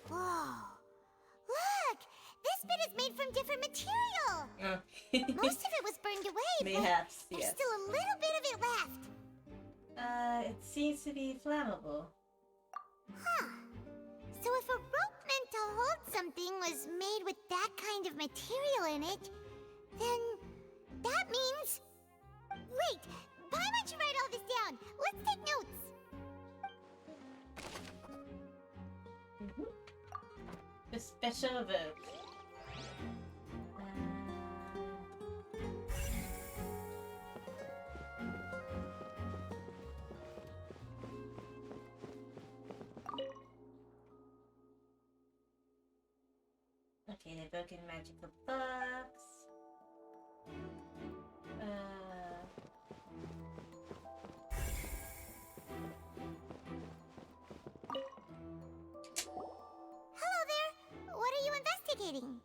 Whoa. Look! This bit is made from different material! Oh. Most of it was burned away, Perhaps, but there's yes. still a little bit of it left. It seems to be flammable. Huh. So if a rope meant to hold something was made with that kind of material in it, then that means... Wait! Why don't you write all this down? Let's take notes! The special rope. Okay, the broken magical box. Hello there! What are you investigating?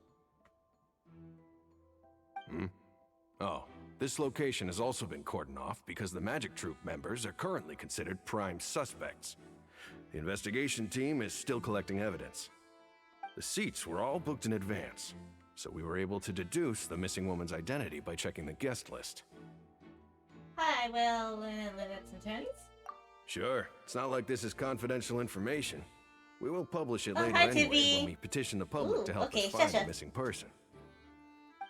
Oh, this location has also been cordoned off because the Magic Troop members are currently considered prime suspects. The investigation team is still collecting evidence. The seats were all booked in advance, so we were able to deduce the missing woman's identity by checking the guest list. Hi, well, Linnets and Tony's? Sure, it's not like this is confidential information. We will publish it Oh, later hi, anyway Tibby. when we petition the public to help okay, us find Shasha. the missing person.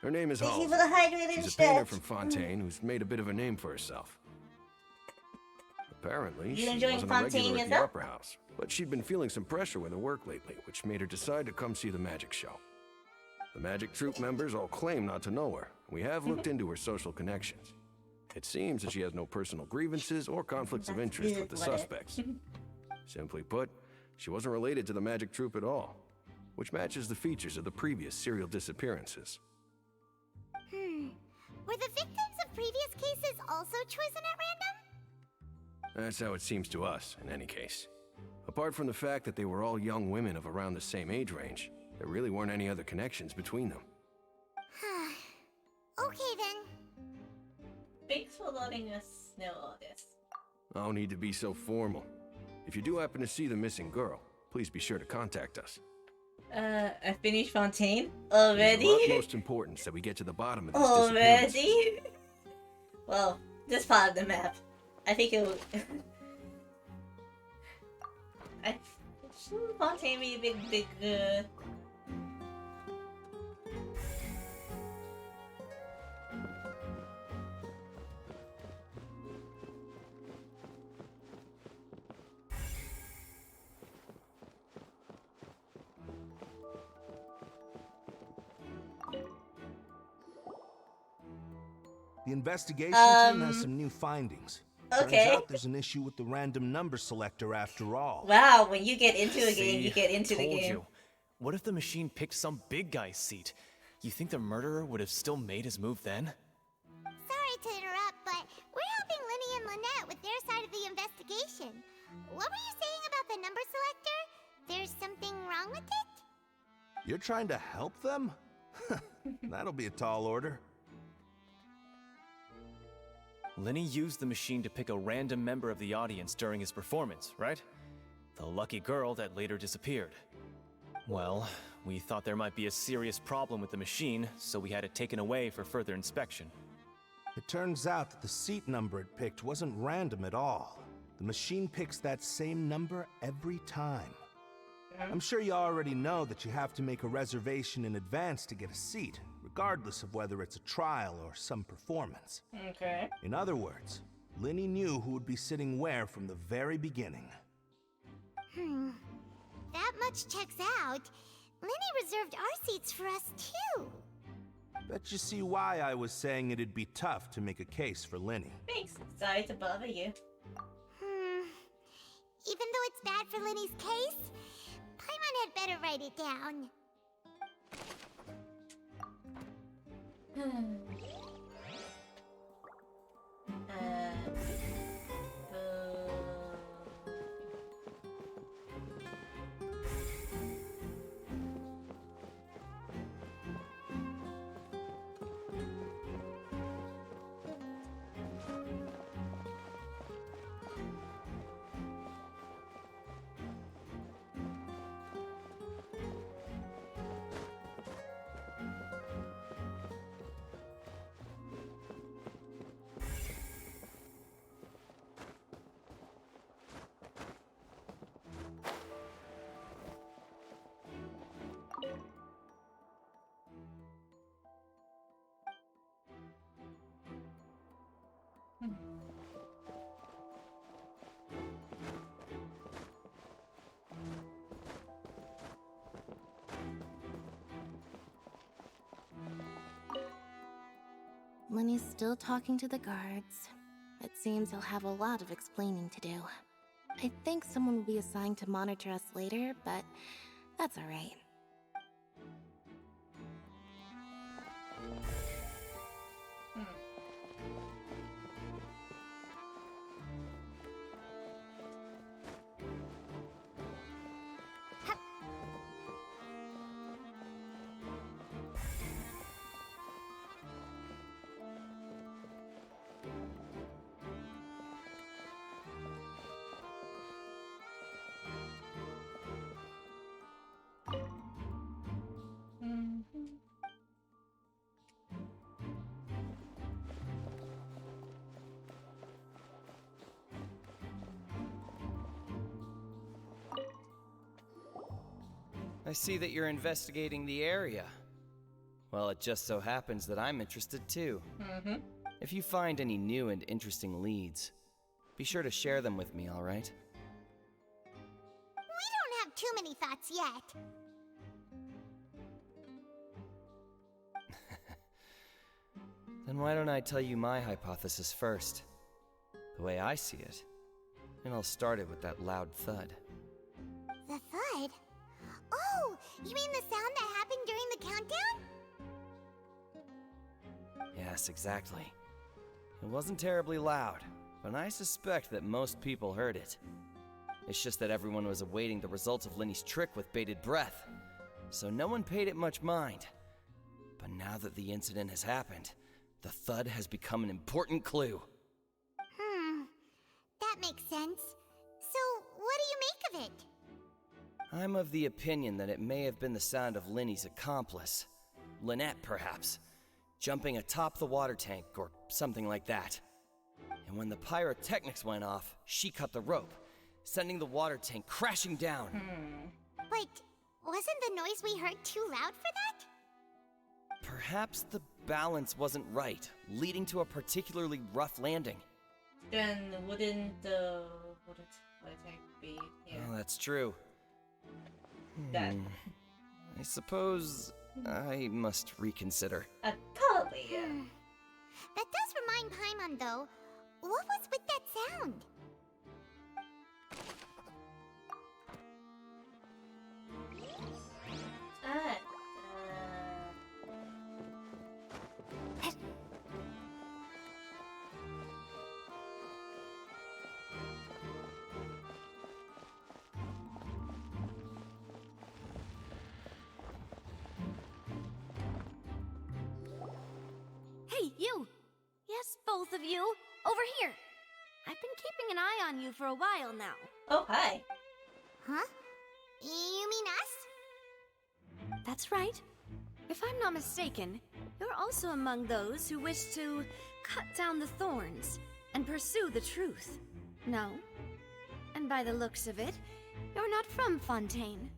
Her name is Thank you Halsey. for the hydrated She's a painter stretch. from Fontaine who's made a bit of a name for herself. Apparently, You she enjoying wasn't a Fontaine regular at the yourself? Opera House, but she'd been feeling some pressure with her work lately, which made her decide to come see the magic show. The Magic Troop members all claim not to know her. We have looked into her social connections. It seems that she has no personal grievances or conflicts of interest with the suspects. Simply put, she wasn't related to the Magic Troop at all, which matches the features of the previous serial disappearances. Were the victims of previous cases also chosen at random? That's how it seems to us, in any case. Apart from the fact that they were all young women of around the same age range, there really weren't any other connections between them. Okay then. Thanks for letting us know all this. No need to be so formal. If you do happen to see the missing girl, please be sure to contact us. I finished Fontaine It's of already? utmost importance that we get to the bottom of this disappearance. Already? Well, this part of the map. I think it will... Fontaine be a bit bigger. The investigation team has Um, some new findings. okay. Turns out there's an issue with the random number selector after all. Wow, when you get into a game, you See, get into the told game. you. What if the machine picked some big guy's seat? You think the murderer would have still made his move then? Sorry to interrupt, but we're helping Linny and Lynette with their side of the investigation. What were you saying about the number selector? There's something wrong with it? You're trying to help them? That'll be a tall order. Lenny used the machine to pick a random member of the audience during his performance, right? The lucky girl that later disappeared. Well, we thought there might be a serious problem with the machine, so we had it taken away for further inspection. It turns out that the seat number it picked wasn't random at all. The machine picks that same number every time. I'm sure you already know that you have to make a reservation in advance to get a seat, regardless of whether it's a trial or some performance. Okay. In other words, Linny knew who would be sitting where from the very beginning. That much checks out. Linny reserved our seats for us too. Bet you see why I was saying it'd be tough to make a case for Linny. Thanks. Sorry to bother you. Even though it's bad for Linny's case, Paimon had better write it down. Lenny's still talking to the guards. It seems he'll have a lot of explaining to do. I think someone will be assigned to monitor us later, but that's alright. I see that you're investigating the area. Well, it just so happens that I'm interested too. If you find any new and interesting leads, be sure to share them with me, alright? We don't have too many thoughts yet. Then why don't I tell you my hypothesis first? The way I see it. And I'll start it with that loud thud. The thud? Oh, you mean the sound that happened during the countdown? Yes, exactly. It wasn't terribly loud, but I suspect that most people heard it. It's just that everyone was awaiting the results of Linny's trick with bated breath, so no one paid it much mind. But now that the incident has happened, the thud has become an important clue. That makes sense. So, what do you make of it? I'm of the opinion that it may have been the sound of Linny's accomplice, Lynette perhaps, jumping atop the water tank or something like that. And when the pyrotechnics went off, she cut the rope, sending the water tank crashing down. But wasn't the noise we heard too loud for that? Perhaps the balance wasn't right, leading to a particularly rough landing. Then wouldn't the water tank be here? Oh, that's true. That. I suppose I must reconsider. Totally. That does remind Paimon, though. What was with that sound? Hey, you! Yes, both of you! Over here! I've been keeping an eye on you for a while now. Oh, hi. Huh? You mean us? That's right. If I'm not mistaken, you're also among those who wish to cut down the thorns and pursue the truth. No? And by the looks of it, you're not from Fontaine.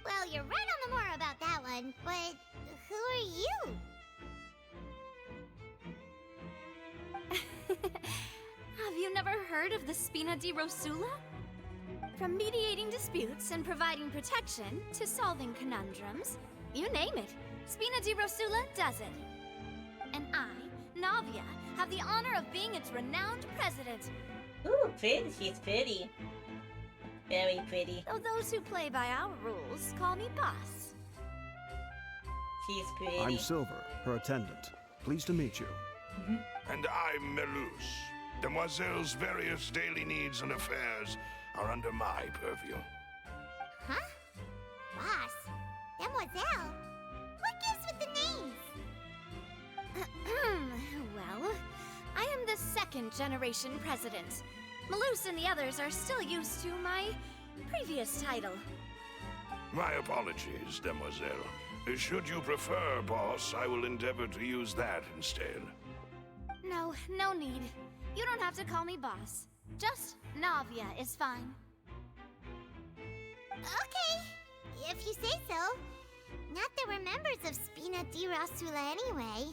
Well, you're right on the more about that one, but who are you? Have you never heard of the Spina di Rosula? From mediating disputes and providing protection to solving conundrums, you name it, Spina di Rosula does it. And I, Navia, have the honor of being its renowned president. Ooh, pretty. She's pretty. Very pretty. Though those who play by our rules call me boss. She's pretty. I'm Silver, her attendant. Pleased to meet you. And I'm Melus. Demoiselle's various daily needs and affairs are under my purview. Huh? Boss? Demoiselle? What gives with the names? Well, I am the second generation president. Malus and the others are still used to my previous title. My apologies, Demoiselle. Should you prefer, boss, I will endeavor to use that instead. No, no need. You don't have to call me boss. Just Navia is fine. Okay, if you say so. Not that we're members of Spina di Rasula anyway.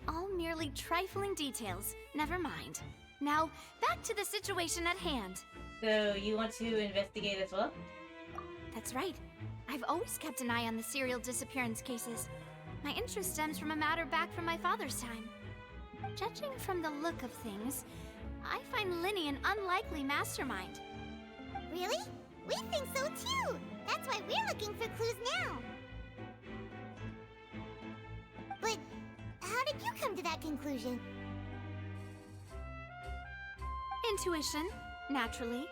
All merely trifling details. Never mind. Now, back to the situation at hand. So, you want to investigate as well? That's right. I've always kept an eye on the serial disappearance cases. My interest stems from a matter back from my father's time. Judging from the look of things, I find Linny an unlikely mastermind. Really? We think so too! That's why we're looking for clues now! But how did you come to that conclusion? Intuition, naturally.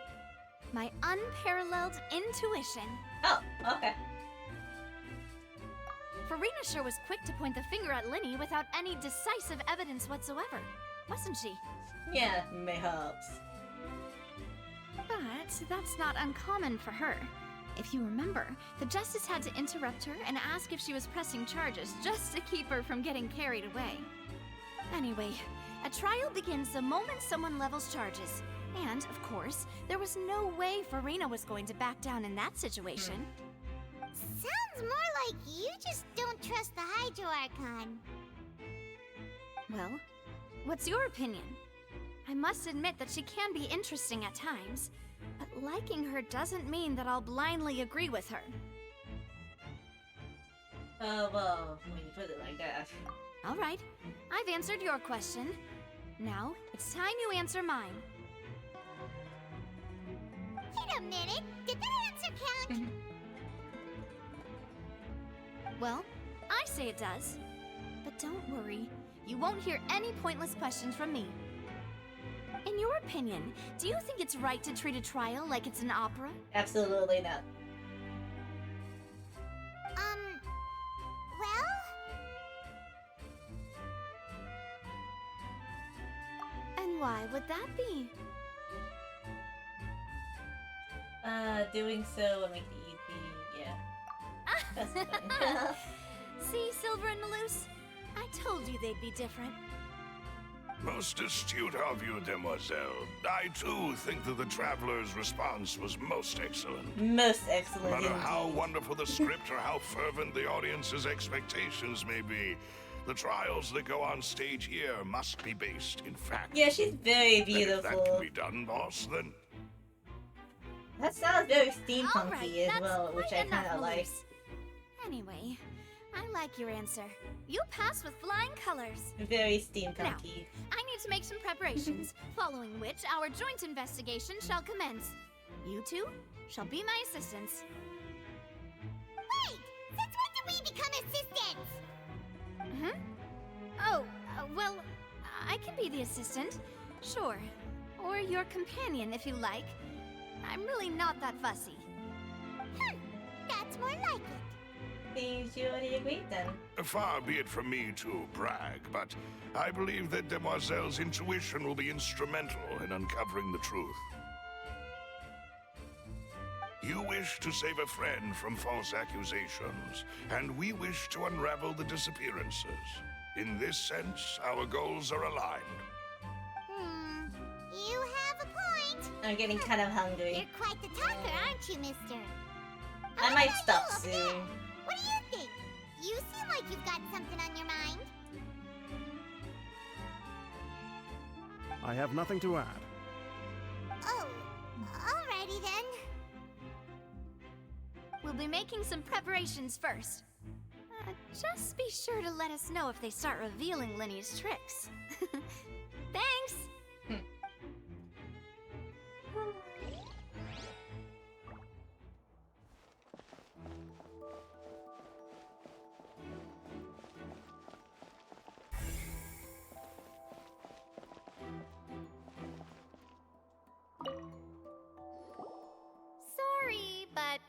My unparalleled intuition. Oh, okay. Farina sure was quick to point the finger at Linny without any decisive evidence whatsoever, wasn't she? Yeah, mayhaps. But that's not uncommon for her. If you remember, the Justice had to interrupt her and ask if she was pressing charges just to keep her from getting carried away. Anyway, a trial begins the moment someone levels charges. And, of course, there was no way Farina was going to back down in that situation. Sounds more like you just don't trust the Hydro Archon. Well, what's your opinion? I must admit that she can be interesting at times, but liking her doesn't mean that I'll blindly agree with her. Well, when you put it like that. All right, I've answered your question. Now, it's time you answer mine. Wait a minute, did that answer count? Well, I say it does. But don't worry, you won't hear any pointless questions from me. In your opinion, do you think it's right to treat a trial like it's an opera? Absolutely not. Well? And why would that be? Doing so will make it easy, yeah. That's fine. See, Silver and Malus? I told you they'd be different. Most astute of you, Demoiselle. I too think that the Traveler's response was most excellent. Most excellent. No matter indeed. how wonderful the script or how fervent the audience's expectations may be, the trials that go on stage here must be based in fact. Yeah, she's very And if that beautiful. can be done, boss, then That sounds very All steampunky right, as that's well, which I quite enough, kind of like. Malus. Anyway, I like your answer. You pass with flying colors. Very Now, steampunky. I need to make some preparations, following which our joint investigation shall commence. You two shall be my assistants. Wait! Since when did we become assistants? Oh, well, I can be the assistant. Sure. Or your companion, if you like. I'm really not that fussy. That's more like it. Seems you already agreed then. far be it from me to brag, but I believe that Demoiselle's intuition will be instrumental in uncovering the truth. You wish to save a friend from false accusations, and we wish to unravel the disappearances. In this sense, our goals are aligned. You have a point. I'm getting kind of hungry. You're quite the talker, aren't you, mister? I might stop you, soon. there? What do you think? You seem like you've got something on your mind. I have nothing to add. Oh, alrighty then. We'll be making some preparations first. Just be sure to let us know if they start revealing Linny's tricks. Thanks!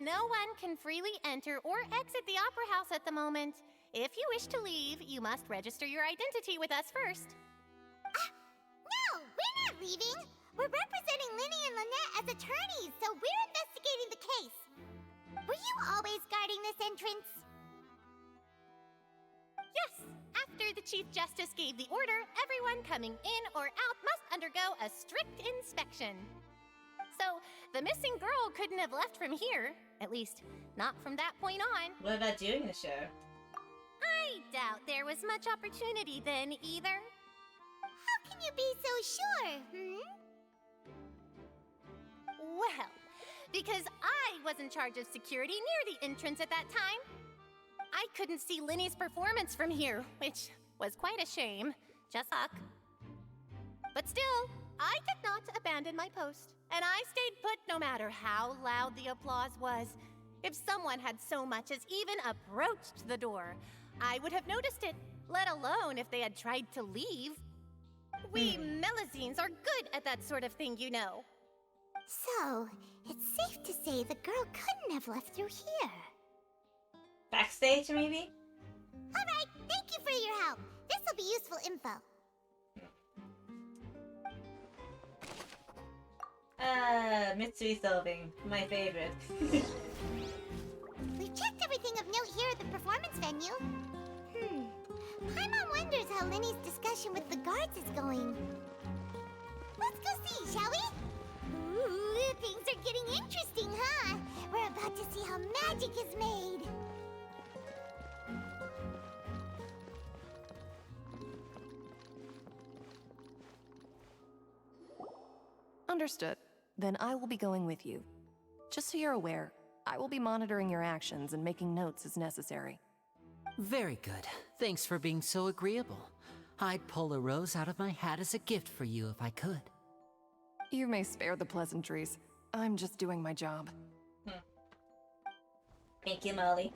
no one can freely enter or exit the Opera House at the moment. If you wish to leave, you must register your identity with us first. No, we're not leaving. We're representing Linny and Lynette as attorneys, so we're investigating the case. Were you always guarding this entrance? Yes, after the Chief Justice gave the order, everyone coming in or out must undergo a strict inspection. So, the missing girl couldn't have left from here. At least, not from that point on. What about doing the show? I doubt there was much opportunity then, either. How can you be so sure, Well, because I was in charge of security near the entrance at that time. I couldn't see Linny's performance from here, which was quite a shame. Just luck. But still, I did not abandon my post, and I stayed put no matter how loud the applause was. If someone had so much as even approached the door, I would have noticed it, let alone if they had tried to leave. We Melazines are good at that sort of thing, you know. So, it's safe to say the girl couldn't have left through here. Backstage, maybe? Alright, thank you for your help. This'll be useful info. Mystery solving. My favorite. We've checked everything of note here at the performance venue. Paimon wonders how Linny's discussion with the guards is going. Let's go see, shall we? Ooh, things are getting interesting, huh? We're about to see how magic is made. Understood. Then I will be going with you. Just so you're aware, I will be monitoring your actions and making notes as necessary. Very good. Thanks for being so agreeable. I'd pull a rose out of my hat as a gift for you if I could. You may spare the pleasantries. I'm just doing my job. Thank you, Molly.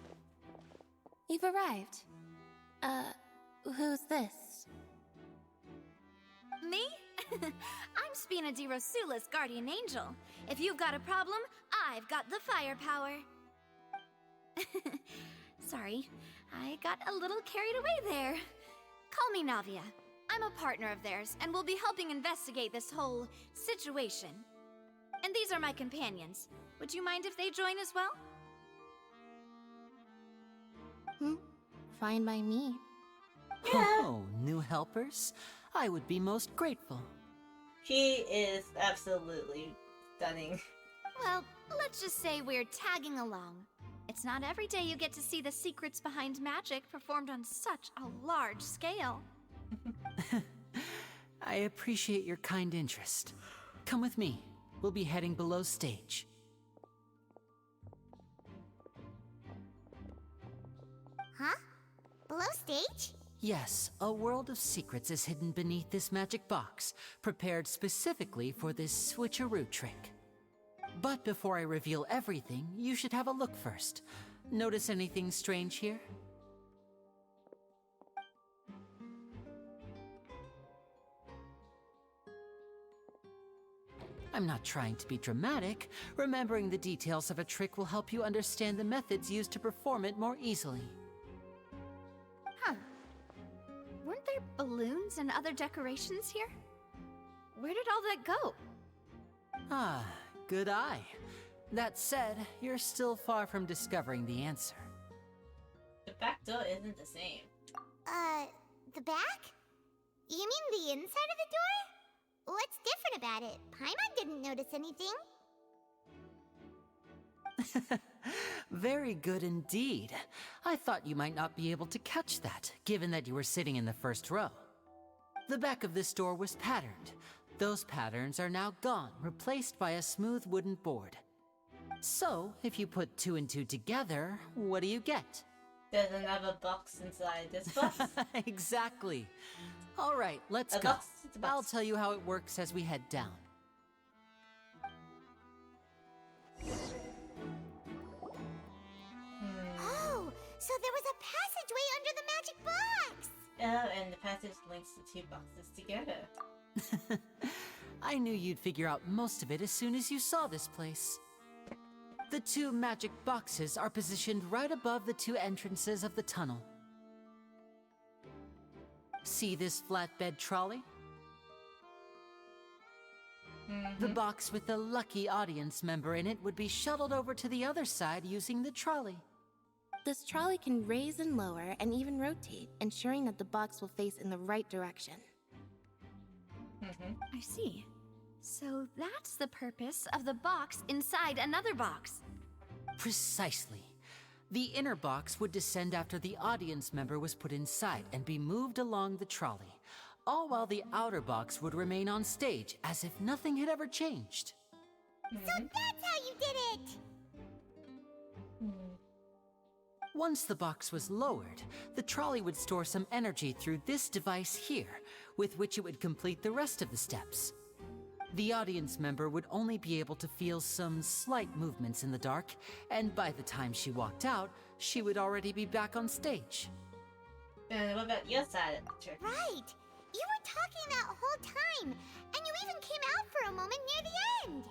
You've arrived. Who's this? Me? I'm Spina di Rosula's guardian angel. If you've got a problem, I've got the firepower. Sorry, I got a little carried away there. Call me Navia. I'm a partner of theirs, and we'll be helping investigate this whole situation. And these are my companions. Would you mind if they join as well? Fine by me. Oh, new helpers? I would be most grateful. She is absolutely stunning. Well, let's just say we're tagging along. It's not every day you get to see the secrets behind magic performed on such a large scale. I appreciate your kind interest. Come with me. We'll be heading below stage. Huh? Below stage? Yes, a world of secrets is hidden beneath this magic box, prepared specifically for this switcheroo trick. But before I reveal everything, you should have a look first. Notice anything strange here? I'm not trying to be dramatic. Remembering the details of a trick will help you understand the methods used to perform it more easily. Huh. Weren't there balloons and other decorations here? Where did all that go? Ah, good eye. That said, you're still far from discovering the answer. The back door isn't the same. The back? You mean the inside of the door? What's different about it? Paimon didn't notice anything. Very good indeed. I thought you might not be able to catch that, given that you were sitting in the first row. The back of this door was patterned. Those patterns are now gone, replaced by a smooth wooden board. So, if you put 2 and 2 together, what do you get? There's another box inside this box. Exactly. All right, let's go. I'll tell you how it works as we head down. Oh, so there was a passageway under the magic box! Oh, and the passage links the 2 boxes together. I knew you'd figure out most of it as soon as you saw this place. The 2 magic boxes are positioned right above the 2 entrances of the tunnel. See this flatbed trolley? The box with the lucky audience member in it would be shuttled over to the other side using the trolley. This trolley can raise and lower and even rotate, ensuring that the box will face in the right direction. I see. So that's the purpose of the box inside another box. Precisely. The inner box would descend after the audience member was put inside and be moved along the trolley, all while the outer box would remain on stage as if nothing had ever changed. So that's how you did it! Once the box was lowered, the trolley would store some energy through this device here, with which it would complete the rest of the steps. The audience member would only be able to feel some slight movements in the dark, and by the time she walked out, she would already be back on stage. And what about your side of the trick? Right! You were talking that whole time, and you even came out for a moment near the end!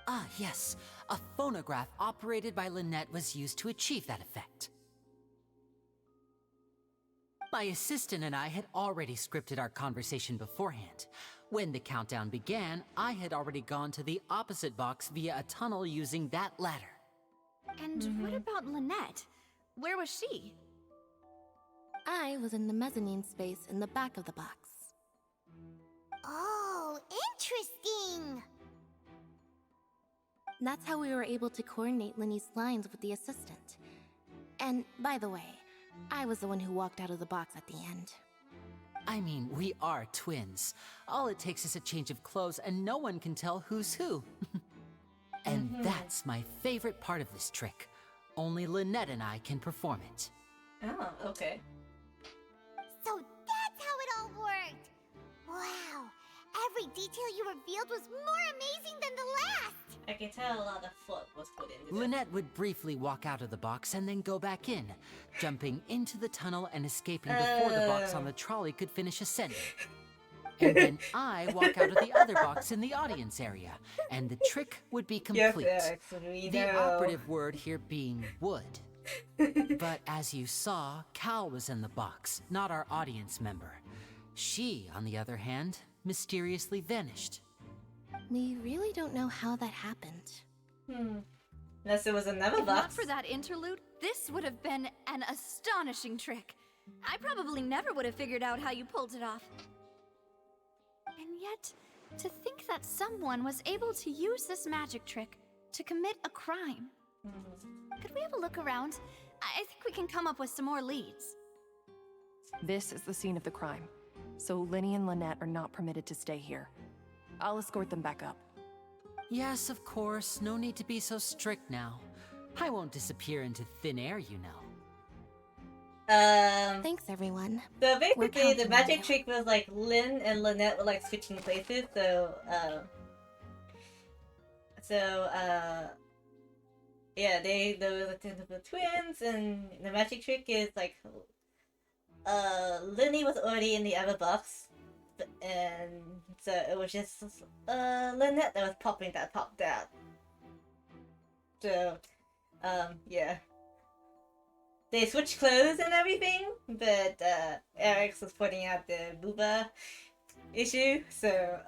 Ah, yes. A phonograph operated by Lynette was used to achieve that effect. My assistant and I had already scripted our conversation beforehand. When the countdown began, I had already gone to the opposite box via a tunnel using that ladder. And what about Lynette? Where was she? I was in the mezzanine space in the back of the box. Oh, interesting! That's how we were able to coordinate Linny's lines with the assistant. And, by the way, I was the one who walked out of the box at the end. I mean, we are twins. All it takes is a change of clothes and no one can tell who's who. And that's my favorite part of this trick. Only Lynette and I can perform it. Oh, okay. So that's how it all worked! Wow! Every detail you revealed was more amazing than the last! I can tell a lot of thought was put into this. Lynette would briefly walk out of the box and then go back in, jumping into the tunnel and escaping before the box on the trolley could finish ascending. And then I walk out of the other box in the audience area, and the trick would be complete. Yes, we The know. operative word here being would. But as you saw, Cal was in the box, not our audience member. She, on the other hand, mysteriously vanished. We really don't know how that happened. Unless it was another If box. not for that interlude, this would have been an astonishing trick. I probably never would have figured out how you pulled it off. And yet, to think that someone was able to use this magic trick to commit a crime. Could we have a look around? I think we can come up with some more leads. This is the scene of the crime, so Linny and Lynette are not permitted to stay here. I'll escort them back up. Yes, of course. No need to be so strict now. I won't disappear into thin air, you know. Thanks, everyone. So We're basically, the counting on magic you. trick was like Lynn and Lynette were like switching places. Yeah, they were the twins, and the magic trick is like, Linny was already in the other box, and so it was just Lynette that was popped out. So, yeah. They switched clothes and everything, but Eric's was pointing out the booba issue, so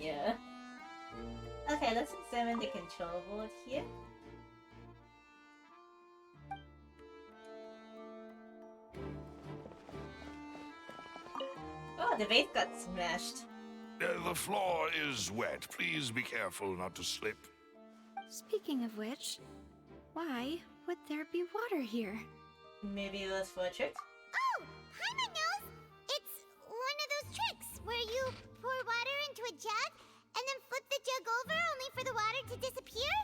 yeah. Okay, let's examine the control board here. Oh, the vase got smashed. The floor is wet. Please be careful not to slip. Speaking of which, why would there be water here? Maybe it was for a trick? Oh! Paimon knows! It's one of those tricks where you pour water into a jug and then flip the jug over only for the water to disappear?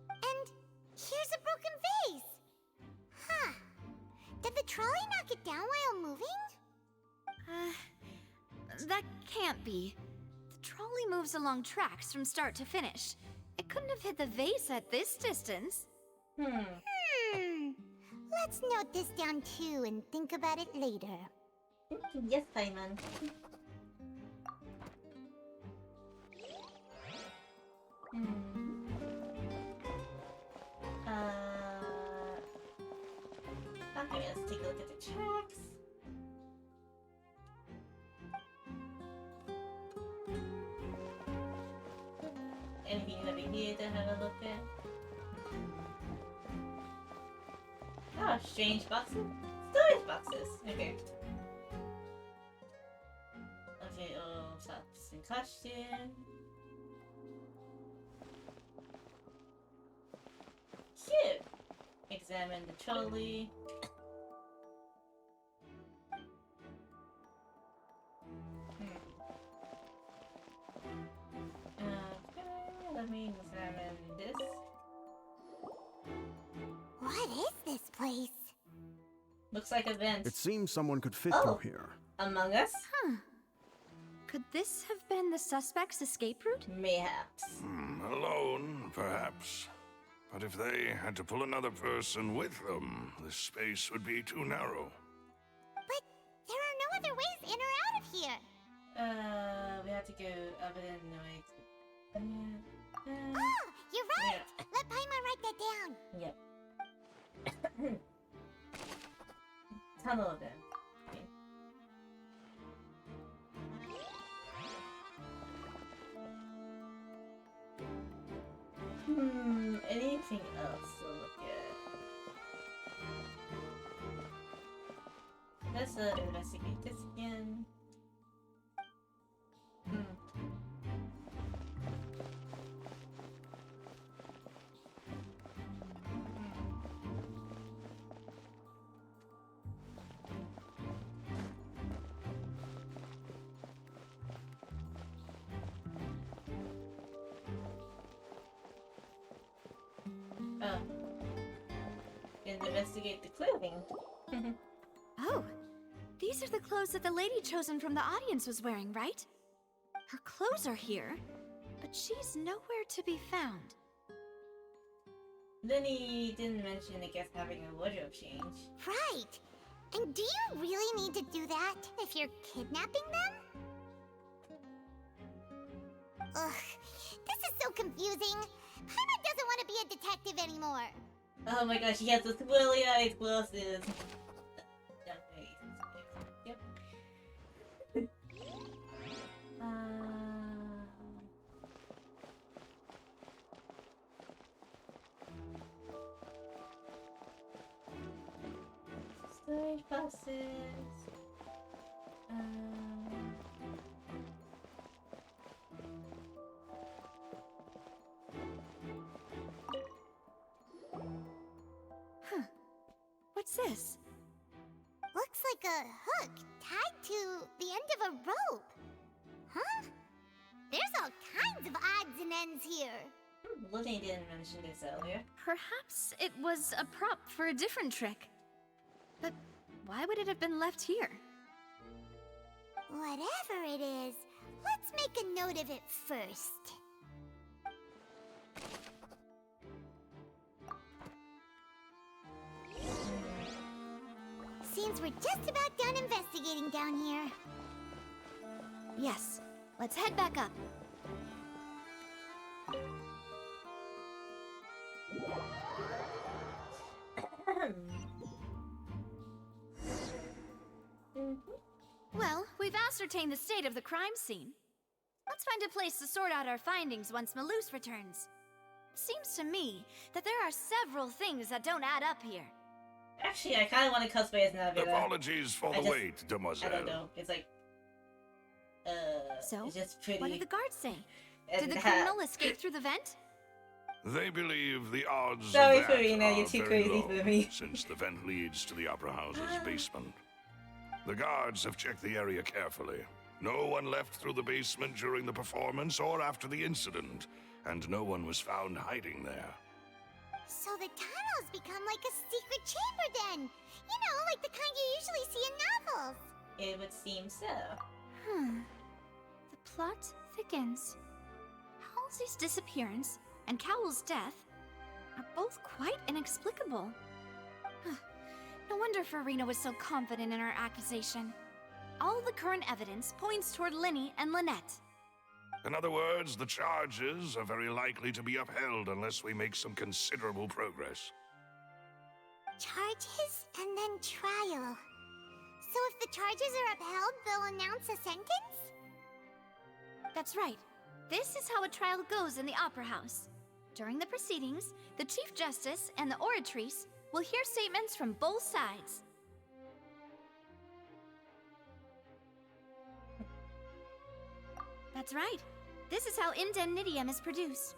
And here's a broken vase! Huh. Did the trolley knock it down while moving? That can't be. The trolley moves along tracks from start to finish. It couldn't have hit the vase at this distance. Let's note this down too and think about it later. Yes, Paimon. Okay, let's take a look at the tracks. Anything over here to have a look at? Oh, strange boxes? Storage boxes! Okay. Okay, oh, tops and costume. Cute! Examine the trolley. Let me examine this. What is this place? Looks like a vent. It seems someone could fit Oh. through here. Among Us? Huh. Could this have been the suspect's escape route? Mayhaps. Alone, perhaps. But if they had to pull another person with them, the space would be too narrow. But there are no other ways in or out of here. We have to go over the noise. Oh, you're right. Let Paimon write that down. Yep. Tunnel then. Okay. Anything else to look at? Let's investigate this again. Investigate the clothing. Oh, these are the clothes that the lady chosen from the audience was wearing, right? Her clothes are here, but she's nowhere to be found. Lenny didn't mention, I guess, having a wardrobe change. Right. And do you really need to do that if you're kidnapping them? Ugh, this is so confusing. Paimon doesn't want to be a detective anymore. Oh my gosh, he has those squirrely eyes glasses. Yep. Storage boxes. What's this? Looks like a hook tied to the end of a rope. Huh? There's all kinds of odds and ends here. Lenny didn't mention this earlier. Perhaps it was a prop for a different trick. But why would it have been left here? Whatever it is, let's make a note of it first. Seems we're just about done investigating down here. Yes, let's head back up. Well, we've ascertained the state of the crime scene. Let's find a place to sort out our findings once Malus returns. Seems to me that there are several things that don't add up here. Actually, I kind of want to cosplay as Navigator. Apologies for the wait, demoiselle. I don't know. It's like, So, it's just pretty. what did the guards say? And Did the that- criminal escape through the vent? They believe the odds Sorry, of that Farina, are you're too very crazy low, for me. since the vent leads to the Opera House's basement. The guards have checked the area carefully. No one left through the basement during the performance or after the incident, and no one was found hiding there. So the tunnels become like a secret chamber then. You know, like the kind you usually see in novels. It would seem so. The plot thickens. Halsey's disappearance and Cowell's death are both quite inexplicable. No wonder Farina was so confident in her accusation. All the current evidence points toward Linny and Lynette. In other words, the charges are very likely to be upheld unless we make some considerable progress. Charges and then trial. So if the charges are upheld, they'll announce a sentence? That's right. This is how a trial goes in the Opera House. During the proceedings, the Chief Justice and the Oratrice will hear statements from both sides. That's right. This is how indemnitium is produced.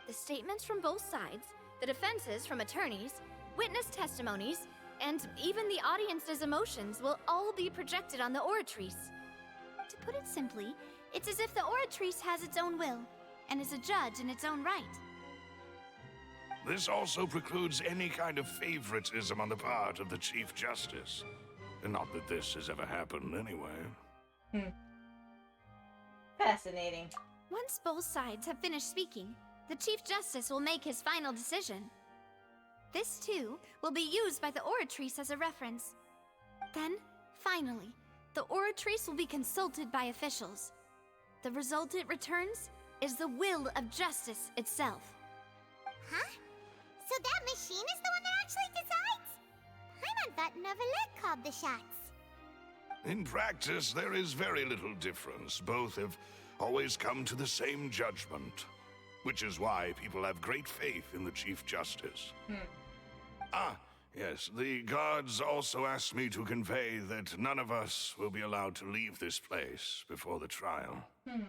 The statements from both sides, the defenses from attorneys, witness testimonies, and even the audience's emotions will all be projected on the Oratrice. To put it simply, it's as if the Oratrice has its own will, and is a judge in its own right. This also precludes any kind of favoritism on the part of the Chief Justice. Not that this has ever happened anyway. Fascinating. Once both sides have finished speaking, the Chief Justice will make his final decision. This, too, will be used by the Oratrice as a reference. Then, finally, the Oratrice will be consulted by officials. The result it returns is the will of justice itself. Huh? So that machine is the one that actually decides? Paimon thought Neverlet called the shots. In practice, there is very little difference. Both have always come to the same judgment, which is why people have great faith in the Chief Justice. Ah, yes, the guards also asked me to convey that none of us will be allowed to leave this place before the trial. Okay.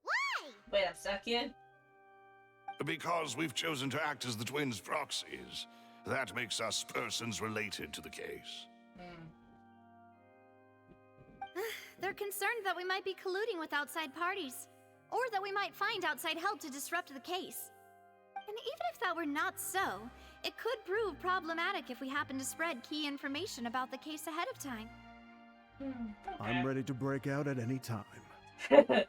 Why? Wait, I'm stuck here? Because we've chosen to act as the twins' proxies. That makes us persons related to the case. They're concerned that we might be colluding with outside parties, or that we might find outside help to disrupt the case. And even if that were not so, it could prove problematic if we happen to spread key information about the case ahead of time. I'm ready to break out at any time. Okay,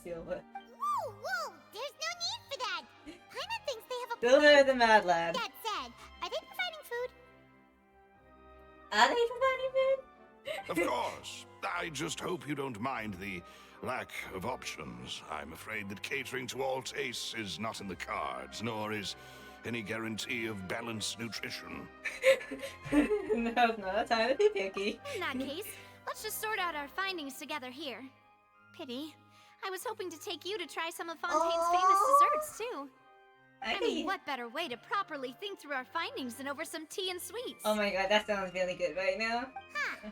Silva. Whoa! There's no need for that! Paimon thinks they have a Silva the Mad Lad. That said, are they providing food? Are they providing food? Of course. I just hope you don't mind the lack of options. I'm afraid that catering to all tastes is not in the cards, nor is any guarantee of balanced nutrition. No, it's not time to be picky. In that case, let's just sort out our findings together here. Pity. I was hoping to take you to try some of Fontaine's famous desserts, too. I mean, what better way to properly think through our findings than over some tea and sweets? Oh my god, that sounds really good right now. Huh.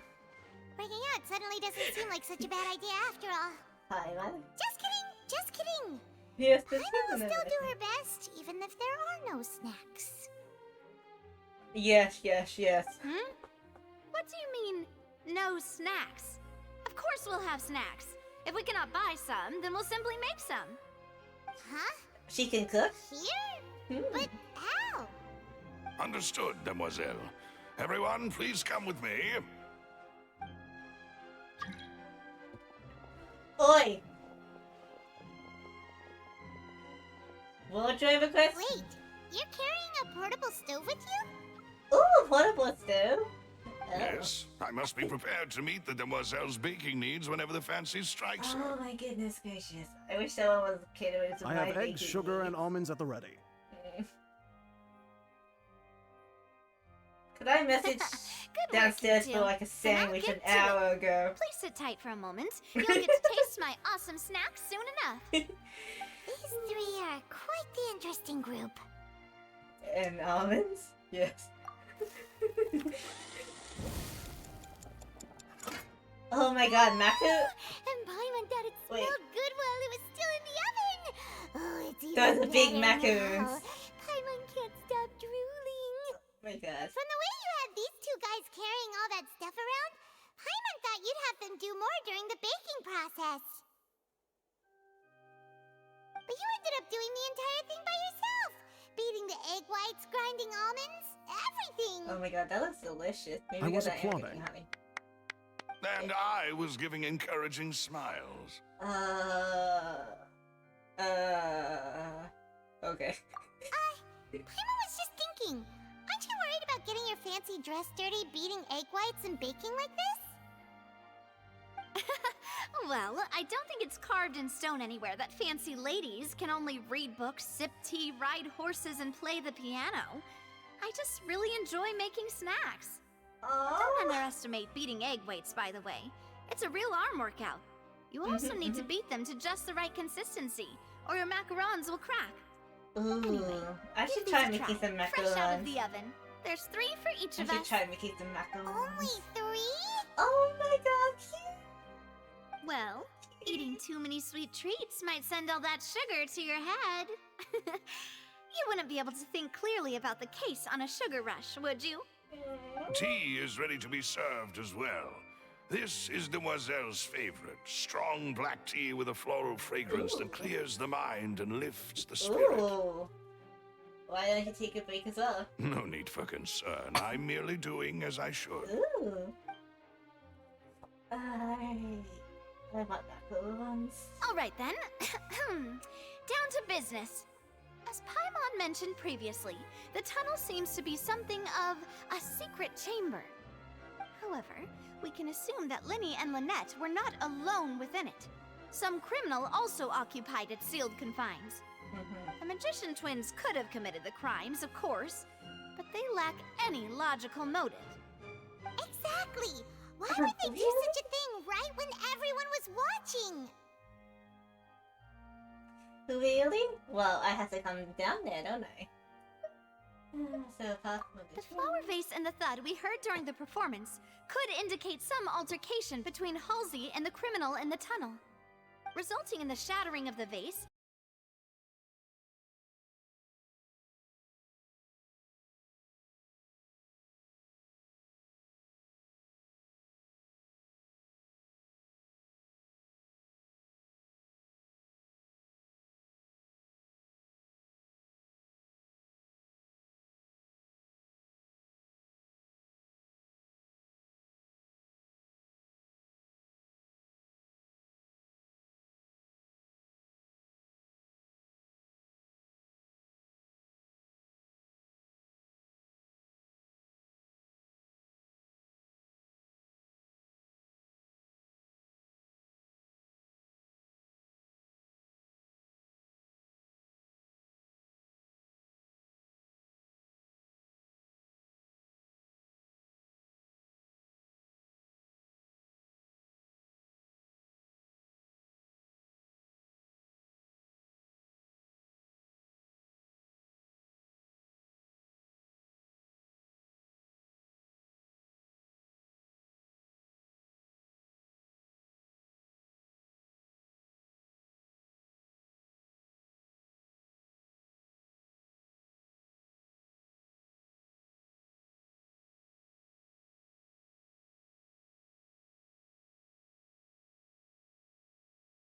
Breaking out suddenly doesn't seem like such a bad idea after all. Hi, man. Just kidding! Yes, Paimon will still do her best, even if there are no snacks. Yes. What do you mean, no snacks? Of course we'll have snacks. If we cannot buy some, then we'll simply make some. Huh? She can cook? Here? But how? Understood, Demoiselle. Everyone, please come with me. Oi! Wardrobe request? Wait, you're carrying a portable stove with you? Ooh, portable stove? Oh. Yes, I must be prepared to meet the Demoiselle's baking needs whenever the fancy strikes her. Oh my goodness gracious. I wish someone was catering to I my have eggs, baking sugar, needs. and almonds at the ready. Could I message downstairs for like a sandwich an hour ago? Please sit tight for a moment. You'll get to taste my awesome snacks soon enough. These three are quite the interesting group. And almonds? Yes. Oh my god, Maku? And Paimon thought it smelled good while it was still in the oven. Oh, it's even Those are big better macaroons. now. Paimon can't stop drooling. Oh my god. From the way you had these two guys carrying all that stuff around, Paimon thought you'd have them do more during the baking process. But you ended up doing the entire thing by yourself. Beating the egg whites, grinding almonds, everything. Oh my god, that looks delicious. Maybe I because was I am applauding. getting honey. And I was giving encouraging smiles. Okay. Paimon was just thinking. Aren't you worried about getting your fancy dress dirty, beating egg whites and baking like this? Well, I don't think it's carved in stone anywhere that fancy ladies can only read books, sip tea, ride horses, and play the piano. I just really enjoy making snacks. Don't underestimate beating egg whites, by the way. It's a real arm workout. You also need to beat them to just the right consistency, or your macarons will crack. Ooh, Anyway, I should give try these a making some macarons. Fresh out of the oven. There's 3 for each I of should us. try making some macarons. Only 3? Oh my god, cute! Well, eating too many sweet treats might send all that sugar to your head. You wouldn't be able to think clearly about the case on a sugar rush, would you? Tea is ready to be served as well. This is Demoiselle's favorite. Strong black tea with a floral fragrance that clears the mind and lifts the spirit. Ooh. Why don't you take a break as well? No need for concern. I'm merely doing as I should. Ooh. I want macarons. All right then. Down to business. As Paimon mentioned previously, the tunnel seems to be something of a secret chamber. However, we can assume that Linny and Lynette were not alone within it. Some criminal also occupied its sealed confines. The magician twins could have committed the crimes, of course, but they lack any logical motive. Exactly! Why would they do such a thing right when everyone was watching? Really? Well, I have to come down there, don't I? So, the flower vase and the thud we heard during the performance could indicate some altercation between Halsey and the criminal in the tunnel. Resulting in the shattering of the vase,